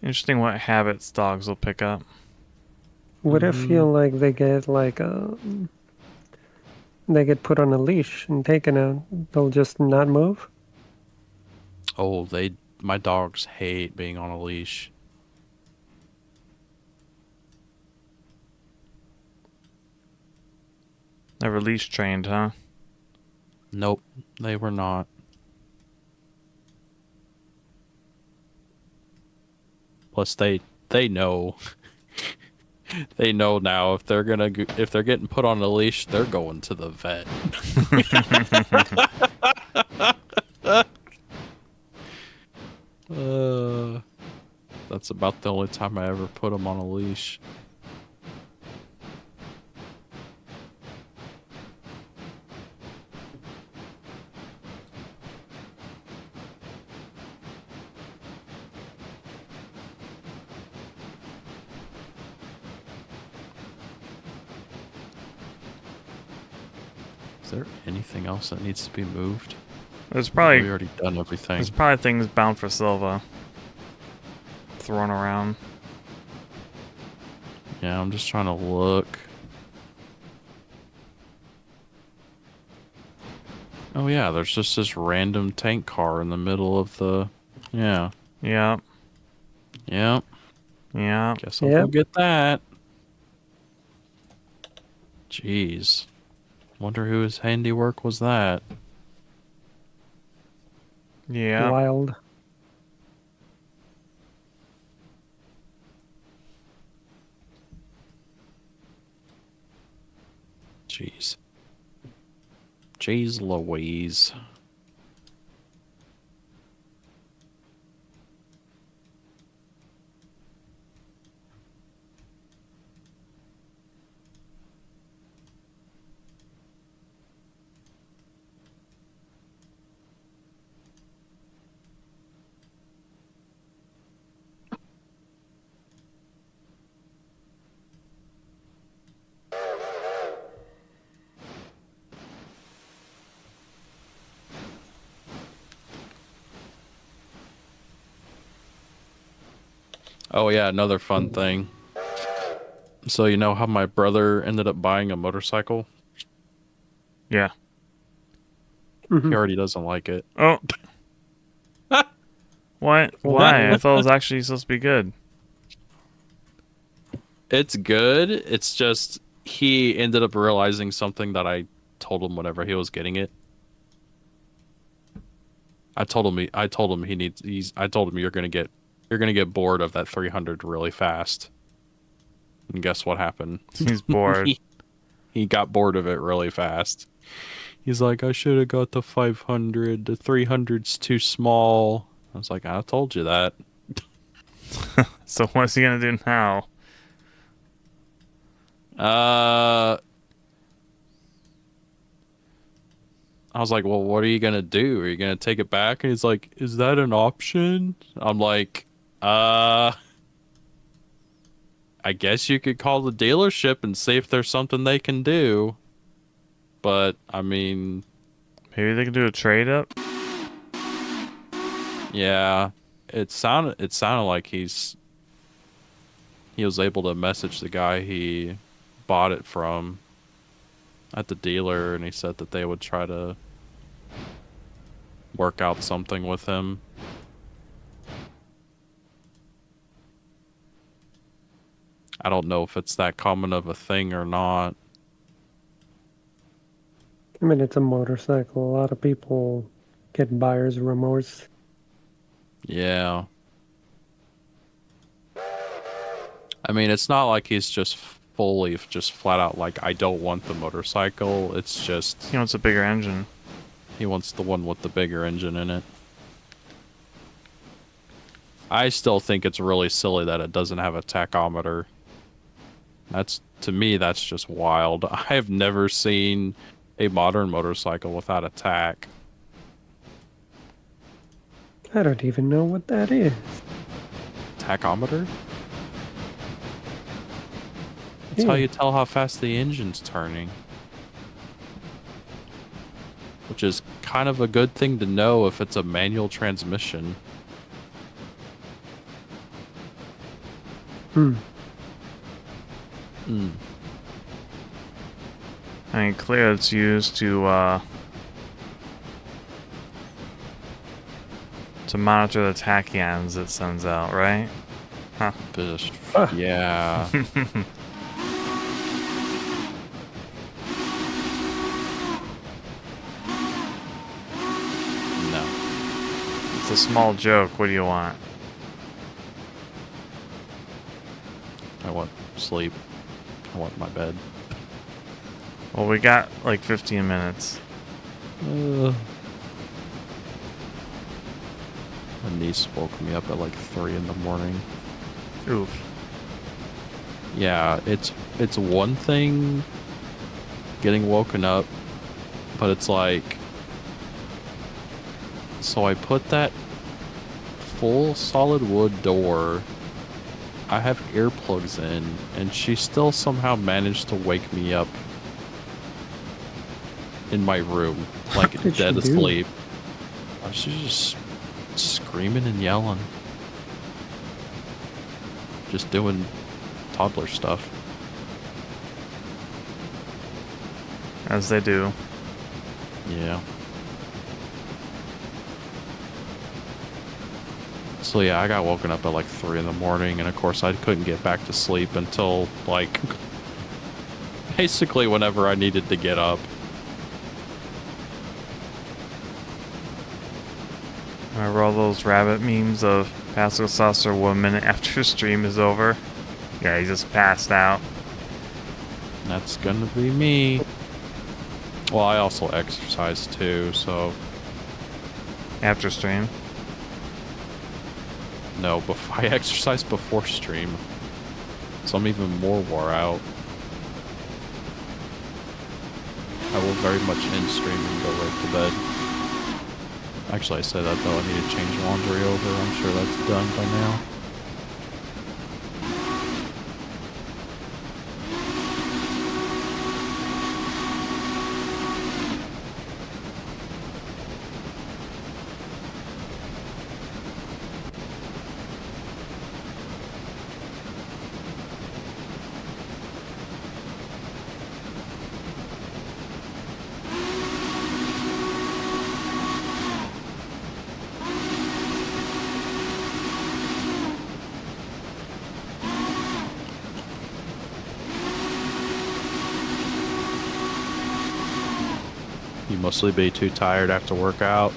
Interesting what habits dogs will pick up. What if you like they get like they get put on a leash and taken out? They'll just not move. Oh, my dogs hate being on a leash. Never leash trained, huh? Nope, they were not. Plus, they know they know now if they're getting put on a leash, they're going to the vet. That's about the only time I ever put them on a leash. Is there anything else that needs to be moved? There's We probably already done everything. there's probably things bound for Silva thrown around. Yeah, I'm just trying to look. Oh yeah, there's just this random tank car in the middle of the... Yeah. Yeah. Yep. Yeah. Guess I'll go get that. Jeez. Wonder whose handiwork was that. Yeah. Wild. Jeez. Jeez Louise. Oh yeah, another fun thing. So you know how my brother ended up buying a motorcycle? Yeah. He already doesn't like it. Oh. What? Why? I thought it was actually supposed to be good. It's good. It's just he ended up realizing something that I told him whenever he was getting it. I told him you're gonna get bored of that 300 really fast. And guess what happened? He's bored. He got bored of it really fast. He's like, I should have got the 500. The 300's too small. I was like, I told you that. So what's he gonna do now? I was like, well, what are you gonna do? Are you gonna take it back? And he's like, is that an option? I'm like, I guess you could call the dealership and see if there's something they can do. But I mean, Maybe they can do a trade up. yeah, it sounded like he was able to message the guy he bought it from at the dealer, and he said that they would try to work out something with him. I don't know if it's that common of a thing or not. I mean, it's a motorcycle. A lot of people get buyer's remorse. Yeah. I mean, it's not like he's just flat out like, I don't want the motorcycle. It's just He wants a bigger engine. he wants the one with the bigger engine in it. I still think it's really silly that it doesn't have a tachometer. To me, that's just wild. I have never seen a modern motorcycle without a tach. I don't even know what that is. Tachometer? That's how you tell how fast the engine's turning. Which is kind of a good thing to know if it's a manual transmission. Hmm. Mm. I mean, clearly it's used to monitor the tachyons it sends out, right? Huh. Yeah. No. It's a small joke. What do you want? I want sleep. I want my bed. Well, we got like 15 minutes. My niece woke me up at like 3 in the morning. Oof. Yeah, it's one thing getting woken up, but it's like, so I put that full solid wood door, I have earplugs in, and she still somehow managed to wake me up in my room, like did dead she do? asleep. She was just screaming and yelling. Just doing toddler stuff. As they do. Yeah. So yeah, I got woken up at like 3 in the morning, and of course I couldn't get back to sleep until like basically whenever I needed to get up. Remember all those rabbit memes of PascalSaucer 1 minute after stream is over? Yeah, he just passed out. That's gonna be me. Well, I also exercise too, so After stream. no, I exercise before stream, so I'm even more wore out. I will very much end stream and go right to bed. Actually, I said that though, I need to change laundry over. I'm sure that's done by now. You mostly be too tired after workout.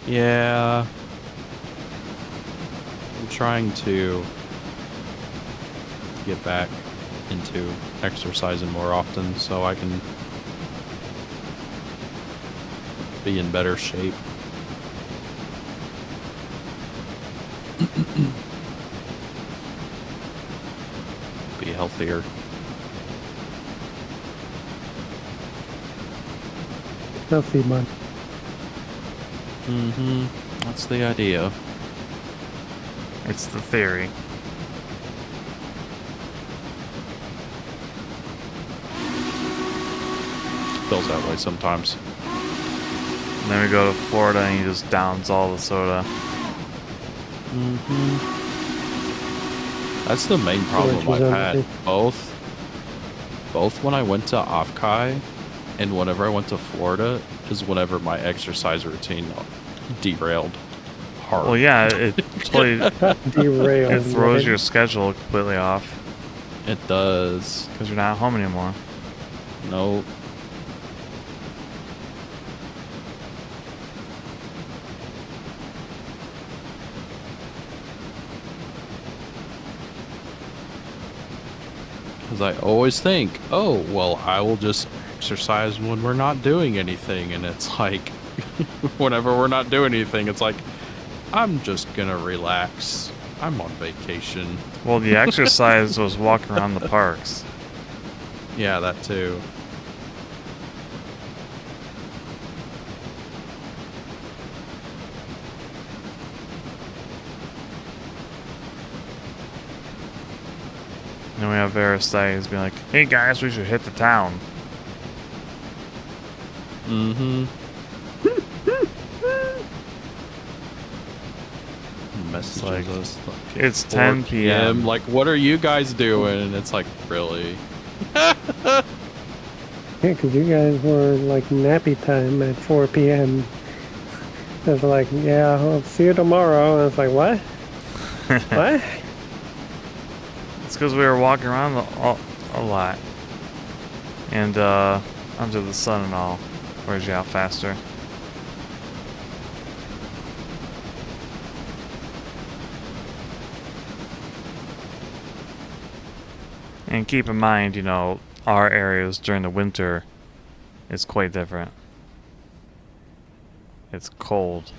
Yeah. I'm trying to get back into exercising more often so I can be in better shape. Be healthier. Healthy man. Mm-hmm. That's the idea. It's the theory. Feels that way sometimes. And then we go to Florida and he just downs all the soda. Mm-hmm. That's the main problem Which is I've had. everything. Both when I went to Afkai and whenever I went to Florida is whenever my exercise routine derailed hard. Well, yeah, it totally Derailed. it throws right? your schedule completely off It does. because you're not home anymore. No. Because I always think, oh, well, I will just exercise when we're not doing anything. And it's like, whenever we're not doing anything, it's like, I'm just going to relax. I'm on vacation. Well, the exercise was walking around the parks. Yeah, that too. And we have Aristides being like, hey guys, we should hit the town. Mm-hmm. messages like, us. Like, it's 4 10 p.m. Like, what are you guys doing? And it's like, really? Yeah, because you guys were like nappy time at 4 p.m. It's like, yeah, I'll see you tomorrow. And it's like, what? What? It's because we were walking around a lot. And, under the sun and all. Wears you out faster. And keep in mind, you know, our areas during the winter is quite different. It's cold.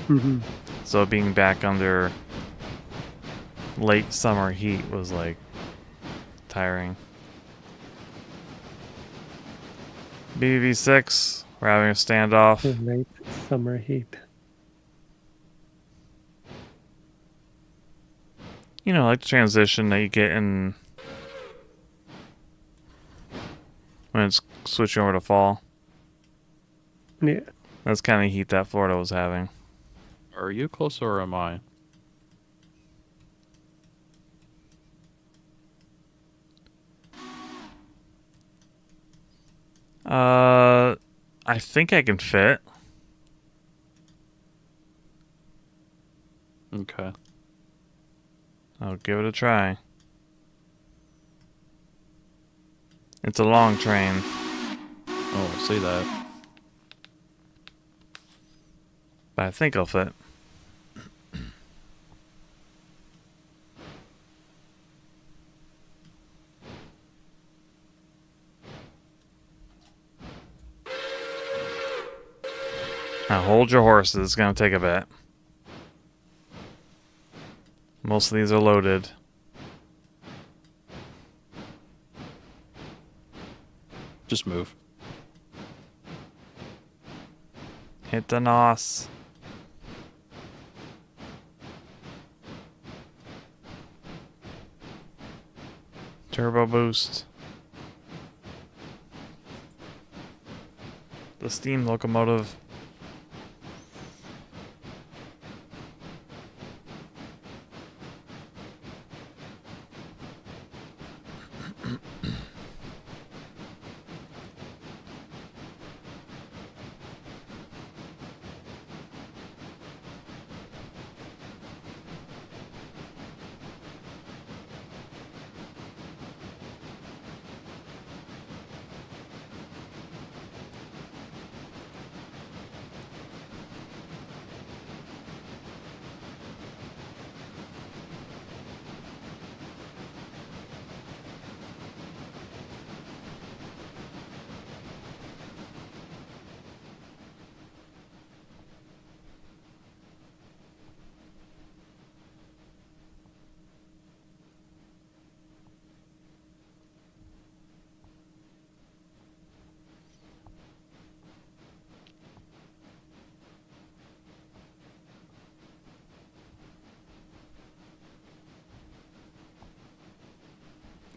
Mm-hmm. So being back under late summer heat was like tiring. BB6, we're having a standoff. Late summer heat. You know, like the transition that you get in when it's switching over to fall. Yeah. That's kind of heat that Florida was having. Are you close or am I? I think I can fit. Okay. I'll give it a try. It's a long train. Oh, I see that. But I think I'll fit. Now hold your horses, it's gonna take a bit. Most of these are loaded. Just move. Hit the nos. Turbo boost. The steam locomotive.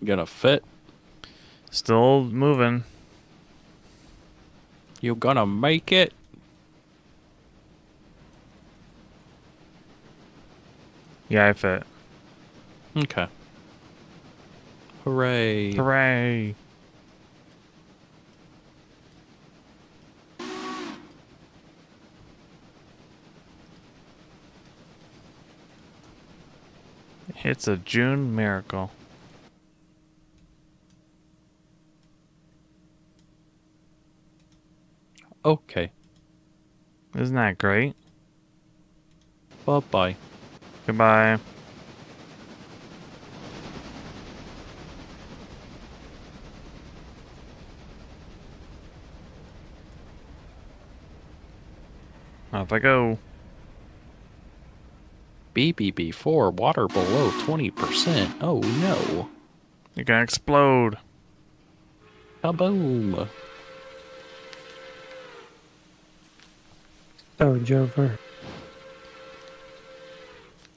Gonna fit? Still moving. You gonna make it? Yeah, I fit. Okay. Hooray. Hooray! It's a June miracle. Okay. Isn't that great? Bye-bye. Goodbye. Off I go. BBB4, water below 20%. Oh no. You're gonna explode. Kaboom. Oh, Jover.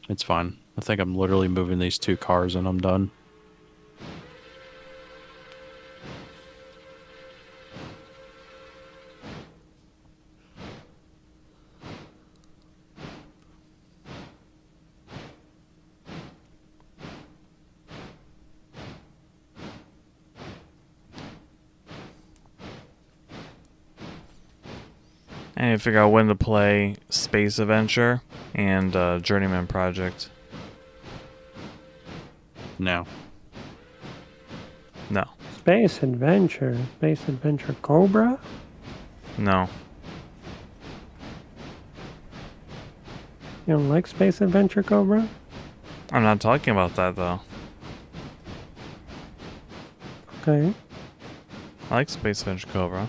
It's fine. I think I'm literally moving these 2 cars and I'm done. I need to figure out when to play Space Adventure and Journeyman Project. No. No. Space Adventure Cobra? No. You don't like Space Adventure Cobra? I'm not talking about that though. Okay. I like Space Adventure Cobra.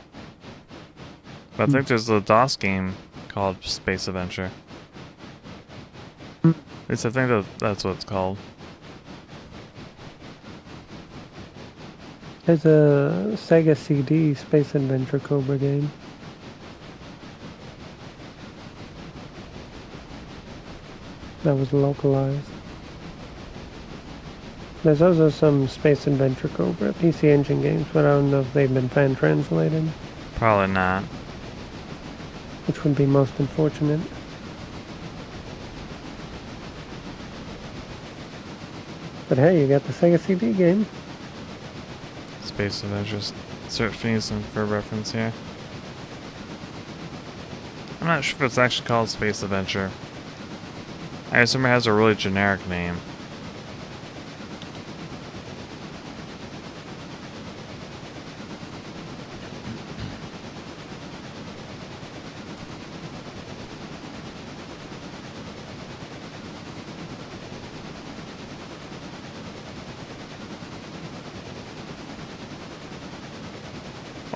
But I think there's a DOS game called Space Adventure. At least I think that's what it's called. There's a Sega CD Space Adventure Cobra game. That was localized. There's also some Space Adventure Cobra PC Engine games, but I don't know if they've been fan translated, Probably not. which would be most unfortunate. But hey, you got the Sega CD game. Space Adventures. Search for some for reference here. I'm not sure if it's actually called Space Adventure. I assume it has a really generic name.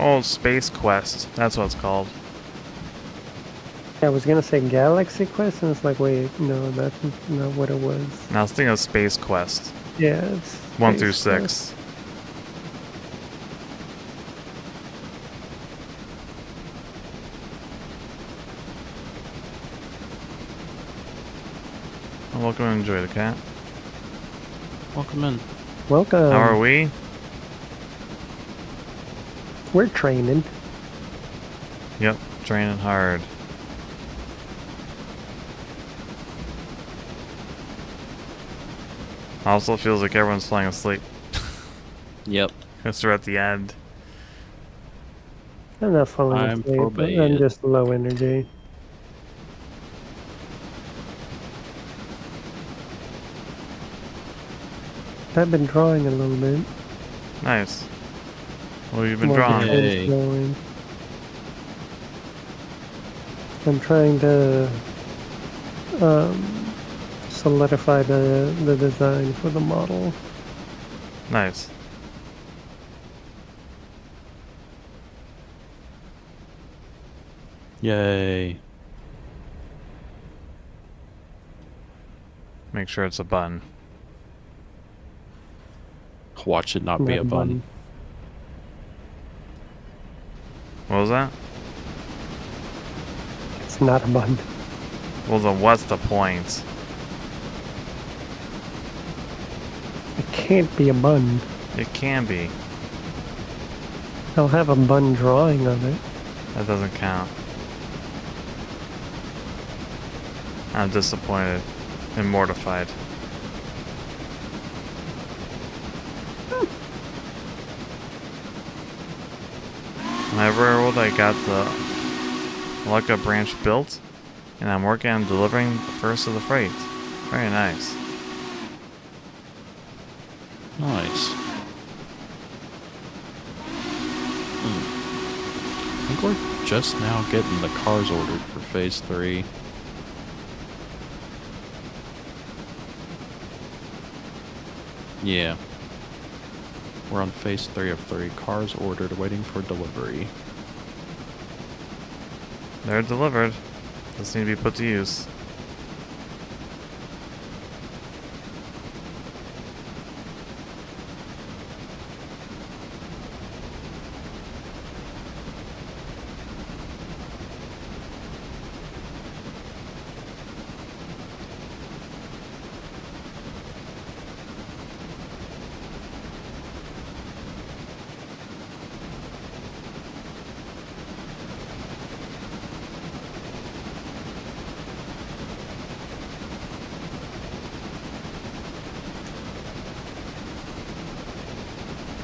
Oh, Space Quest. That's what it's called. I was gonna say Galaxy Quest, and it's like, wait, no, that's not what it was. And I was thinking of Space Quest. Yeah, it's 1 through Space 6. Well, welcome and enjoy the cat. Welcome in. Quest. Welcome. How are we? We're training. Yep, training hard. Also feels like everyone's falling asleep. Yep. Because we're at the end. I'm not falling I'm asleep. for bed. I'm just low energy. I've been drawing a little bit. Nice. What have you been More drawing? intense Yay. drawing. I'm trying to solidify the design for the model. Nice. Yay. Make sure it's a button. Watch it not be a bun. What was that? It's not a bun. Well, then what's the point? It can't be a bun. It can be. I'll have a bun drawing of it. That doesn't count. I'm disappointed and mortified. In my world, I got the Lucca branch built, and I'm working on delivering the first of the freight. Very nice. Nice. I think we're just now getting the cars ordered for phase 3. Yeah. We're on phase 3 of 3. Cars ordered, waiting for delivery. They're delivered. Just need to be put to use.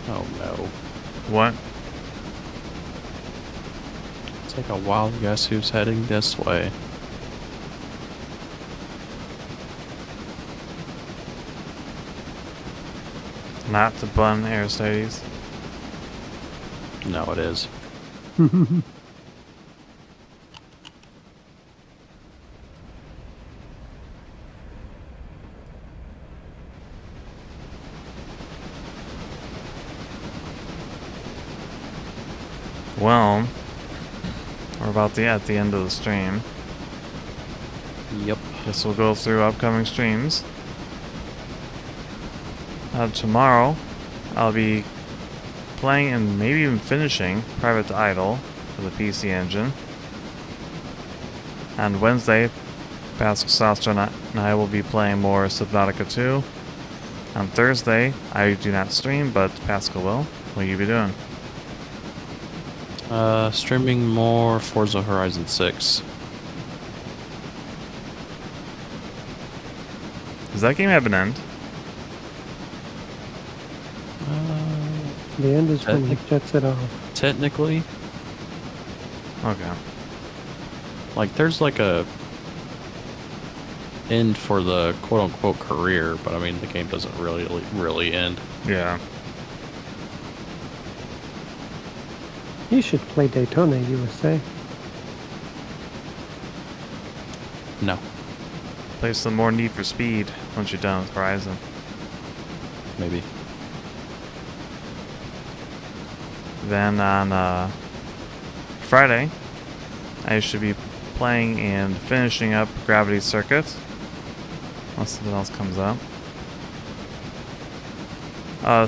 Oh no. What? Take a wild guess who's heading this way. Not the bun Aristides. No, it is. Well, we're about at the end of the stream. Yep. Guess we'll go through upcoming streams. Tomorrow, I'll be playing and maybe even finishing Private Idol for the PC Engine. On Wednesday, PascalSaucer and I will be playing more Subnautica 2. On Thursday, I do not stream, but Pascal will. What will you be doing? Streaming more Forza Horizon 6. Does that game have an end? The end is when he shuts it off. Technically, Okay. like there's like a end for the quote-unquote career, but I mean the game doesn't really end. Yeah. You should play Daytona USA. No, Play some more Need for Speed once you're done with Horizon. maybe. Then on Friday, I should be playing and finishing up Gravity Circuit. Unless something else comes up.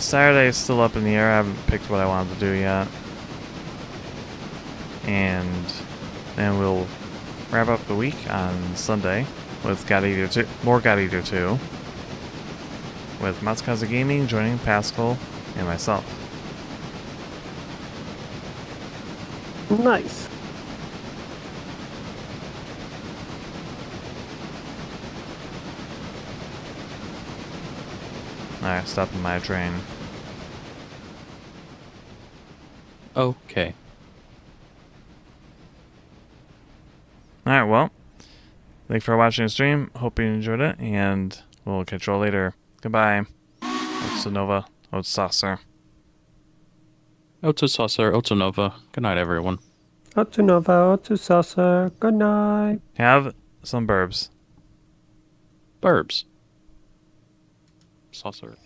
Saturday is still up in the air. I haven't picked what I wanted to do yet. And then we'll wrap up the week on Sunday with God Eater 2, more God Eater 2, with Matsukaze Gaming joining Pascal and myself. Nice. Alright, stopping my train. Okay. Alright, well, thanks for watching the stream. Hope you enjoyed it, and we'll catch you all later. Goodbye. Otsunova, Otsaucer. Otsaucer, Otsunova. Good night, everyone. Otsunova, Otsusaucer. Good night. Have some burbs. Burbs. Saucer.